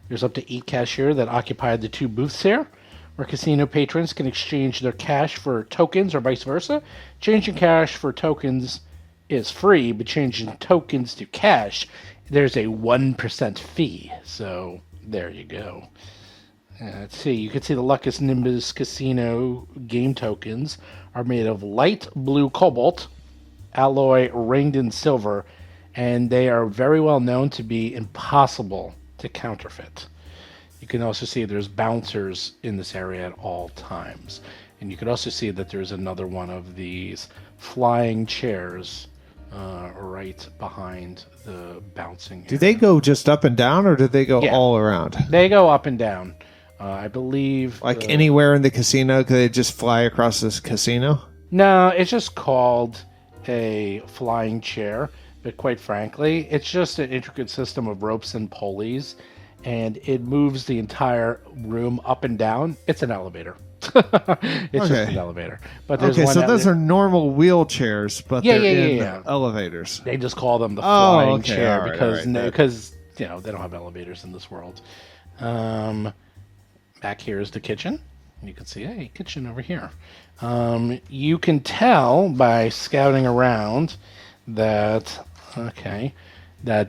There's up to 8 cashier that occupy the 2 booths here, where casino patrons can exchange their cash for tokens or vice versa. Changing cash for tokens is free, but changing tokens to cash, there's a 1% fee. So there you go. Let's see, you can see the Lucas Nimbus Casino game tokens are made of light blue cobalt, alloy ringed in silver, and they are very well known to be impossible to counterfeit. You can also see there's bouncers in this area at all times. And you can also see that there's another one of these flying chairs right behind the bouncing area. Do they go just up and down, or do they go all around? They go up and down. I believe... anywhere in the casino, could they just fly across this casino? No, it's just called a flying chair. But quite frankly, it's just an intricate system of ropes and pulleys, and it moves the entire room up and down. It's an elevator. It's just an elevator. But there's one so those are normal wheelchairs, but they're in elevators. They just call them the flying chair right, because they don't have elevators in this world. Back here is the kitchen. You can see, hey, kitchen over here. You can tell by scouting around that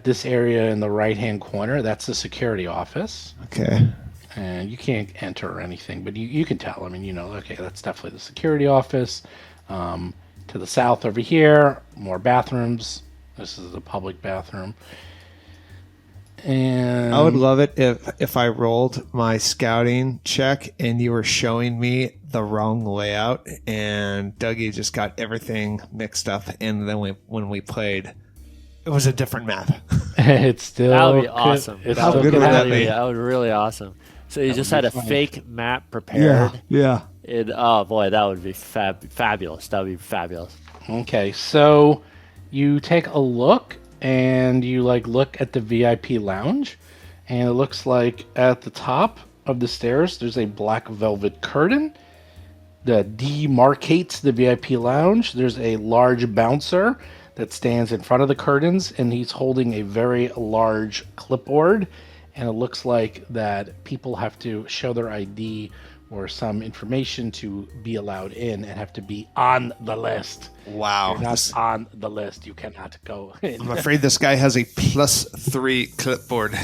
this area in the right-hand corner, that's the security office. Okay. And you can't enter or anything, but you can tell. I mean, that's definitely the security office. To the south over here, more bathrooms. This is the public bathroom. And I would love it if I rolled my scouting check and you were showing me the wrong layout and Dougie just got everything mixed up, and then when we played, it was a different map. it's still That would be awesome. It's How still good would that be? That would be really awesome. So you just would had be a fun. fake map prepared. Yeah. Oh boy, that would be fabulous. That would be fabulous. Okay, so you take a look and you look at the VIP lounge, and it looks like at the top of the stairs there's a black velvet curtain that demarcates the VIP lounge. There's a large bouncer that stands in front of the curtains, and he's holding a very large clipboard, and it looks like that people have to show their ID or some information to be allowed in and have to be on the list. Wow. If you're not on the list, you cannot go in. I'm afraid this guy has a +3 clipboard.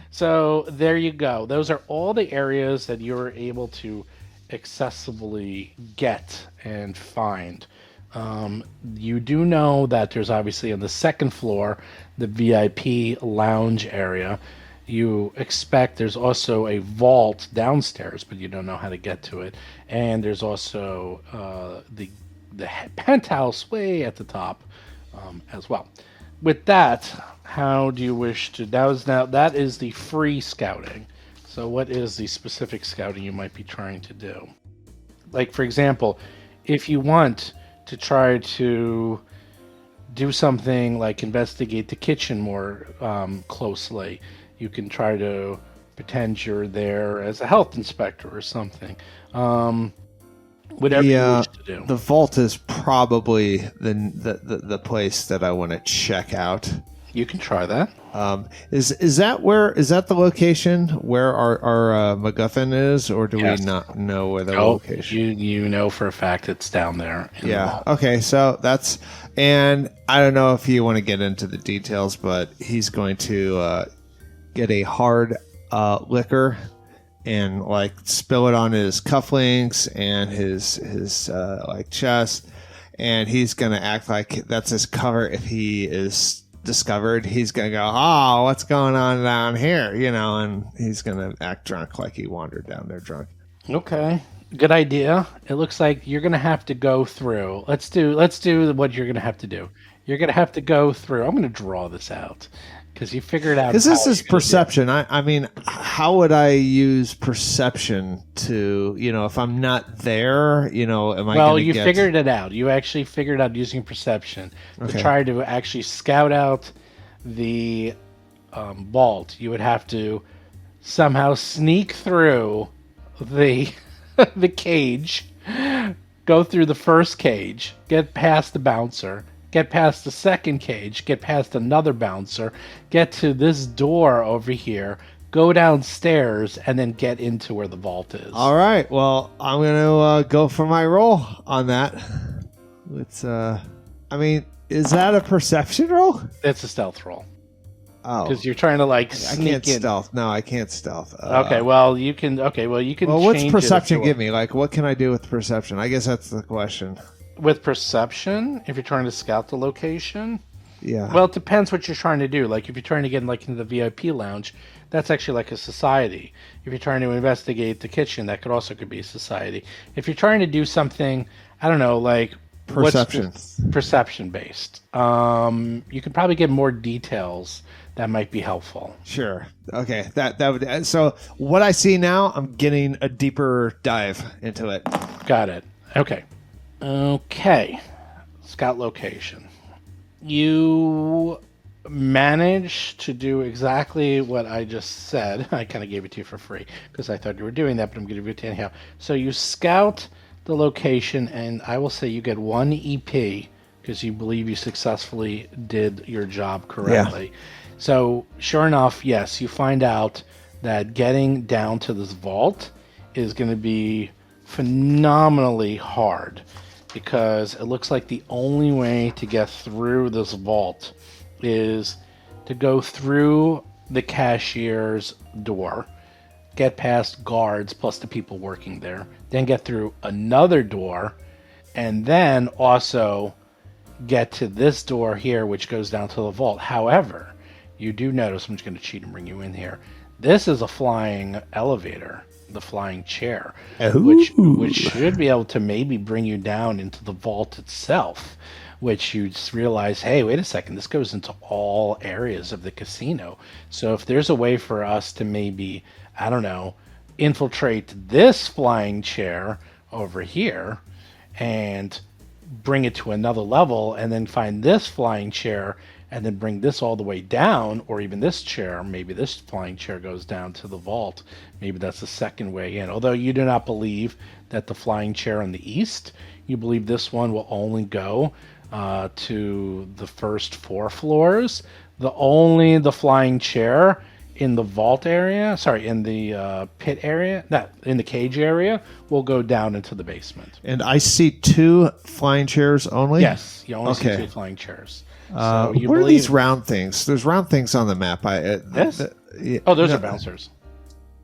So there you go. Those are all the areas that you're able to accessibly get and find. You do know that there's obviously on the second floor, the VIP lounge area. You expect there's also a vault downstairs, but you don't know how to get to it. And there's also the penthouse way at the top as well. With that, how do you wish to? That is the free scouting. So what is the specific scouting you might be trying to do? Like, for example, if you want to try to do something like investigate the kitchen more closely, you can try to pretend you're there as a health inspector or something. Whatever you wish to do. The vault is probably the place that I want to check out. You can try that. Is that the location where our MacGuffin is, or do Yes. we not know where the Oh, location? you know for a fact it's down there. In the Yeah. vault. Okay. So that's, and I don't know if you want to get into the details, but he's going to get a hard liquor and spill it on his cufflinks and his chest, and he's gonna act like that's his cover. If he is discovered, he's gonna go, "Oh, what's going on down here?" And he's gonna act drunk, like he wandered down there drunk. Okay. Good idea. It looks like you're gonna have to go through. Let's do what you're gonna have to do. You're gonna have to go through. I'm gonna draw this out because you figured out. Because this how is you're gonna do it. perception. I mean, how would I use perception to, if I'm not there, am I? Well, gonna you get... figured it out. You actually figured out using perception to Okay. try to actually scout out the vault. You would have to somehow sneak through the the cage, go through the first cage, get past the bouncer, get past the second cage, get past another bouncer, get to this door over here, go downstairs, and then get into where the vault is. All right. Well, I'm gonna go for my roll on that. It's is that a perception roll? It's a stealth roll. Oh, Because you're trying to I sneak can't in. stealth. No, I can't stealth. Okay, well you can. Okay, well you can. Well, what's change it if perception you give want. me? What can I do with perception? I guess that's the question. With perception, if you're trying to scout the location, Yeah. well, it depends what you're trying to do. Like if you're trying to get into the VIP lounge, that's actually like a society. If you're trying to investigate the kitchen, that could be a society. If you're trying to do something, I don't know, like Perception. Perception based. You could probably get more details that might be helpful. Sure. Okay. That would. So what I see now, I'm getting a deeper dive into it. Got it. Okay. Scout location. You managed to do exactly what I just said. I kind of gave it to you for free because I thought you were doing that, but I'm going to give it to you anyhow. So you scout the location, and I will say you get 1 EP because you believe you successfully did your job correctly. So sure enough, yes, you find out that getting down to this vault is going to be phenomenally hard because it looks like the only way to get through this vault is to go through the cashier's door, get past guards plus the people working there, then get through another door, and then also get to this door here, which goes down to the vault. However, you do notice, I'm just going to cheat and bring you in here. This is a flying elevator, the flying chair, which should be able to maybe bring you down into the vault itself, which you just realize, hey, wait a second, this goes into all areas of the casino. So if there's a way for us to maybe, I don't know, infiltrate this flying chair over here and bring it to another level, and then find this flying chair and then bring this all the way down, or even this chair, maybe this flying chair goes down to the vault. Maybe that's the second way in. Although you do not believe that the flying chair on the east, you believe this one will only go to the first 4 floors. The flying chair in the vault area, in the pit area, in the cage area, will go down into the basement. And I see 2 flying chairs only? Yes, you only see 2 flying chairs. So what are these round things? There's round things on the map. Those are bouncers.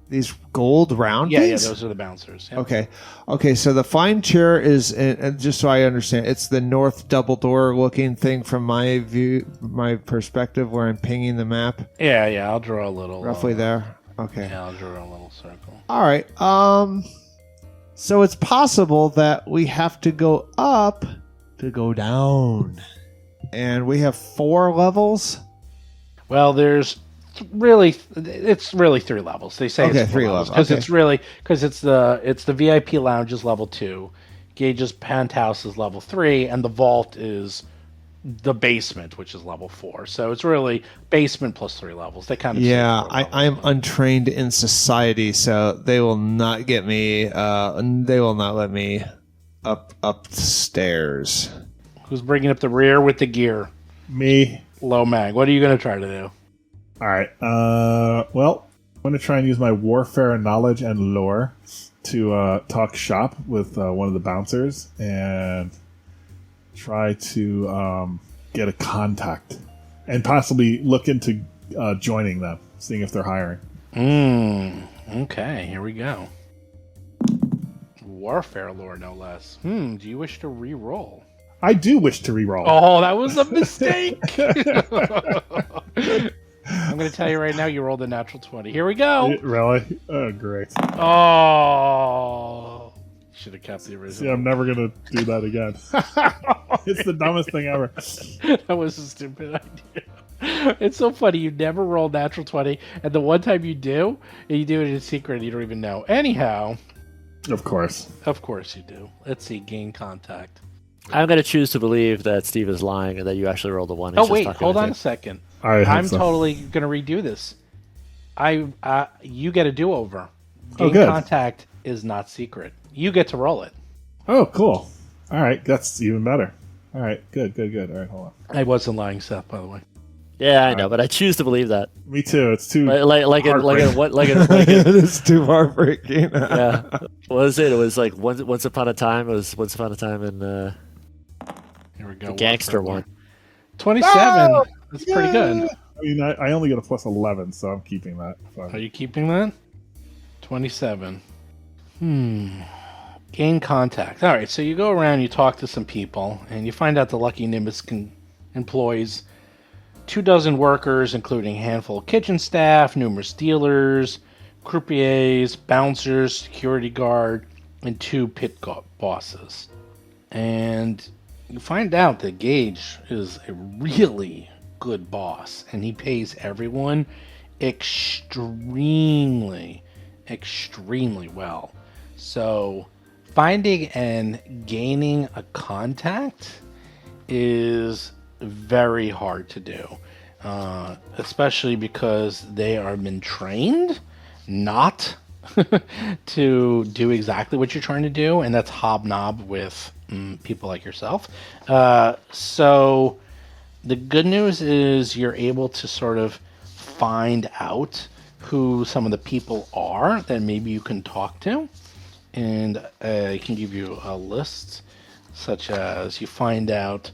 These gold round things? Yeah, those are the bouncers. Yep. Okay. So the flying chair is, and just so I understand, it's the north double door looking thing from my view, my perspective, where I'm pinging the map. Yeah. I'll draw a little. Roughly there. Okay. Yeah, I'll draw a little circle. All right. So it's possible that we have to go up to go down, and we have 4 levels. Well, it's really 3 levels. They say it's 3 levels because it's the VIP lounge is level 2, Gage's penthouse is level 3, and the vault is the basement, which is level 4. So it's really basement plus 3 levels. They kind of I'm untrained in society, so they will not get me. They will not let me up the stairs. Who's bringing up the rear with the gear? Me. Low Mag. What are you going to try to do? All right. Well, I'm going to try and use my warfare knowledge and lore to talk shop with one of the bouncers and try to get a contact and possibly look into joining them, seeing if they're hiring. Okay, here we go. Warfare lore, no less. Do you wish to re-roll? I do wish to re-roll. Oh, that was a mistake. I'm going to tell you right now, you rolled a natural 20. Here we go. Really? Oh, great. Oh. Should have kept the original. See, I'm never going to do that again. It's the dumbest thing ever. That was a stupid idea. It's so funny. You never roll natural 20, and the one time you do it in secret, and you don't even know. Anyhow. Of course. Of course you do. Let's see. Gain contact. I'm going to choose to believe that Steve is lying and that you actually rolled a 1. Oh, wait. Hold on a second. I'm so. Totally going to redo this. You get a do-over. Gain good. contact is not secret. You get to roll it. Oh, cool. All right. That's even better. All right. Good. All right. Hold on. I wasn't lying, Seth, by the way. Yeah, I know, but I choose to believe that. Me too. It's too It's too heartbreaking. Yeah. What was it? It was like once upon a time. It was once upon a time in Here we go. the gangster one. 27. Oh, That's pretty good. I mean, I only get a plus 11, so I'm keeping that. Fine. Are you keeping that? 27. Gain contact. All right, so you go around, you talk to some people, and you find out the Lucky Nimbus employs 24 workers, including a handful of kitchen staff, numerous dealers, croupiers, bouncers, security guard, and 2 pit bosses. And you find out that Gage is a really good boss, and he pays everyone extremely well. So finding and gaining a contact is very hard to do, especially because they are been trained not to do exactly what you're trying to do, and that's hobnob with people like yourself. So the good news is you're able to sort of find out who some of the people are that maybe you can talk to, and I can give you a list, such as you find out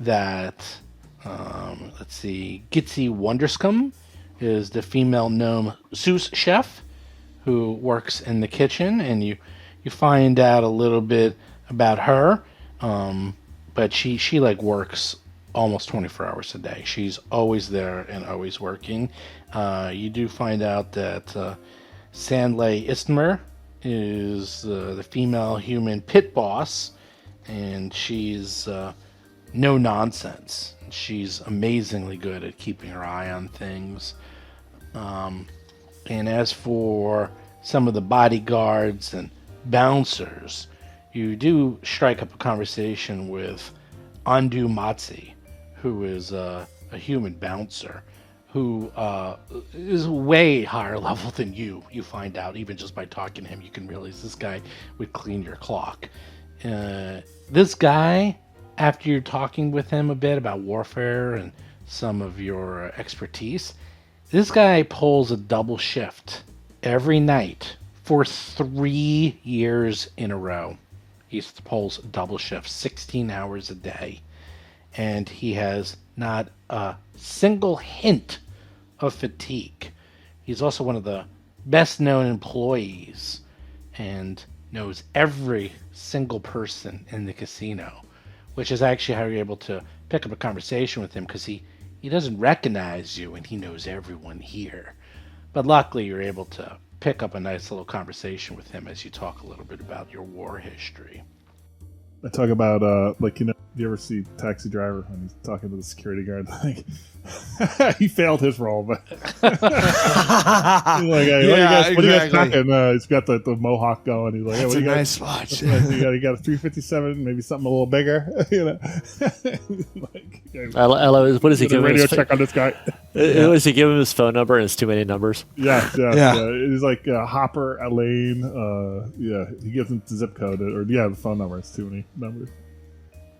that let's see, Gitsy Wonderscum is the female gnome sous chef who works in the kitchen, and you find out a little bit about her. but she like works almost 24 hours a day. She's always there and always working. You do find out that Sandlay Istmer is the female human pit boss, and she's no nonsense. She's amazingly good at keeping her eye on things. And as for some of the bodyguards and bouncers, you do strike up a conversation with Andu Matsi, who is a human bouncer, who is way higher level than you. You find out, even just by talking to him, you can realize this guy would clean your clock. This guy, after you're talking with him a bit about warfare and some of your expertise, this guy pulls a double shift every night for 3 years in a row. He pulls double shifts, 16 hours a day. And he has not a single hint of fatigue. He's also one of the best known employees and knows every single person in the casino, which is actually how you're able to pick up a conversation with him, because he doesn't recognize you and he knows everyone here. But luckily you're able to pick up a nice little conversation with him as you talk a little bit about your war history. I talk about, do you ever see Taxi Driver when he's talking to the security guard? Like, he failed his role, but he's like, hey, what are you guys talking? He's got the mohawk going. He's like, hey, That's what a you nice watch. you got a 357, maybe something a little bigger. What does he give him? Radio check on this guy. What does he give him his phone number? And it's too many numbers. Yeah. He's like Hopper, Elaine. He gives him the zip code the phone number. It's too many numbers.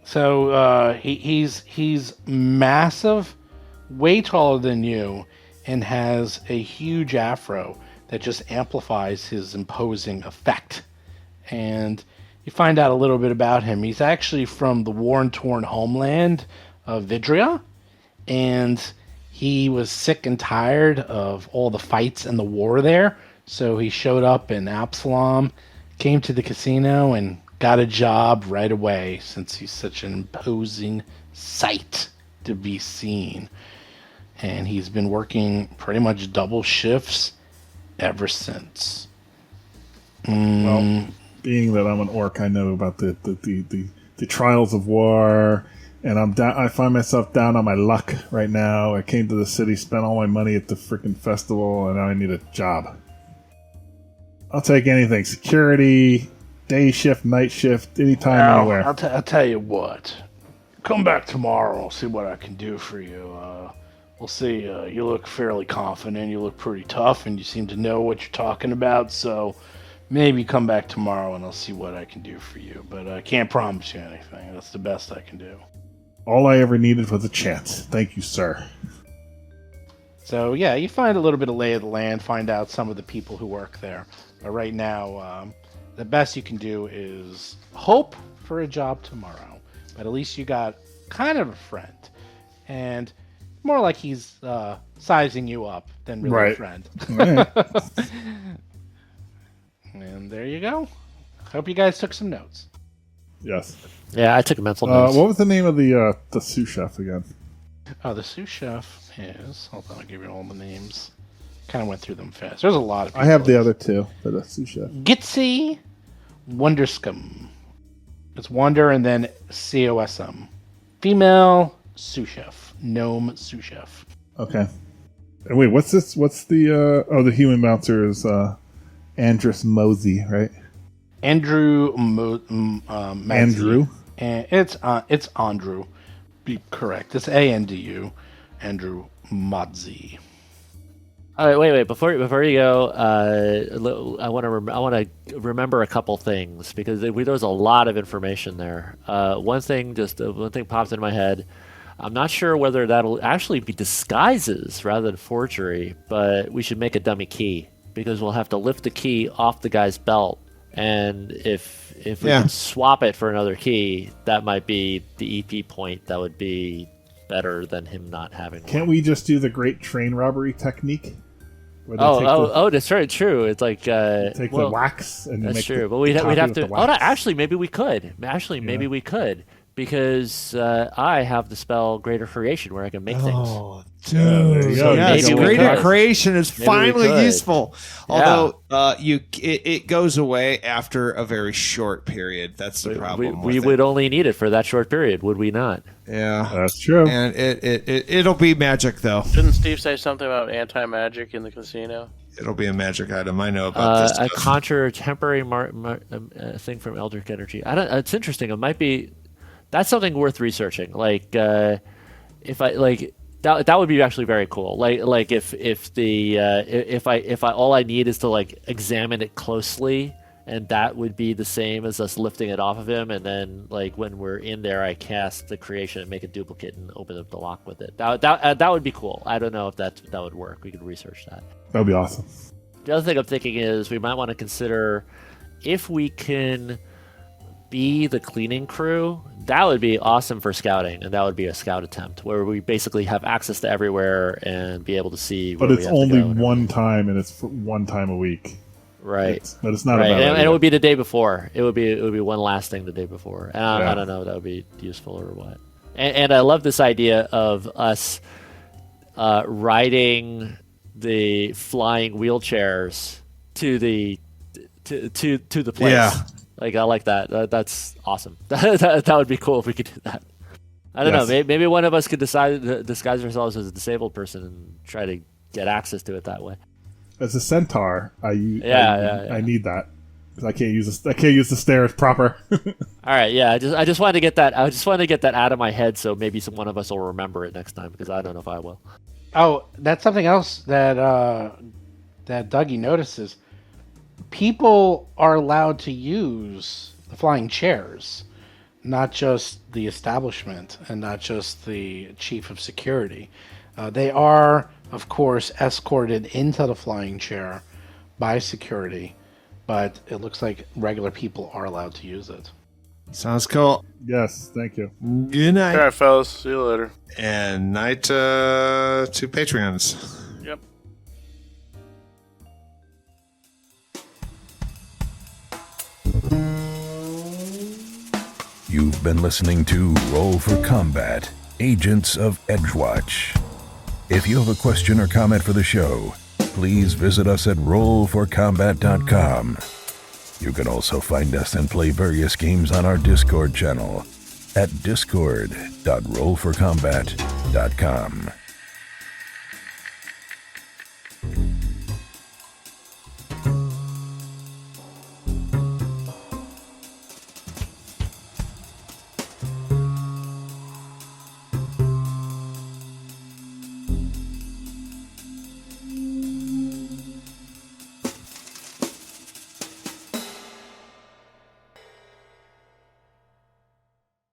So he's massive, way taller than you, and has a huge afro that just amplifies his imposing effect. And you find out a little bit about him. He's actually from the war-torn homeland of Vidria, and he was sick and tired of all the fights and the war there. So he showed up in Absalom, came to the casino, and got a job right away, since he's such an imposing sight to be seen. And he's been working pretty much double shifts ever since. Well, being that I'm an orc, I know about the trials of war, and I find myself down on my luck right now. I came to the city, spent all my money at the freaking festival, and now I need a job. I'll take anything. Security, day shift, night shift, anytime, anywhere. I'll tell you what. Come back tomorrow. I'll see what I can do for you. We'll see. You look fairly confident. You look pretty tough, and you seem to know what you're talking about. So maybe come back tomorrow, and I'll see what I can do for you. But I can't promise you anything. That's the best I can do. All I ever needed was a chance. Thank you, sir. So yeah, you find a little bit of lay of the land, find out some of the people who work there. But right now, the best you can do is hope for a job tomorrow. But at least you got kind of a friend. And more like he's sizing you up than really a friend. Right. And there you go. Hope you guys took some notes. Yes. Yeah, I took mental notes. What was the name of the sous chef again? Oh, the sous chef is... Hold on, I'll give you all the names. Kind of went through them fast. There's a lot of people. I have the other two for the sous chef. Gitsy Wonderscum. It's Wonder and then COSM. Female sous chef. Gnome sous chef. Okay. And wait, what's this? What's the... the human bouncer is Andrus Mosey, right? Andrew Andrew? And it's Andrew. Be correct. It's Andu. Andrew Modzi. All right, wait. Before you go, I want to remember a couple things, because there's a lot of information there. One thing popped in my head. I'm not sure whether that'll actually be disguises rather than forgery, but we should make a dummy key, because we'll have to lift the key off the guy's belt, and if we can swap it for another key, that might be the EP point. That would be better than him not having one. Can't we just do the great train robbery technique? That's very true. It's like take the wax and that's make true. the but we'd have to. wax. Actually, maybe we could. Maybe we could. because I have the spell Greater Creation where I can make things. Oh, there you dude. go. Yes, Maybe we greater could. creation is Maybe we finally could. useful. Although it goes away after a very short period. That's the problem. We with would it. only need it for that short period, would we not? Yeah, That's true. and it'll be magic though. Didn't Steve say something about anti-magic in the casino? It'll be a magic item. I know about this. A stuff. conjure temporary thing from Eldritch Energy. It's interesting. It might be. That's something worth researching. Like, if I like that would be actually very cool. Like if I all I need is to like examine it closely, and that would be the same as us lifting it off of him, and then like when we're in there, I cast the creation and make a duplicate and open up the lock with it. That would be cool. I don't know if that would work. We could research that. That would be awesome. The other thing I'm thinking is we might want to consider if we can be the cleaning crew. That would be awesome for scouting, and that would be a scout attempt where we basically have access to everywhere and be able to see. But where it's we have only to go. one time, and it's for one time a week. Right. But it's not Right, a bad and idea. it would be the day before. It would be one last thing the day before. And Yeah. I don't know if that would be useful or what. And I love this idea of us riding the flying wheelchairs to the place. Yeah. Like I like that. That's awesome. that would be cool if we could do that. I don't know. Yes. Maybe one of us could decide to disguise ourselves as a disabled person and try to get access to it that way. As a centaur, I need that because I can't use the stairs proper. All right, yeah. I just wanted to get that. I just wanted to get that out of my head, so maybe one of us will remember it next time because I don't know if I will. Oh, that's something else that that Dougie notices. People are allowed to use the flying chairs, not just the establishment and not just the chief of security. They are, of course, escorted into the flying chair by security, but it looks like regular people are allowed to use it. Sounds cool. Yes, thank you. Good night. All right, fellas. See you later. And night to Patreons. Yep. You've been listening to Roll for Combat, Agents of Edgewatch. If you have a question or comment for the show, please visit us at rollforcombat.com. You can also find us and play various games on our Discord channel at discord.rollforcombat.com.